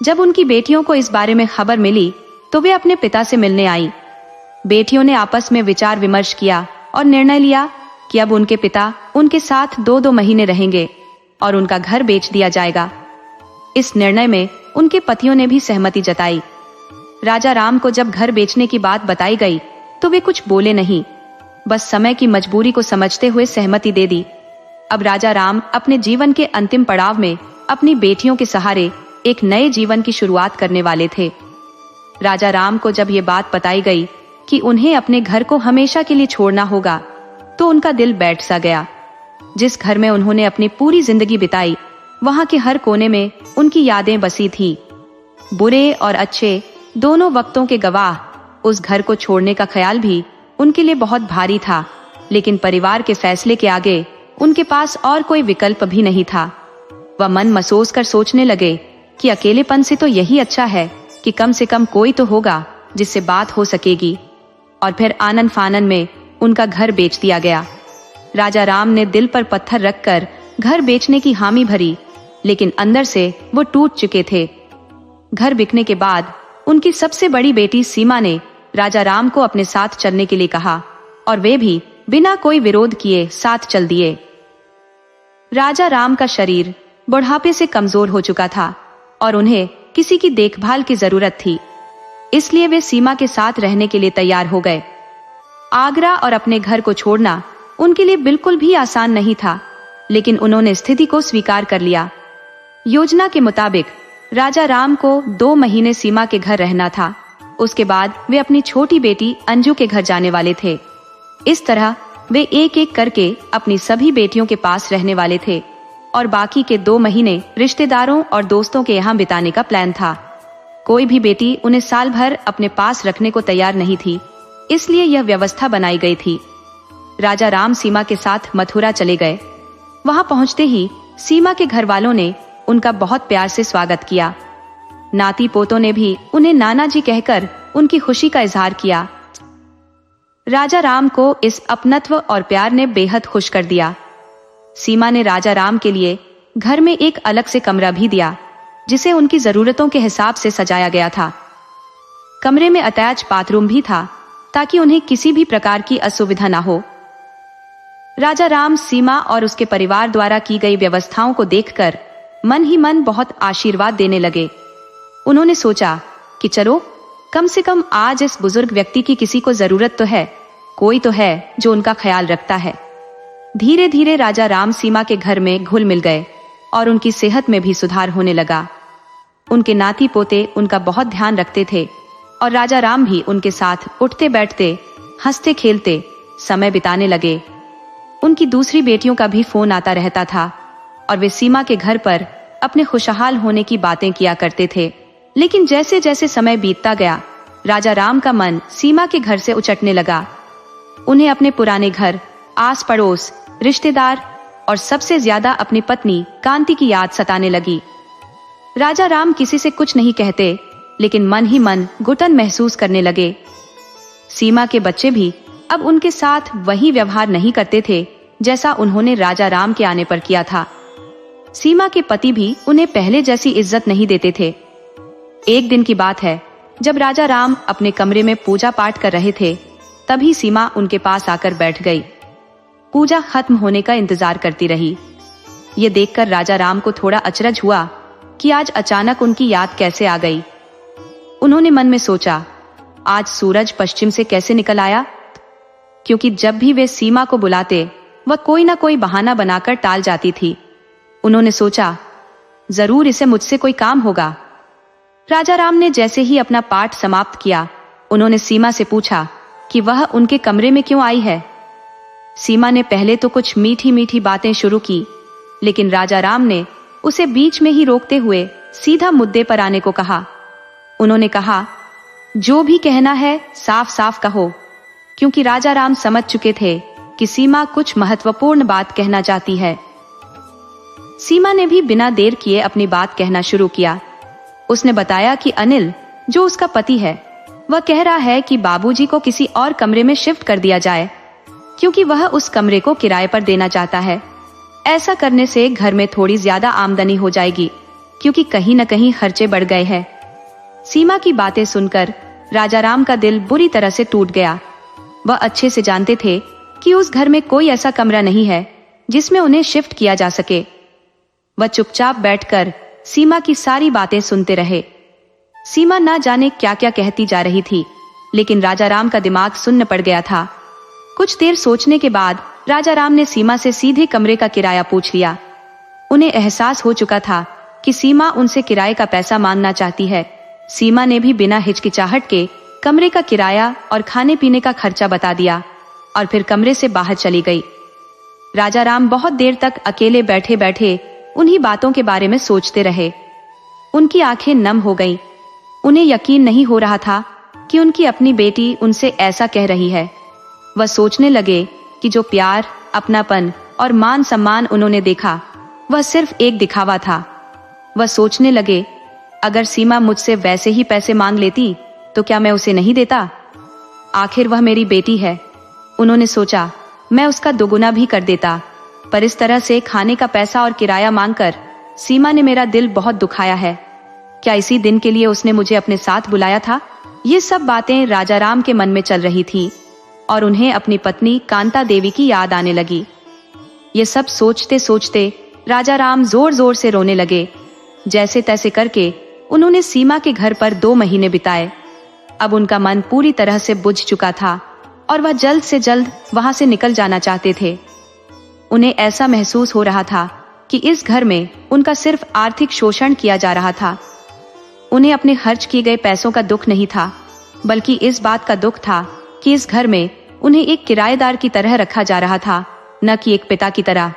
[SPEAKER 1] जब उनकी बेटियों को इस बारे में खबर मिली तो वे अपने पिता से मिलने आई। बेटियों ने आपस में विचार विमर्श किया और निर्णय लिया कि अब उनके पिता उनके साथ 2-2 महीने रहेंगे और उनका घर बेच दिया जाएगा। इस निर्णय में उनके पतियों ने भी सहमति जताई। राजा राम को जब घर बेचने की बात बताई गई तो वे कुछ बोले नहीं, बस समय की मजबूरी को समझते हुए सहमति दे दी। अब राजा राम अपने जीवन के अंतिम पड़ाव में अपनी बेटियों के सहारे एक नए जीवन की शुरुआत करने वाले थे। राजा राम को जब ये बात बताई गई कि उन्हें अपने घर को हमेशा के लिए छोड़ना होगा, तो उनका दिल बैठ सा गया। जिस घर में उन्होंने अपनी पूरी जिंदगी बिताई, वहां के हर कोने में उनकी यादें बसी थी। बुरे और अच्छे दोनों वक्तों के गवाह उस घर को छोड़ने का ख्याल भी उनके लिए बहुत भारी था। लेकिन परिवार के फैसले के आगे उनके पास और कोई विकल्प भी नहीं था। वह मन मसोस कर सोचने लगे कि अकेलेपन से तो यही अच्छा है कि कम से कम कोई तो होगा जिससे बात हो सकेगी। और फिर आनन फानन में उनका घर बेच दिया गया। राजा राम ने दिल पर पत्थर रखकर घर बेचने की हामी भरी, लेकिन अंदर से वो टूट चुके थे। घर बिकने के बाद उनकी सबसे बड़ी बेटी सीमा ने राजा राम को अपने साथ चलने के लिए कहा और वे भी बिना कोई विरोध किए साथ चल दिए। राजा राम का शरीर बुढ़ापे से कमजोर हो चुका था और उन्हें किसी की देखभाल की जरूरत थी, इसलिए वे सीमा के साथ रहने के लिए तैयार हो गए। आगरा और अपने घर को छोड़ना उनके लिए बिल्कुल भी आसान नहीं था, लेकिन उन्होंने स्थिति को स्वीकार कर लिया। योजना के मुताबिक राजा राम को 2 महीने सीमा के घर रहना था। उसके बाद वे अपनी छोटी बेटी अंजू के घर जाने वाले थे। इस तरह वे एक एक करके अपनी सभी बेटियों के पास रहने वाले थे और बाकी के 2 महीने रिश्तेदारों और दोस्तों के यहाँ बिताने का प्लान था। कोई भी बेटी उन्हें साल भर अपने पास रखने को तैयार नहीं थी, इसलिए यह व्यवस्था बनाई गई थी। राजा राम सीमा के साथ मथुरा चले गए। वहां पहुंचते ही सीमा के घर वालों ने उनका बहुत प्यार से स्वागत किया। नाती पोतों ने भी उन्हें नाना जी कहकर उनकी खुशी का इजहार किया। राजा राम को इस अपनत्व और प्यार ने बेहद खुश कर दिया। सीमा ने राजा राम के लिए घर में एक अलग से कमरा भी दिया, जिसे उनकी जरूरतों के हिसाब से सजाया गया था। कमरे में अटैच बाथरूम भी था, ताकि उन्हें किसी भी प्रकार की असुविधा ना हो। राजा राम सीमा और उसके परिवार द्वारा की गई व्यवस्थाओं को देखकर मन ही मन बहुत आशीर्वाद देने लगे। उन्होंने सोचा कि चलो, कम से कम आज इस बुजुर्ग व्यक्ति की किसी को जरूरत तो है, कोई तो है जो उनका ख्याल रखता है। धीरे धीरे राजा राम सीमा के घर में घुल मिल गए और उनकी सेहत में भी सुधार होने लगा। उनके नाती पोते उनका बहुत ध्यान रखते थे और राजा राम भी उनके साथ उठते बैठते, हंसते खेलते समय बिताने लगे। उनकी दूसरी बेटियों का भी फोन आता रहता था और वे सीमा के घर पर अपने खुशहाल होने की बातें किया करते थे। लेकिन जैसे जैसे समय बीतता गया, राजा राम का मन सीमा के घर से उचटने लगा। उन्हें अपने पुराने घर, आस पड़ोस, रिश्तेदार और सबसे ज्यादा अपनी पत्नी कांति की याद सताने लगी। राजा राम किसी से कुछ नहीं कहते, लेकिन मन ही मन घुटन महसूस करने लगे। सीमा के बच्चे भी अब उनके साथ वही व्यवहार नहीं करते थे जैसा उन्होंने राजा राम के आने पर किया था। सीमा के पति भी उन्हें पहले जैसी इज्जत नहीं देते थे। एक दिन की बात है, जब राजा राम अपने कमरे में पूजा पाठ कर रहे थे, तभी सीमा उनके पास आकर बैठ गई। पूजा खत्म होने का इंतजार करती रही। ये देखकर राजा राम को थोड़ा अचरज हुआ कि आज अचानक उनकी याद कैसे आ गई। उन्होंने मन में सोचा, आज सूरज पश्चिम से कैसे निकल आया, क्योंकि जब भी वे सीमा को बुलाते वह कोई ना कोई बहाना बनाकर टाल जाती थी। उन्होंने सोचा, जरूर इसे मुझसे कोई काम होगा। राजा राम ने जैसे ही अपना पाठ समाप्त किया, उन्होंने सीमा से पूछा कि वह उनके कमरे में क्यों आई है। सीमा ने पहले तो कुछ मीठी मीठी बातें शुरू की, लेकिन राजा राम ने उसे बीच में ही रोकते हुए सीधा मुद्दे पर आने को कहा। उन्होंने कहा, जो भी कहना है साफ साफ कहो, क्योंकि राजा राम समझ चुके थे कि सीमा कुछ महत्वपूर्ण बात कहना चाहती है। सीमा ने भी बिना देर किए अपनी बात कहना शुरू किया। उसने बताया कि अनिल, जो उसका पति है, वह कह रहा है कि बाबूजी को किसी और कमरे में शिफ्ट कर दिया जाए, क्योंकि वह उस कमरे को किराए पर देना चाहता है। ऐसा करने से घर में थोड़ी ज्यादा आमदनी हो जाएगी, क्योंकि कहीं न कहीं खर्चे बढ़ गए हैं। सीमा की बातें सुनकर राजा राम का दिल बुरी तरह से टूट गया। वह अच्छे से जानते थे कि उस घर में कोई ऐसा कमरा नहीं है जिसमें उन्हें शिफ्ट किया जा सके। वह चुपचाप बैठकर सीमा की सारी बातें सुनते रहे। सीमा ना जाने क्या क्या कहती जा रही थी, लेकिन राजा राम का दिमाग सुन्न पड़ गया था। कुछ देर सोचने के बाद राजा राम ने सीमा से सीधे कमरे का किराया पूछ लिया। उन्हें एहसास हो चुका था कि सीमा उनसे किराए का पैसा मांगना चाहती है। सीमा ने भी बिना हिचकिचाहट के कमरे का किराया और खाने पीने का खर्चा बता दिया और फिर कमरे से बाहर चली गई। राजा राम बहुत देर तक अकेले बैठे बैठे उन्हीं बातों के बारे में सोचते रहे। उनकी आंखें नम हो गईं। उन्हें यकीन नहीं हो रहा था कि उनकी अपनी बेटी उनसे ऐसा कह रही है। वह सोचने लगे कि जो प्यार, अपनापन और मान सम्मान उन्होंने देखा, वह सिर्फ एक दिखावा था। वह सोचने लगे, अगर सीमा मुझसे वैसे ही पैसे मांग लेती तो क्या मैं उसे नहीं देता? आखिर वह मेरी बेटी है। उन्होंने सोचा, मैं उसका दोगुना भी कर देता, पर इस तरह से खाने का पैसा और किराया मांगकर सीमा ने मेरा दिल बहुत दुखाया है। क्या इसी दिन के लिए उसने मुझे अपने साथ बुलाया था? ये सब बातें राजा राम के मन में चल रही थी और उन्हें अपनी पत्नी कांता देवी की याद आने लगी। ये सब सोचते सोचते राजा राम जोर जोर से रोने लगे। जैसे तैसे करके उन्होंने सीमा के घर पर 2 महीने बिताए। अब उनका मन पूरी तरह से बुझ चुका था और वह जल्द से जल्द वहां से निकल जाना चाहते थे। उन्हें ऐसा महसूस हो रहा था कि इस घर में उनका सिर्फ आर्थिक शोषण किया जा रहा था। उन्हें अपने खर्च किए गए पैसों का दुख नहीं था, बल्कि इस बात का दुख था कि इस घर में उन्हें एक किराएदार की तरह रखा जा रहा था, न कि एक पिता की तरह।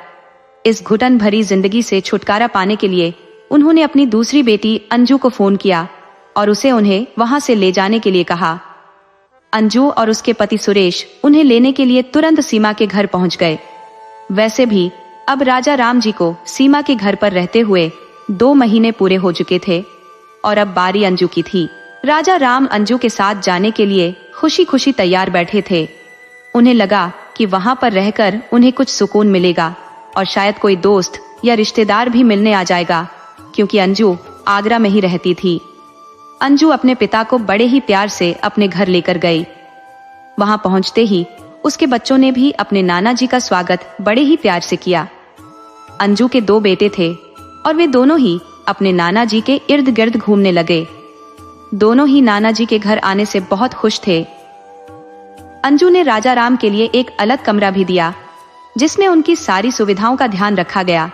[SPEAKER 1] इस घुटन भरी जिंदगी से छुटकारा पाने के लिए उन्होंने अपनी दूसरी बेटी अंजू को फोन किया और उसे उन्हें वहां से ले जाने के लिए कहा। अंजू और उसके पति सुरेश उन्हें लेने के लिए तुरंत सीमा के घर पहुंच गए। वैसे भी अब राजा राम जी को सीमा के घर पर रहते हुए 2 महीने पूरे हो चुके थे और अब बारी अंजू की थी। राजा राम अंजू के साथ जाने के लिए खुशी खुशी तैयार बैठे थे। उन्हें लगा कि वहां पर रहकर उन्हें कुछ सुकून मिलेगा और शायद कोई दोस्त या रिश्तेदार भी मिलने आ जाएगा, क्योंकि अंजू आगरा में ही रहती थी। अंजू अपने पिता को बड़े ही प्यार से अपने घर लेकर गई। वहां पहुंचते ही उसके बच्चों ने भी अपने नाना जी का स्वागत बड़े ही प्यार से किया। अंजू के 2 बेटे थे और वे दोनों ही अपने नाना जी के इर्द गिर्द घूमने लगे। दोनों ही नाना जी के घर आने से बहुत खुश थे। अंजू ने राजा राम के लिए एक अलग कमरा भी दिया, जिसमें उनकी सारी सुविधाओं का ध्यान रखा गया।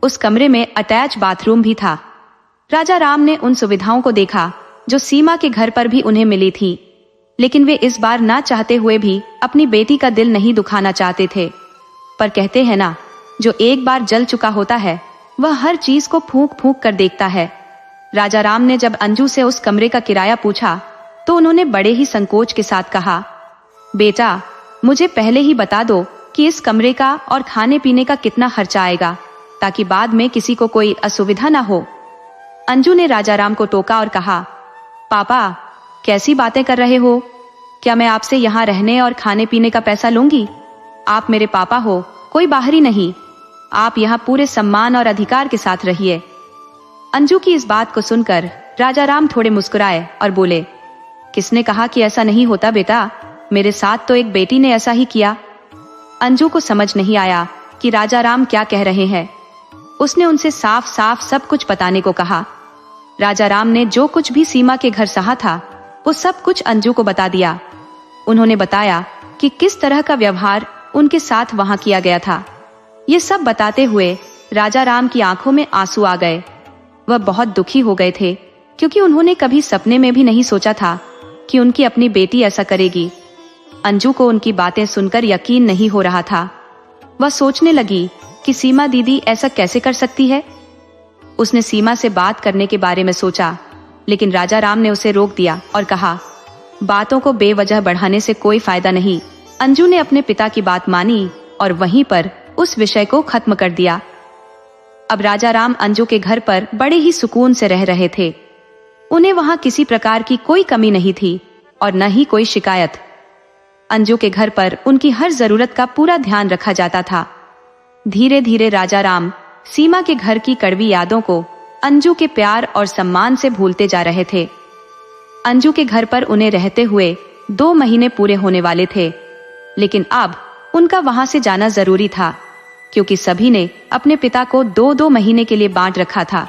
[SPEAKER 1] उस कमरे में अटैच बाथरूम भी था। राजा राम ने उन सुविधाओं को देखा जो सीमा के घर पर भी उन्हें मिली थी, लेकिन वे इस बार ना चाहते हुए भी अपनी बेटी का दिल नहीं दुखाना चाहते थे। पर कहते हैं ना, जो एक बार जल चुका होता है वह हर चीज को फूंक फूंक कर देखता है। राजा राम ने जब अंजू से उस कमरे का किराया पूछा तो उन्होंने बड़े ही संकोच के साथ कहा, बेटा, मुझे पहले ही बता दो कि इस कमरे का और खाने पीने का कितना खर्चा आएगा, ताकि बाद में किसी को कोई असुविधा ना हो। अंजू ने राजा राम को टोका और कहा, पापा, कैसी बातें कर रहे हो? क्या मैं आपसे यहाँ रहने और खाने पीने का पैसा लूंगी? आप मेरे पापा हो, कोई बाहरी नहीं। आप यहाँ पूरे सम्मान और अधिकार के साथ रहिए। अंजू की इस बात को सुनकर राजा राम थोड़े मुस्कुराए और बोले, किसने कहा कि ऐसा नहीं होता बेटा, मेरे साथ तो एक बेटी ने ऐसा ही किया। अंजू को समझ नहीं आया कि राजा राम क्या कह रहे हैं। उसने उनसे साफ साफ सब कुछ बताने को कहा। राजा राम ने जो कुछ भी सीमा के घर सहा था वो सब कुछ अंजू को बता दिया। उन्होंने बताया कि किस तरह का व्यवहार उनके साथ वहां किया गया था। ये सब बताते हुए राजा राम की आंखों में आंसू आ गए। वह बहुत दुखी हो गए थे, क्योंकि उन्होंने कभी सपने में भी नहीं सोचा था कि उनकी अपनी बेटी ऐसा करेगी। अंजू को उनकी बातें सुनकर यकीन नहीं हो रहा था। वह सोचने लगी कि सीमा दीदी ऐसा कैसे कर सकती है। उसने सीमा से बात करने के बारे में सोचा, लेकिन राजा राम ने उसे रोक दिया और कहा, बातों को बेवजह बढ़ाने से कोई फायदा नहीं। अंजू ने अपने पिता की बात मानी और वहीं पर उस विषय को खत्म कर दिया। अब राजा राम अंजू के घर पर बड़े ही सुकून से रह रहे थे। उन्हें वहां किसी प्रकार की कोई कमी नहीं थी और न ही कोई शिकायत। अंजू के घर पर उनकी हर जरूरत का पूरा ध्यान रखा जाता था। धीरे धीरे राजा राम सीमा के घर की कड़वी यादों को अंजू के प्यार और सम्मान से भूलते जा रहे थे। अंजू के घर पर उन्हें रहते हुए 2 महीने पूरे होने वाले थे, लेकिन अब उनका वहां से जाना जरूरी था, क्योंकि सभी ने अपने पिता को 2-2 महीने के लिए बांट रखा था।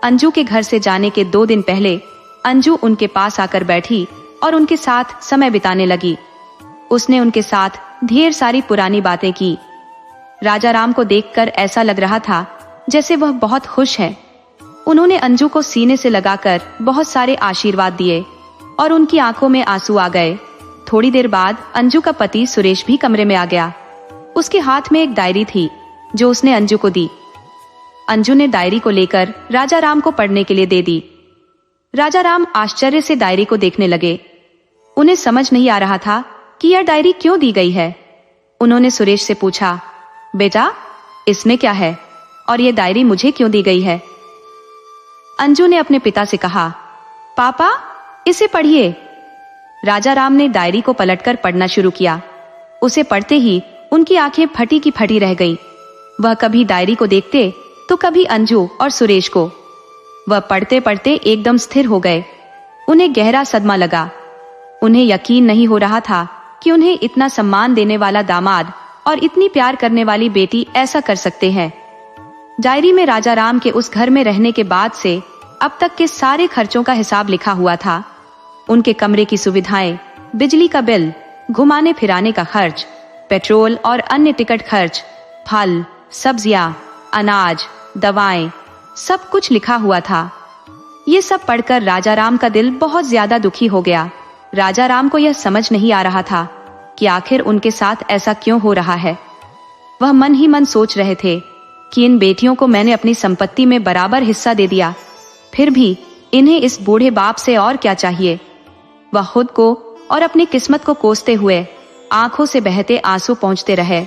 [SPEAKER 1] अंजू के घर से जाने के 2 दिन पहले अंजू उनके पास आकर बैठी और उनके साथ समय बिताने लगी। उसने उनके साथ ढेर सारी पुरानी बातें की। राजा राम को देखकर ऐसा लग रहा था जैसे वह बहुत खुश है। उन्होंने अंजू को सीने से लगाकर बहुत सारे आशीर्वाद दिए और उनकी आंखों में आंसू आ गए। थोड़ी देर बाद अंजू का पति सुरेश भी कमरे में आ गया। उसके हाथ में एक डायरी थी जो उसने अंजू को दी। अंजू ने डायरी को लेकर राजा राम को पढ़ने के लिए दे दी। राजा राम आश्चर्य से डायरी को देखने लगे। उन्हें समझ नहीं आ रहा था कि यह डायरी क्यों दी गई है। उन्होंने सुरेश से पूछा, बेटा इसमें क्या है और ये डायरी मुझे क्यों दी गई है? अंजू ने अपने पिता से कहा, पापा इसे पढ़िए। राजा राम ने डायरी को पलटकर पढ़ना शुरू किया। उसे पढ़ते ही उनकी आंखें फटी की फटी रह गईं। वह कभी डायरी को देखते तो कभी अंजू और सुरेश को। वह पढ़ते पढ़ते एकदम स्थिर हो गए। उन्हें गहरा सदमा लगा। उन्हें यकीन नहीं हो रहा था कि उन्हें इतना सम्मान देने वाला दामाद और इतनी प्यार करने वाली बेटी ऐसा कर सकते हैं। डायरी में राजा राम के उस घर में रहने के बाद से अब तक के सारे खर्चों का हिसाब लिखा हुआ था। उनके कमरे की सुविधाएं, बिजली का बिल, घुमाने फिराने का खर्च, पेट्रोल और अन्य टिकट खर्च, फल, सब्जियां, अनाज, दवाएं, सब कुछ लिखा हुआ था। ये सब पढ़कर राजा राम का दिल बहुत ज्यादा दुखी हो गया। राजा राम को यह समझ नहीं आ रहा था कि आखिर उनके साथ ऐसा क्यों हो रहा है। वह मन ही मन सोच रहे थे कि इन बेटियों को मैंने अपनी संपत्ति में बराबर हिस्सा दे दिया, फिर भी इन्हें इस बूढ़े बाप से और क्या चाहिए। वह खुद को और अपनी किस्मत को कोसते हुए आंखों से बहते आंसू पोंछते रहे।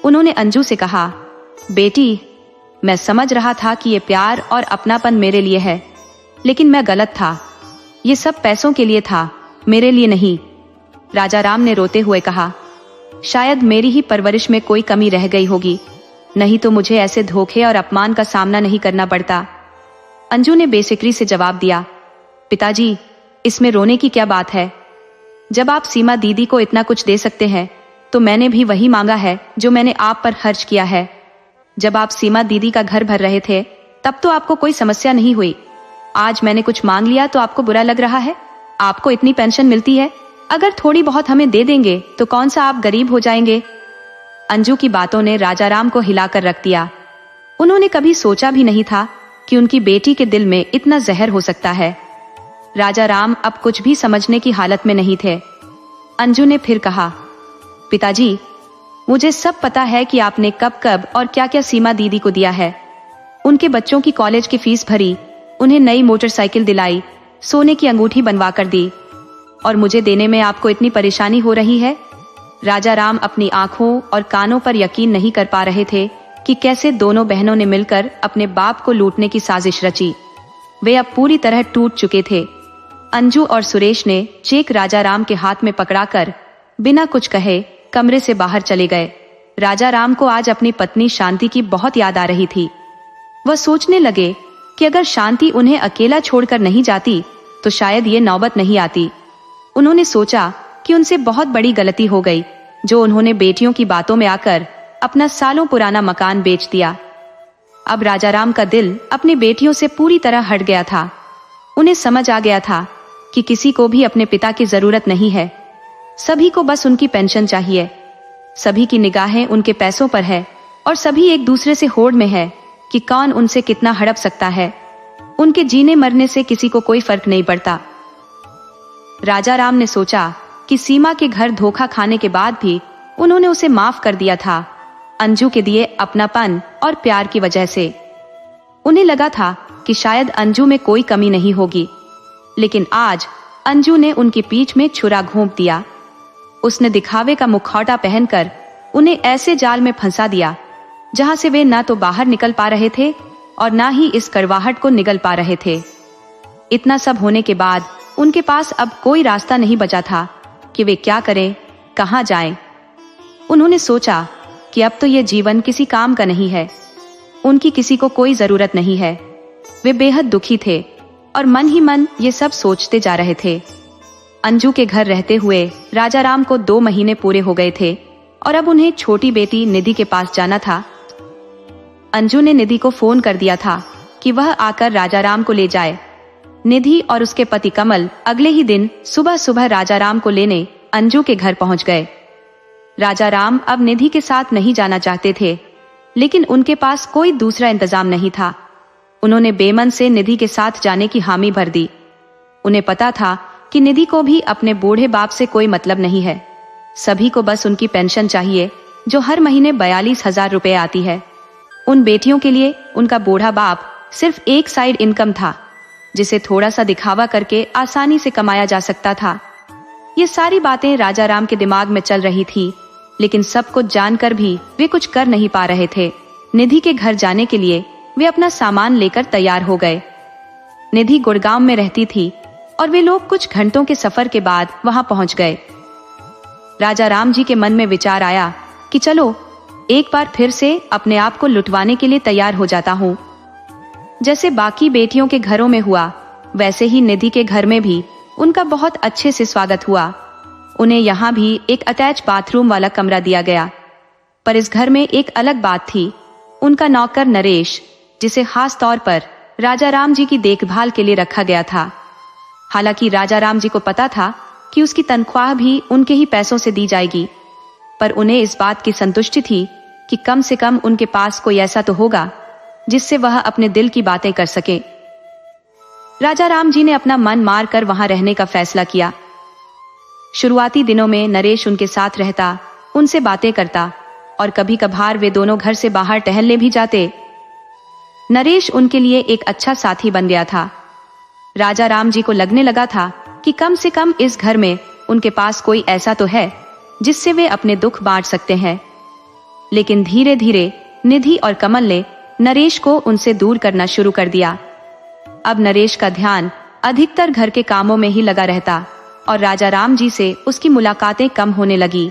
[SPEAKER 1] उन्होंने अंजू से कहा, बेटी मैं समझ रहा था कि ये प्यार और अपनापन मेरे लिए है, लेकिन मैं गलत था। ये सब पैसों के लिए था, मेरे लिए नहीं। राजा राम ने रोते हुए कहा, शायद मेरी ही परवरिश में कोई कमी रह गई होगी, नहीं तो मुझे ऐसे धोखे और अपमान का सामना नहीं करना पड़ता। अंजू ने बेफिक्री से जवाब दिया, पिताजी इसमें रोने की क्या बात है। जब आप सीमा दीदी को इतना कुछ दे सकते हैं तो मैंने भी वही मांगा है जो मैंने आप पर खर्च किया है। जब आप सीमा दीदी का घर भर रहे थे तब तो आपको कोई समस्या नहीं हुई। आज मैंने कुछ मांग लिया तो आपको बुरा लग रहा है। आपको इतनी पेंशन मिलती है, अगर थोड़ी बहुत हमें दे देंगे तो कौन सा आप गरीब हो जाएंगे। अंजू की बातों ने राजा राम को हिलाकर रख दिया। उन्होंने कभी सोचा भी नहीं था कि उनकी बेटी के दिल में इतना जहर हो सकता है। राजा राम अब कुछ भी समझने की हालत में नहीं थे। अंजू ने फिर कहा, पिताजी मुझे सब पता है कि आपने कब कब और क्या क्या सीमा दीदी को दिया है। उनके बच्चों की कॉलेज की फीस भरी, उन्हें नई मोटरसाइकिल दिलाई, सोने की अंगूठी बनवा कर दी, और मुझे देने में आपको इतनी परेशानी हो रही है। राजा राम अपनी आंखों और कानों पर यकीन नहीं कर पा रहे थे कि कैसे दोनों बहनों ने मिलकर अपने बाप को लूटने की साजिश रची। वे अब पूरी तरह टूट चुके थे। अंजू और सुरेश ने चेक राजा राम के हाथ में पकड़ाकर बिना कुछ कहे कमरे से बाहर चले गए। राजा राम को आज अपनी पत्नी शांति की बहुत याद आ रही थी। वह सोचने लगे कि अगर शांति उन्हें अकेला छोड़कर नहीं जाती तो शायद ये नौबत नहीं आती। उन्होंने सोचा कि उनसे बहुत बड़ी गलती हो गई जो उन्होंने बेटियों की बातों में आकर अपना सालों पुराना मकान बेच दिया। अब राजाराम का दिल अपनी बेटियों से पूरी तरह हट गया था। उन्हें समझ आ गया था कि किसी को भी अपने पिता की जरूरत नहीं है, सभी को बस उनकी पेंशन चाहिए। सभी की निगाहें उनके पैसों पर है और सभी एक दूसरे से होड़ में है कि कौन उनसे कितना हड़प सकता है। उनके जीने मरने से किसी को कोई फर्क नहीं पड़ता। राजाराम ने सोचा कि सीमा के घर धोखा खाने के बाद भी उन्होंने उसे माफ कर दिया था, अंजू के दिए अपनापन और प्यार की वजह से। उन्हें लगा था कि शायद अंजू में कोई कमी नहीं होगी, लेकिन आज अंजू ने उनकी पीठ में छुरा घोंप दिया। उसने दिखावे का मुखौटा पहनकर उन्हें ऐसे जाल में फंसा दिया जहां से वे ना तो बाहर निकल पा रहे थे और ना ही इस कड़वाहट को निगल पा रहे थे। इतना सब होने के बाद उनके पास अब कोई रास्ता नहीं बचा था कि वे क्या करें, कहां जाएं। उन्होंने सोचा कि अब तो ये जीवन किसी काम का नहीं है, उनकी किसी को कोई जरूरत नहीं है। वे बेहद दुखी थे और मन ही मन ये सब सोचते जा रहे थे। अंजू के घर रहते हुए राजाराम को 2 महीने पूरे हो गए थे और अब उन्हें छोटी बेटी निधि के पास जाना था। अंजू ने निधि को फोन कर दिया था कि वह आकर राजाराम को ले जाए। निधि और उसके पति कमल अगले ही दिन सुबह सुबह राजाराम को लेने अंजू के घर पहुंच गए। राजाराम अब निधि के साथ नहीं जाना चाहते थे, लेकिन उनके पास कोई दूसरा इंतजाम नहीं था। उन्होंने बेमन से निधि के साथ जाने की हामी भर दी। उन्हें पता था कि निधि को भी अपने बूढ़े बाप से कोई मतलब नहीं है, सभी को बस उनकी पेंशन चाहिए जो हर महीने 42,000 रुपए आती है। उन बेटियों के लिए उनका बूढ़ा बाप सिर्फ एक साइड इनकम था जिसे थोड़ा सा दिखावा करके आसानी से कमाया जा सकता था। ये सारी बातें राजाराम के दिमाग में चल रही थी, लेकिन सब कुछ जानकर भी वे कुछ कर नहीं पा रहे थे। निधि के घर जाने के लिए वे अपना सामान लेकर तैयार हो गए। निधि गुड़गांव में रहती थी और वे लोग कुछ घंटों के सफर के बाद वहां पहुंच गए। राजाराम जी के मन में विचार आया कि चलो एक बार फिर से अपने आप को लुटवाने के लिए तैयार हो जाता हूं। जैसे बाकी बेटियों के घरों में हुआ, वैसे ही निधि के घर में भी उनका बहुत अच्छे से स्वागत हुआ। उन्हें यहाँ भी एक अटैच बाथरूम वाला कमरा दिया गया। पर इस घर में एक अलग बात थी। उनका नौकर नरेश, जिसे खास तौर पर राजाराम जी की देखभाल के लिए रखा गया था। हालांकि राजाराम जी को पता था कि उसकी तनख्वाह भी उनके ही पैसों से दी जाएगी, पर उन्हें इस बात की संतुष्टि थी कि कम से कम उनके पास कोई ऐसा तो होगा जिससे वह अपने दिल की बातें कर सके। राजाराम जी ने अपना मन मार कर वहां रहने का फैसला किया। शुरुआती दिनों में नरेश उनके साथ रहता, उनसे बातें करता और कभी कभार वे दोनों घर से बाहर टहलने भी जाते। नरेश उनके लिए एक अच्छा साथी बन गया था। राजाराम जी को लगने लगा था कि कम से कम इस घर में उनके पास कोई ऐसा तो है जिससे वे अपने दुख बांट सकते हैं। लेकिन धीरे धीरे निधि और कमल ने नरेश को उनसे दूर करना शुरू कर दिया। अब नरेश का ध्यान अधिकतर घर के कामों में ही लगा रहता और राजाराम जी से उसकी मुलाकातें कम होने लगी।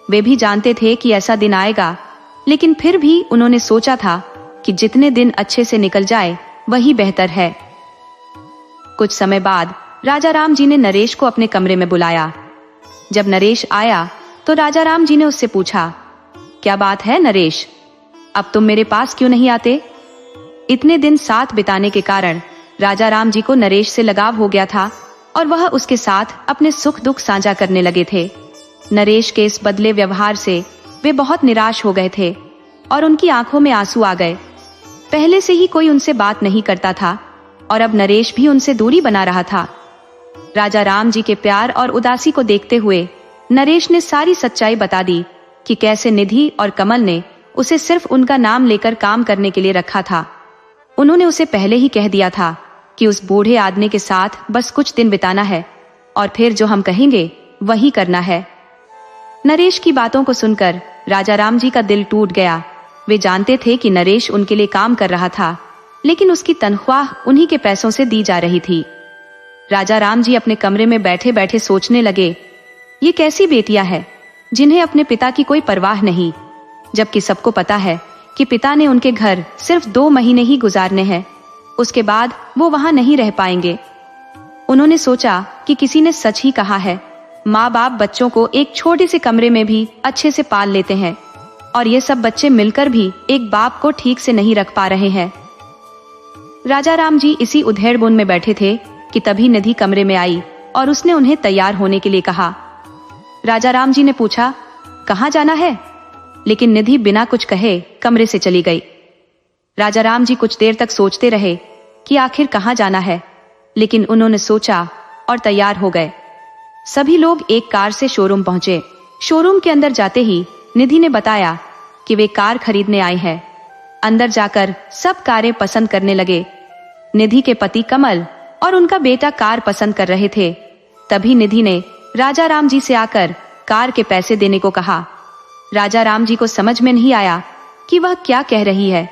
[SPEAKER 1] वे भी जानते थे कि ऐसा दिन आएगा, लेकिन फिर भी उन्होंने सोचा था कि जितने दिन अच्छे से निकल जाए वही बेहतर है। कुछ समय बाद राजाराम जी ने नरेश को अपने कमरे में बुलाया। जब नरेश आया तो राजाराम जी ने उससे पूछा, क्या बात है नरेश, अब तुम मेरे पास क्यों नहीं आते? इतने दिन साथ बिताने के कारण राजाराम जी को नरेश से लगाव हो गया था और वह उसके साथ अपने सुख दुख साझा करने लगे थे। नरेश के इस बदले व्यवहार से वे बहुत निराश हो गए थे और उनकी आंखों में आंसू आ गए। पहले से ही कोई उनसे बात नहीं करता था और अब नरेश भी उनसे दूरी बना रहा था। राजाराम जी के प्यार और उदासी को देखते हुए नरेश ने सारी सच्चाई बता दी कि कैसे निधि और कमल ने उसे सिर्फ उनका नाम लेकर काम करने के लिए रखा था। उन्होंने उसे पहले ही कह दिया था कि उस बूढ़े आदमी के साथ बस कुछ दिन बिताना है और फिर जो हम कहेंगे वही करना है। नरेश की बातों को सुनकर राजाराम जी का दिल टूट गया। वे जानते थे कि नरेश उनके लिए काम कर रहा था, लेकिन उसकी तनख्वाह उन्हीं के पैसों से दी जा रही थी। राजाराम जी अपने कमरे में बैठे बैठे सोचने लगे, ये कैसी बेटियां हैं जिन्हें अपने पिता की कोई परवाह नहीं, जबकि सबको पता है कि पिता ने उनके घर सिर्फ 2 महीने ही गुजारने हैं। उसके बाद वो वहां नहीं रह पाएंगे। उन्होंने सोचा कि किसी ने सच ही कहा है, माँ बाप बच्चों को एक छोटे से कमरे में भी अच्छे से पाल लेते हैं, और ये सब बच्चे मिलकर भी एक बाप को ठीक से नहीं रख पा रहे हैं। राजा राम जी इसी उधेड़बुन में बैठे थे कि तभी निधि कमरे में आई और उसने उन्हें तैयार होने के लिए कहा। राजा राम जी ने पूछा, कहाँ जाना है? लेकिन निधि बिना कुछ कहे कमरे से चली गई। राजा राम जी कुछ देर तक सोचते रहे कि आखिर कहाँ जाना है, लेकिन उन्होंने सोचा और तैयार हो गए। सभी लोग एक कार से शोरूम पहुंचे। शोरूम के अंदर जाते ही निधि ने बताया कि वे कार खरीदने आए हैं। अंदर जाकर सब कारें पसंद करने लगे। निधि के पति कमल और उनका बेटा कार पसंद कर रहे थे। तभी निधि ने राजा राम जी से आकर कार के पैसे देने को कहा। राजा राम जी को समझ में नहीं आया कि वह क्या कह रही है।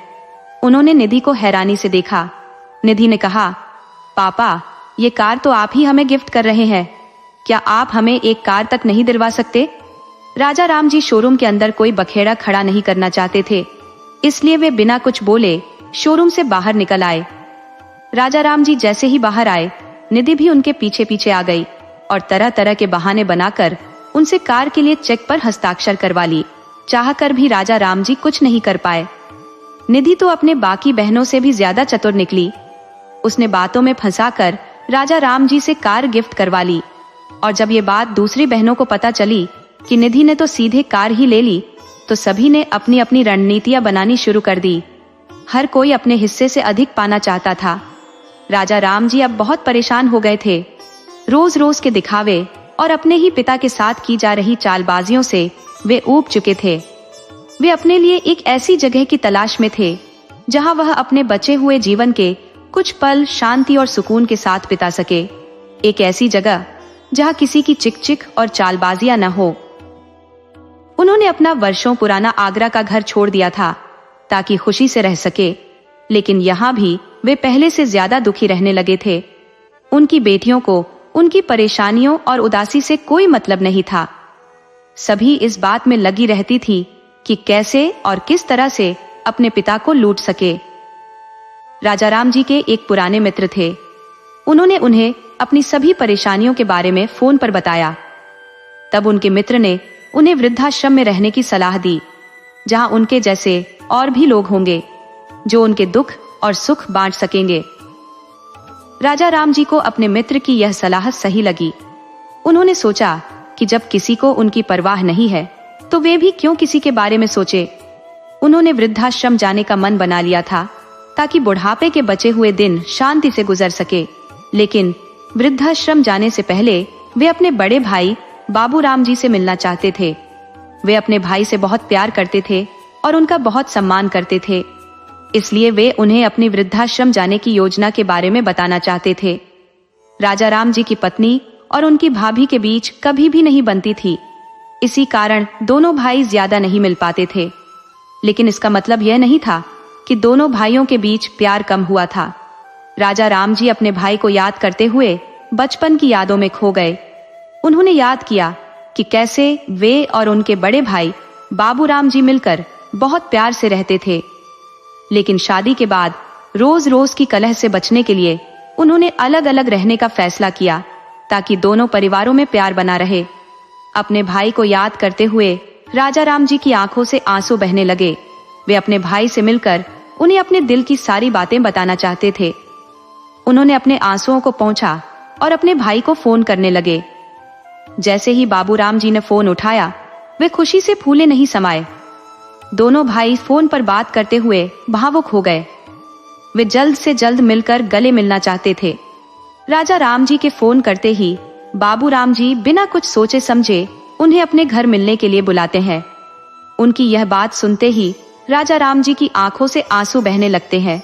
[SPEAKER 1] उन्होंने निधि को हैरानी से देखा। निधि ने कहा, पापा, ये कार तो आप ही हमें गिफ्ट कर रहे हैं, क्या आप हमें एक कार तक नहीं दिलवा सकते? राजा राम जी शोरूम के अंदर कोई बखेड़ा खड़ा नहीं करना चाहते थे, इसलिए वे बिना कुछ बोले शोरूम से बाहर निकल आए। राजा राम जी जैसे ही बाहर आए, निधि भी उनके पीछे पीछे आ गई और तरह तरह के बहाने बनाकर उनसे कार के लिए चेक पर हस्ताक्षर करवा ली। चाहकर भी राजा राम जी कुछ नहीं कर पाए। निधि तो अपने बाकी बहनों से भी ज्यादा चतुर निकली। उसने बातों में फंसाकर राजा राम जी से कार गिफ्ट करवा ली, और जब ये बात दूसरी बहनों को पता चली कि निधि ने तो सीधे कार ही ले ली, तो सभी ने अपनी अपनी रणनीतियां बनानी शुरू कर दी। हर कोई अपने हिस्से से अधिक पाना चाहता था। राजा राम जी अब बहुत परेशान हो गए थे। रोज रोज के दिखावे और अपने ही पिता के साथ की जा रही चालबाजियों से वे ऊब चुके थे। वे अपने लिए एक ऐसी जगह की तलाश में थे जहां वह अपने बचे हुए जीवन के कुछ पल शांति और सुकून के साथ बिता सके। एक ऐसी जगह जहां किसी की चिक-चिक और चालबाजियां न हो। उन्होंने अपना वर्षों पुराना आगरा का घर छोड़ दिया था ताकि खुशी से रह सके, लेकिन यहाँ भी वे पहले से ज्यादा दुखी रहने लगे थे। उनकी बेटियों को उनकी परेशानियों और उदासी से कोई मतलब नहीं था। सभी इस बात में लगी रहती थी कि कैसे और किस तरह से अपने पिता को लूट सके। राजा राम जी के एक पुराने मित्र थे। उन्होंने उन्हें अपनी सभी परेशानियों के बारे में फोन पर बताया। तब उनके मित्र ने उन्हें वृद्धाश्रम में रहने की सलाह दी, जहां उनके जैसे और भी लोग होंगे जो उनके दुख और सुख बांट सकेंगे। राजा राम जी को अपने मित्र की यह सलाह सही लगी। उन्होंने सोचा कि जब किसी को उनकी परवाह नहीं है तो वे भी क्यों किसी के बारे में सोचे। उन्होंने वृद्धाश्रम जाने का मन बना लिया था ताकि बुढ़ापे के बचे हुए दिन शांति से गुजर सके। लेकिन वृद्धाश्रम जाने से पहले वे अपने बड़े भाई बाबूराम जी से मिलना चाहते थे। वे अपने भाई से बहुत प्यार करते थे और उनका बहुत सम्मान करते थे, इसलिए वे उन्हें अपनी वृद्धाश्रम जाने की योजना के बारे में बताना चाहते थे। राजा राम जी की पत्नी और उनकी भाभी के बीच कभी भी नहीं बनती थी, इसी कारण दोनों भाई ज्यादा नहीं मिल पाते थे। लेकिन इसका मतलब यह नहीं था कि दोनों भाइयों के बीच प्यार कम हुआ था। राजा राम जी अपने भाई को याद करते हुए बचपन की यादों में खो गए। उन्होंने याद किया कि कैसे वे और उनके बड़े भाई बाबूराम जी मिलकर बहुत प्यार से रहते थे। लेकिन शादी के बाद रोज रोज की कलह से बचने के लिए उन्होंने अलग अलग रहने का फैसला किया ताकि दोनों परिवारों में प्यार बना रहे। अपने भाई को याद करते हुए राजा राम जी की आंखों से आंसू बहने लगे। वे अपने भाई से मिलकर उन्हें अपने दिल की सारी बातें बताना चाहते थे। उन्होंने अपने आंसुओं को पोंछा और अपने भाई को फोन करने लगे। जैसे ही बाबूराम जी ने फोन उठाया, वे खुशी से फूले नहीं समाये। दोनों भाई फोन पर बात करते हुए भावुक हो गए। वे जल्द से जल्द मिलकर गले मिलना चाहते थे। राजा राम जी के फोन करते ही बाबूराम जी बिना कुछ सोचे समझे उन्हें अपने घर मिलने के लिए बुलाते हैं। उनकी यह बात सुनते ही राजा राम जी की आंखों से आंसू बहने लगते हैं।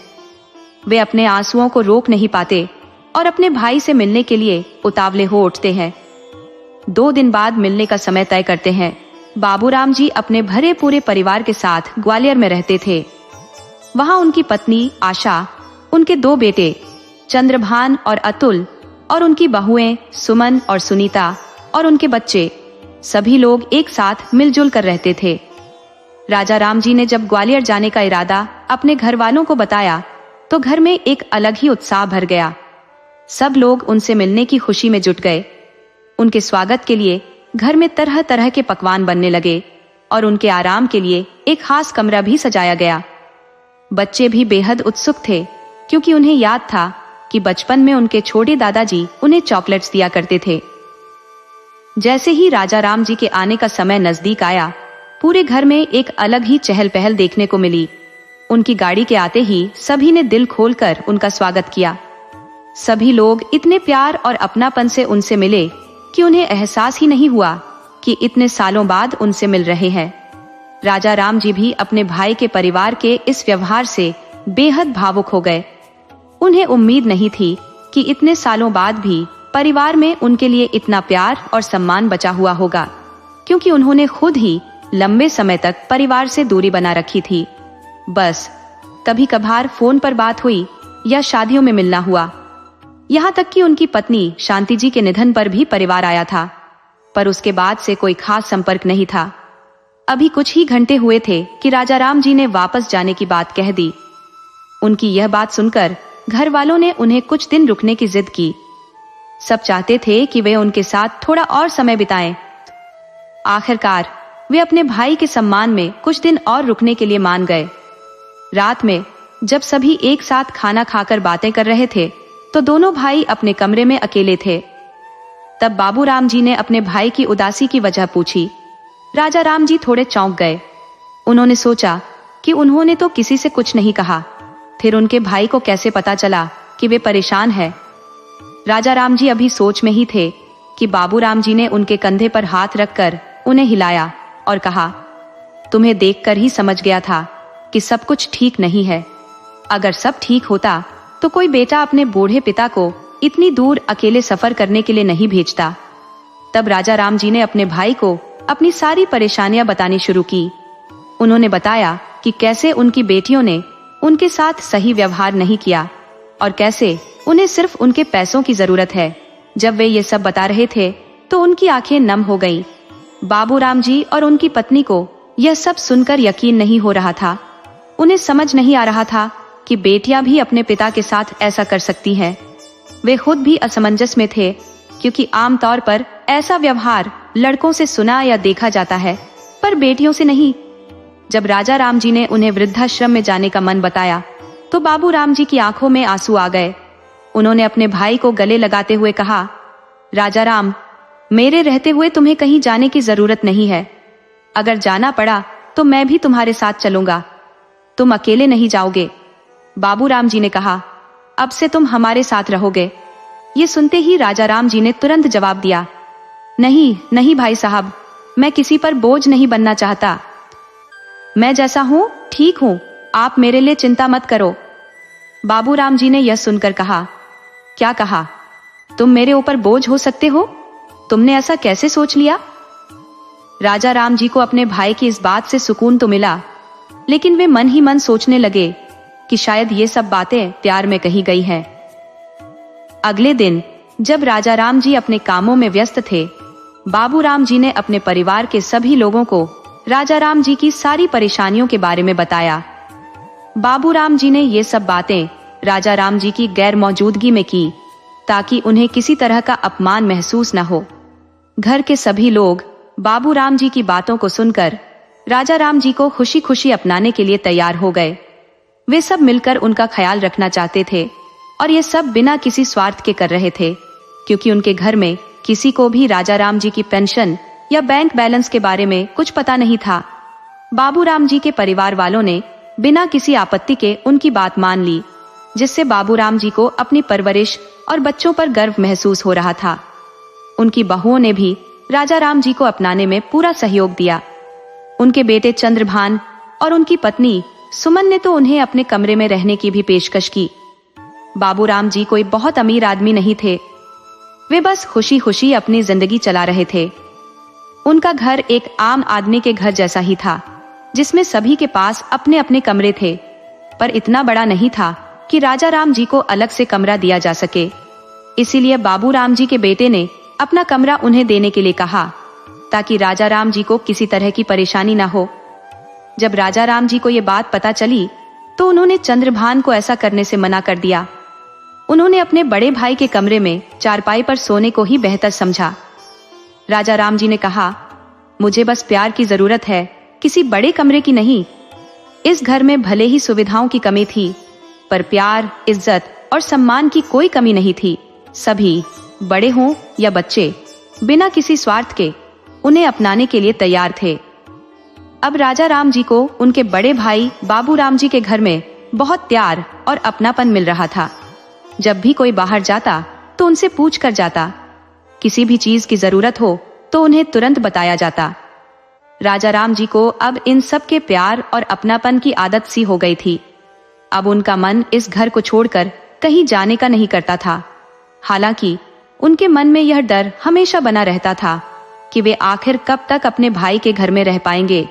[SPEAKER 1] वे अपने आंसुओं को रोक नहीं पाते और अपने भाई से मिलने के लिए उतावले हो उठते हैं। 2 दिन बाद मिलने का समय तय करते हैं। बाबूराम जी अपने भरे पूरे परिवार के साथ ग्वालियर में रहते थे। वहां उनकी पत्नी आशा, उनके 2 बेटे चंद्रभान और अतुल और उनकी बहुएं सुमन और सुनीता और उनके बच्चे, सभी लोग एक साथ मिलजुल कर रहते थे। राजा राम जी ने जब ग्वालियर जाने का इरादा अपने घर वालों को बताया तो घर में एक अलग ही उत्साह भर गया। सब लोग उनसे मिलने की खुशी में जुट गए। उनके स्वागत के लिए घर में तरह तरह के पकवान बनने लगे और उनके आराम के लिए एक खास कमरा भी सजाया गया। बच्चे भी बेहद उत्सुक थे, क्योंकि उन्हें याद था कि बचपन में उनके छोटे दादाजी उन्हें चॉकलेट्स दिया करते थे। जैसे ही राजा राम जी के आने का समय नजदीक आया, पूरे घर में एक अलग ही चहल पहल देखने को मिली। उनकी गाड़ी के आते ही सभी ने दिल खोलकर उनका स्वागत किया। सभी लोग इतने प्यार और अपनापन से उनसे मिले कि उन्हें एहसास ही नहीं हुआ कि इतने सालों बाद उनसे मिल रहे हैं। राजा राम जी भी अपने भाई के परिवार के इस व्यवहार से बेहद भावुक हो गए। उन्हें उम्मीद नहीं थी कि इतने सालों बाद भी परिवार में उनके लिए इतना प्यार और सम्मान बचा हुआ होगा, क्योंकि उन्होंने खुद ही लंबे समय तक परिवार से दूरी बना रखी थी। बस कभी कभार फोन पर बात हुई या शादियों में मिलना हुआ। यहाँ तक कि उनकी पत्नी शांति जी के निधन पर भी परिवार आया था, पर उसके बाद से कोई खास संपर्क नहीं था। अभी कुछ ही घंटे हुए थे कि राजा राम जी ने वापस जाने की बात कह दी। उनकी यह बात सुनकर घर वालों ने उन्हें कुछ दिन रुकने की जिद की। सब चाहते थे कि वे उनके साथ थोड़ा और समय बिताएं। आखिरकार वे अपने भाई के सम्मान में कुछ दिन और रुकने के लिए मान गए। रात में जब सभी एक साथ खाना खाकर बातें कर रहे थे, तो दोनों भाई अपने कमरे में अकेले थे। तब बाबू राम जी ने अपने भाई की उदासी की वजह पूछी। राजा राम जी थोड़े चौंक गए। उन्होंने सोचा कि उन्होंने तो किसी से कुछ नहीं कहा, फिर उनके भाई को कैसे पता चला कि वे परेशान हैं। राजा राम जी अभी सोच में ही थे कि बाबू राम जी ने उनके कंधे पर हाथ रखकर उन्हें हिलाया और कहा, तुम्हें देखकर ही समझ गया था कि सब कुछ ठीक नहीं है। अगर सब ठीक होता तो कोई बेटा अपने बूढ़े पिता को इतनी दूर अकेले सफर करने के लिए नहीं भेजता। तब राजा राम जी ने अपने भाई को अपनी सारी परेशानियां बतानी शुरू की। उन्होंने बताया कि कैसे उनकी बेटियों ने उनके साथ सही व्यवहार नहीं किया और कैसे उन्हें सिर्फ उनके पैसों की जरूरत है। जब वे ये सब बता रहे थे तो उनकी आंखें नम हो गईं। बाबू राम जी और उनकी पत्नी को यह सब सुनकर यकीन नहीं हो रहा था। उन्हें समझ नहीं आ रहा था कि बेटियां भी अपने पिता के साथ ऐसा कर सकती हैं। वे खुद भी असमंजस में थे, क्योंकि आमतौर पर ऐसा व्यवहार लड़कों से सुना या देखा जाता है, पर बेटियों से नहीं। जब राजा राम जी ने उन्हें वृद्धाश्रम में जाने का मन बताया, तो बाबू राम जी की आंखों में आंसू आ गए। उन्होंने अपने भाई को गले लगाते हुए कहा, राजा राम, मेरे रहते हुए तुम्हें कहीं जाने की जरूरत नहीं है। अगर जाना पड़ा तो मैं भी तुम्हारे साथ चलूंगा, तुम अकेले नहीं जाओगे। बाबू राम जी ने कहा, अब से तुम हमारे साथ रहोगे। ये सुनते ही राजा राम जी ने तुरंत जवाब दिया, नहीं नहीं भाई साहब, मैं किसी पर बोझ नहीं बनना चाहता। मैं जैसा हूं ठीक हूं, आप मेरे लिए चिंता मत करो। बाबू राम जी ने यह सुनकर कहा, क्या कहा? तुम मेरे ऊपर बोझ हो सकते हो? तुमने ऐसा कैसे सोच लिया? राजा राम जी को अपने भाई की इस बात से सुकून तो मिला, लेकिन वे मन ही मन सोचने लगे कि शायद ये सब बातें प्यार में कही गई हैं। अगले दिन जब राजा राम जी अपने कामों में व्यस्त थे, बाबू राम जी ने अपने परिवार के सभी लोगों को राजा राम जी की सारी परेशानियों के बारे में बताया। बाबू राम जी ने ये सब बातें राजा राम जी की गैर मौजूदगी में की, ताकि उन्हें किसी तरह का अपमान महसूस न हो। घर के सभी लोग बाबू राम जी की बातों को सुनकर राजा राम जी को खुशी खुशी अपनाने के लिए तैयार हो गए। वे सब मिलकर उनका ख्याल रखना चाहते थे, और ये सब बिना किसी स्वार्थ के कर रहे थे, क्योंकि उनके घर में किसी को भी राजा राम जी की पेंशन या बैंक बैलेंस के बारे में कुछ पता नहीं था। बाबू राम जी के परिवार वालों ने बिना किसी आपत्ति के उनकी बात मान ली, जिससे बाबू राम जी को अपनी परवरिश और बच्चों पर गर्व महसूस हो रहा था। उनकी बहुओं ने भी राजा राम जी को अपनाने में पूरा सहयोग दिया। उनके बेटे चंद्रभान और उनकी पत्नी सुमन ने तो उन्हें अपने कमरे में रहने की भी पेशकश की। बाबू राम जी कोई बहुत अमीर आदमी नहीं थे, वे बस खुशी खुशी अपनी जिंदगी चला रहे थे। उनका घर एक आम आदमी के घर जैसा ही था, जिसमें सभी के पास अपने अपने कमरे थे, पर इतना बड़ा नहीं था कि राजा राम जी को अलग से कमरा दिया जा सके। इसीलिए बाबू राम जी के बेटे ने अपना कमरा उन्हें देने के लिए कहा, ताकि राजा राम जी को किसी तरह की परेशानी ना हो। जब राजा राम जी को ये बात पता चली, तो उन्होंने चंद्रभान को ऐसा करने से मना कर दिया। उन्होंने अपने बड़े भाई के कमरे में चारपाई पर सोने को ही बेहतर समझा। राजा राम जी ने कहा, मुझे बस प्यार की जरूरत है, किसी बड़े कमरे की नहीं। इस घर में भले ही सुविधाओं की कमी थी, पर प्यार, इज्जत और सम्मान की कोई कमी नहीं थी। सभी, बड़े हों या बच्चे, बिना किसी स्वार्थ के उन्हें अपनाने के लिए तैयार थे। अब राजा राम जी को उनके बड़े भाई बाबू राम जी के घर में बहुत प्यार और अपनापन मिल रहा था। जब भी कोई बाहर जाता तो उनसे पूछ कर जाता। किसी भी चीज की जरूरत हो तो उन्हें तुरंत बताया जाता। राजा राम जी को अब इन सब के प्यार और अपनापन की आदत सी हो गई थी। अब उनका मन इस घर को छोड़कर कहीं जाने का नहीं करता था। हालांकि उनके मन में यह डर हमेशा बना रहता था कि वे आखिर कब तक अपने भाई के घर में रह पाएंगे।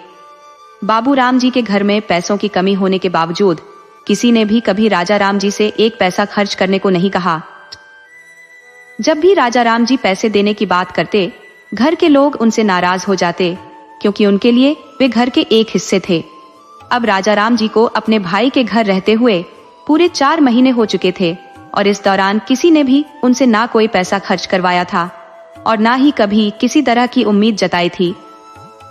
[SPEAKER 1] बाबू राम जी के घर में पैसों की कमी होने के बावजूद किसी ने भी कभी राजा राम जी से एक पैसा खर्च करने को नहीं कहा। जब भी राजा राम जी पैसे देने की बात करते, घर के लोग उनसे नाराज हो जाते, क्योंकि उनके लिए वे घर के एक हिस्से थे। अब राजा राम जी को अपने भाई के घर रहते हुए पूरे 4 महीने हो चुके थे और इस दौरान किसी ने भी उनसे ना कोई पैसा खर्च करवाया था और ना ही कभी किसी तरह की उम्मीद जताई थी।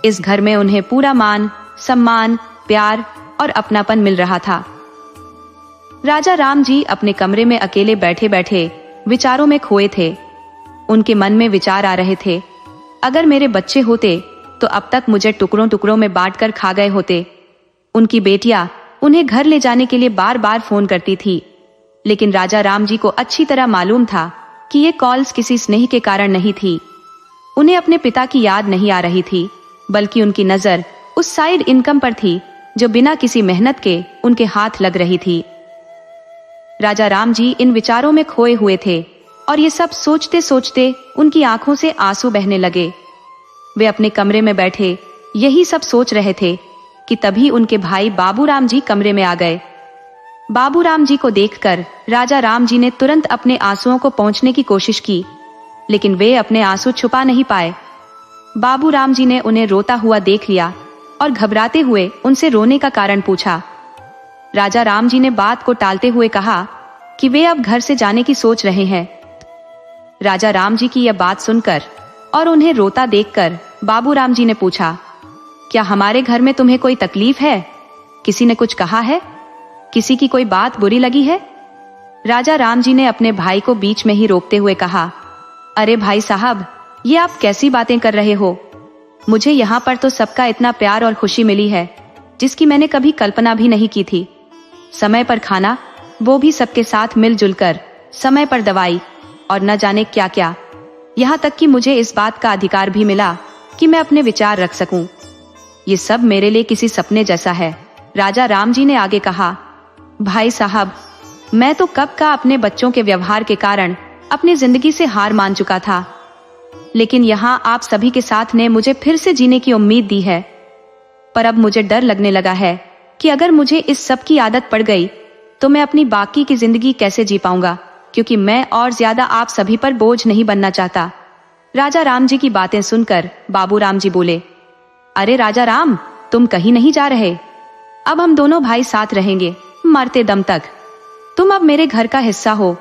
[SPEAKER 1] इस घर में उन्हें पूरा मान, सम्मान, प्यार और अपनापन मिल रहा था। राजा राम जी अपने कमरे में अकेले बैठे बैठे विचारों में खोए थे। उनके मन में विचार आ रहे थे, अगर मेरे बच्चे होते तो अब तक मुझे टुकड़ों टुकड़ों में बांटकर खा गए होते। उनकी बेटियां उन्हें घर ले जाने के लिए बार बार फोन करती थी, लेकिन राजा राम जी को अच्छी तरह मालूम था कि ये कॉल्स किसी स्नेह के कारण नहीं थी। उन्हें अपने पिता की याद नहीं आ रही थी, बल्कि उनकी नजर उस साइड इनकम पर थी जो बिना किसी मेहनत के उनके हाथ लग रही थी। राजा राम जी इन विचारों में खोए हुए थे और ये सब सोचते सोचते उनकी आंखों से आंसू बहने लगे। वे अपने कमरे में बैठे यही सब सोच रहे थे कि तभी उनके भाई बाबू राम जी कमरे में आ गए। बाबू राम जी को देखकर राजा राम जी ने तुरंत अपने आंसुओं को पोंछने की कोशिश की, लेकिन वे अपने आंसू छुपा नहीं पाए। बाबू राम जी ने उन्हें रोता हुआ देख लिया और घबराते हुए उनसे रोने का कारण पूछा। राजा राम जी ने बात को टालते हुए कहा कि वे अब घर से जाने की सोच रहे हैं। राजा राम जी की यह बात सुनकर और उन्हें रोता देखकर बाबू राम जी ने पूछा, क्या हमारे घर में तुम्हें कोई तकलीफ है? किसी ने कुछ कहा है? किसी की कोई बात बुरी लगी है? राजा राम जी ने अपने भाई को बीच में ही रोकते हुए कहा, अरे भाई साहब, ये आप कैसी बातें कर रहे हो? मुझे यहाँ पर तो सबका इतना प्यार और खुशी मिली है जिसकी मैंने कभी कल्पना भी नहीं की थी। समय पर खाना, वो भी सबके साथ मिलजुल कर, समय पर दवाई और न जाने क्या क्या। यहाँ तक कि मुझे इस बात का अधिकार भी मिला कि मैं अपने विचार रख सकूं। ये सब मेरे लिए किसी सपने जैसा है। राजा राम जी ने आगे कहा, भाई साहब, मैं तो कब का अपने बच्चों के व्यवहार के कारण अपनी जिंदगी से हार मान चुका था, लेकिन यहाँ आप सभी के साथ ने मुझे फिर से जीने की उम्मीद दी है। पर अब मुझे डर लगने लगा है कि अगर मुझे इस सब की आदत पड़ गई तो मैं अपनी बाकी की जिंदगी कैसे जी पाऊंगा, क्योंकि मैं और ज्यादा आप सभी पर बोझ नहीं बनना चाहता। राजा राम जी की बातें सुनकर बाबू राम जी बोले, अरे राजा राम, तुम कहीं नहीं जा रहे। अब हम दोनों भाई साथ रहेंगे मरते दम तक। तुम अब मेरे घर का हिस्सा हो।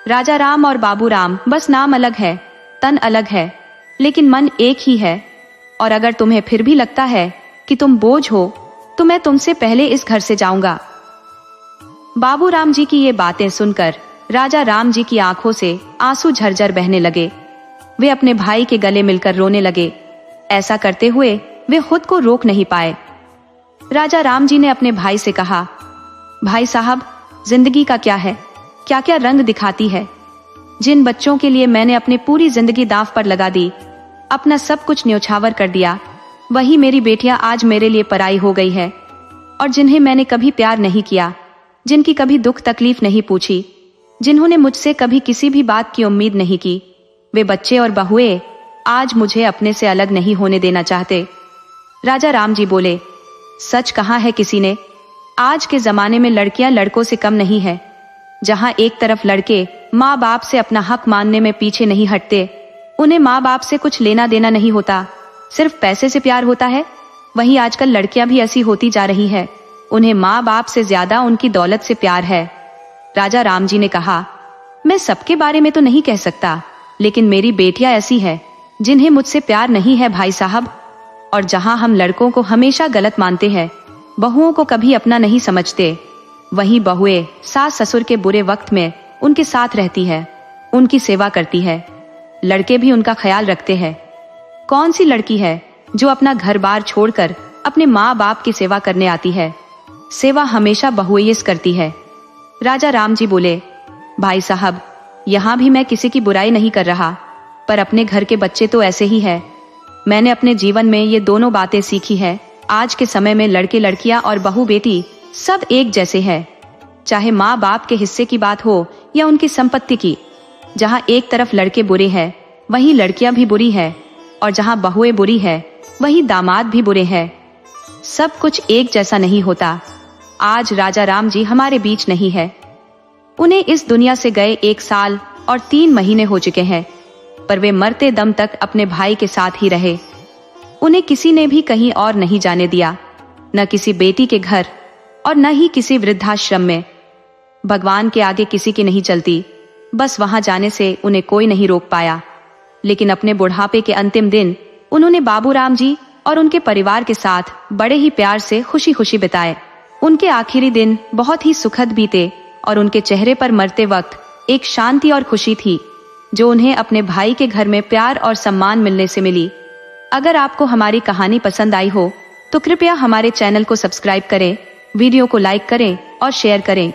[SPEAKER 1] राजा राम और बाबू राम बस नाम अलग है, तन अलग है, लेकिन मन एक ही है। और अगर तुम्हें फिर भी लगता है कि तुम बोझ हो तो मैं तुमसे पहले इस घर से जाऊंगा। बाबू राम जी की ये बातें सुनकर राजा राम जी की आंखों से आंसू झरझर बहने लगे। वे अपने भाई के गले मिलकर रोने लगे। ऐसा करते हुए वे खुद को रोक नहीं पाए। राजा राम जी ने अपने भाई से कहा, भाई साहब, जिंदगी का क्या है, क्या क्या रंग दिखाती है। जिन बच्चों के लिए मैंने अपनी पूरी जिंदगी दांव पर लगा दी, अपना सब कुछ न्योछावर कर दिया, वही मेरी बेटियां आज मेरे लिए पराई हो गई है। और जिन्हें मैंने कभी प्यार नहीं किया, जिनकी कभी दुख तकलीफ नहीं पूछी, जिन्होंने मुझसे कभी किसी भी बात की उम्मीद नहीं की, वे बच्चे और बहुएं आज मुझे अपने से अलग नहीं होने देना चाहते। राजा राम जी बोले, सच कहा है किसी ने, आज के जमाने में लड़कियां लड़कों से कम नहीं है। जहां एक तरफ लड़के माँ बाप से अपना हक मानने में पीछे नहीं हटते, उन्हें माँ बाप से कुछ लेना देना नहीं होता, सिर्फ पैसे से प्यार होता है, वहीं आजकल लड़कियां भी ऐसी होती जा रही है। उन्हें माँ बाप से ज्यादा उनकी दौलत से प्यार है। राजा राम जी ने कहा, मैं सबके बारे में तो नहीं कह सकता, लेकिन मेरी बेटियां ऐसी है जिन्हें मुझसे प्यार नहीं है भाई साहब। और जहां हम लड़कों को हमेशा गलत मानते हैं, बहुओं को कभी अपना नहीं समझते, वहीं बहुएं सास ससुर के बुरे वक्त में उनके साथ रहती है, उनकी सेवा करती है। लड़के भी उनका ख्याल रखते हैं। कौन सी लड़की है जो अपना घर बार छोड़कर अपने माँ बाप की सेवा करने आती है? सेवा हमेशा बहुएं करती है। राजा राम जी बोले, भाई साहब, यहाँ भी मैं किसी की बुराई नहीं कर रहा, पर अपने घर के बच्चे तो ऐसे ही है। मैंने अपने जीवन में ये दोनों बातें सीखी है। आज के समय में लड़के लड़कियां और बहू बेटी सब एक जैसे हैं। चाहे माँ बाप के हिस्से की बात हो या उनकी संपत्ति की। जहाँ एक तरफ लड़के बुरे हैं, वहीं लड़कियां भी बुरी है, और जहाँ बहुएं बुरी है, वहीं दामाद भी बुरे हैं। सब कुछ एक जैसा नहीं होता। आज राजा राम जी हमारे बीच नहीं है। उन्हें इस दुनिया से गए 1 साल और 3 महीने हो चुके हैं, पर वे मरते दम तक अपने भाई के साथ ही रहे। उन्हें किसी ने भी कहीं और नहीं जाने दिया, न किसी बेटी के घर और न ही किसी वृद्धाश्रम में। भगवान के आगे किसी की नहीं चलती, बस वहां जाने से उन्हें कोई नहीं रोक पाया। लेकिन अपने बुढ़ापे के अंतिम दिन उन्होंने बाबूराम जी और उनके परिवार के साथ बड़े ही प्यार से खुशी खुशी बिताए। उनके आखिरी दिन बहुत ही सुखद बीते और उनके चेहरे पर मरते वक्त एक शांति और खुशी थी, जो उन्हें अपने भाई के घर में प्यार और सम्मान मिलने से मिली। अगर आपको हमारी कहानी पसंद आई हो तो कृपया हमारे चैनल को सब्सक्राइब करें, वीडियो को लाइक करें और शेयर करें।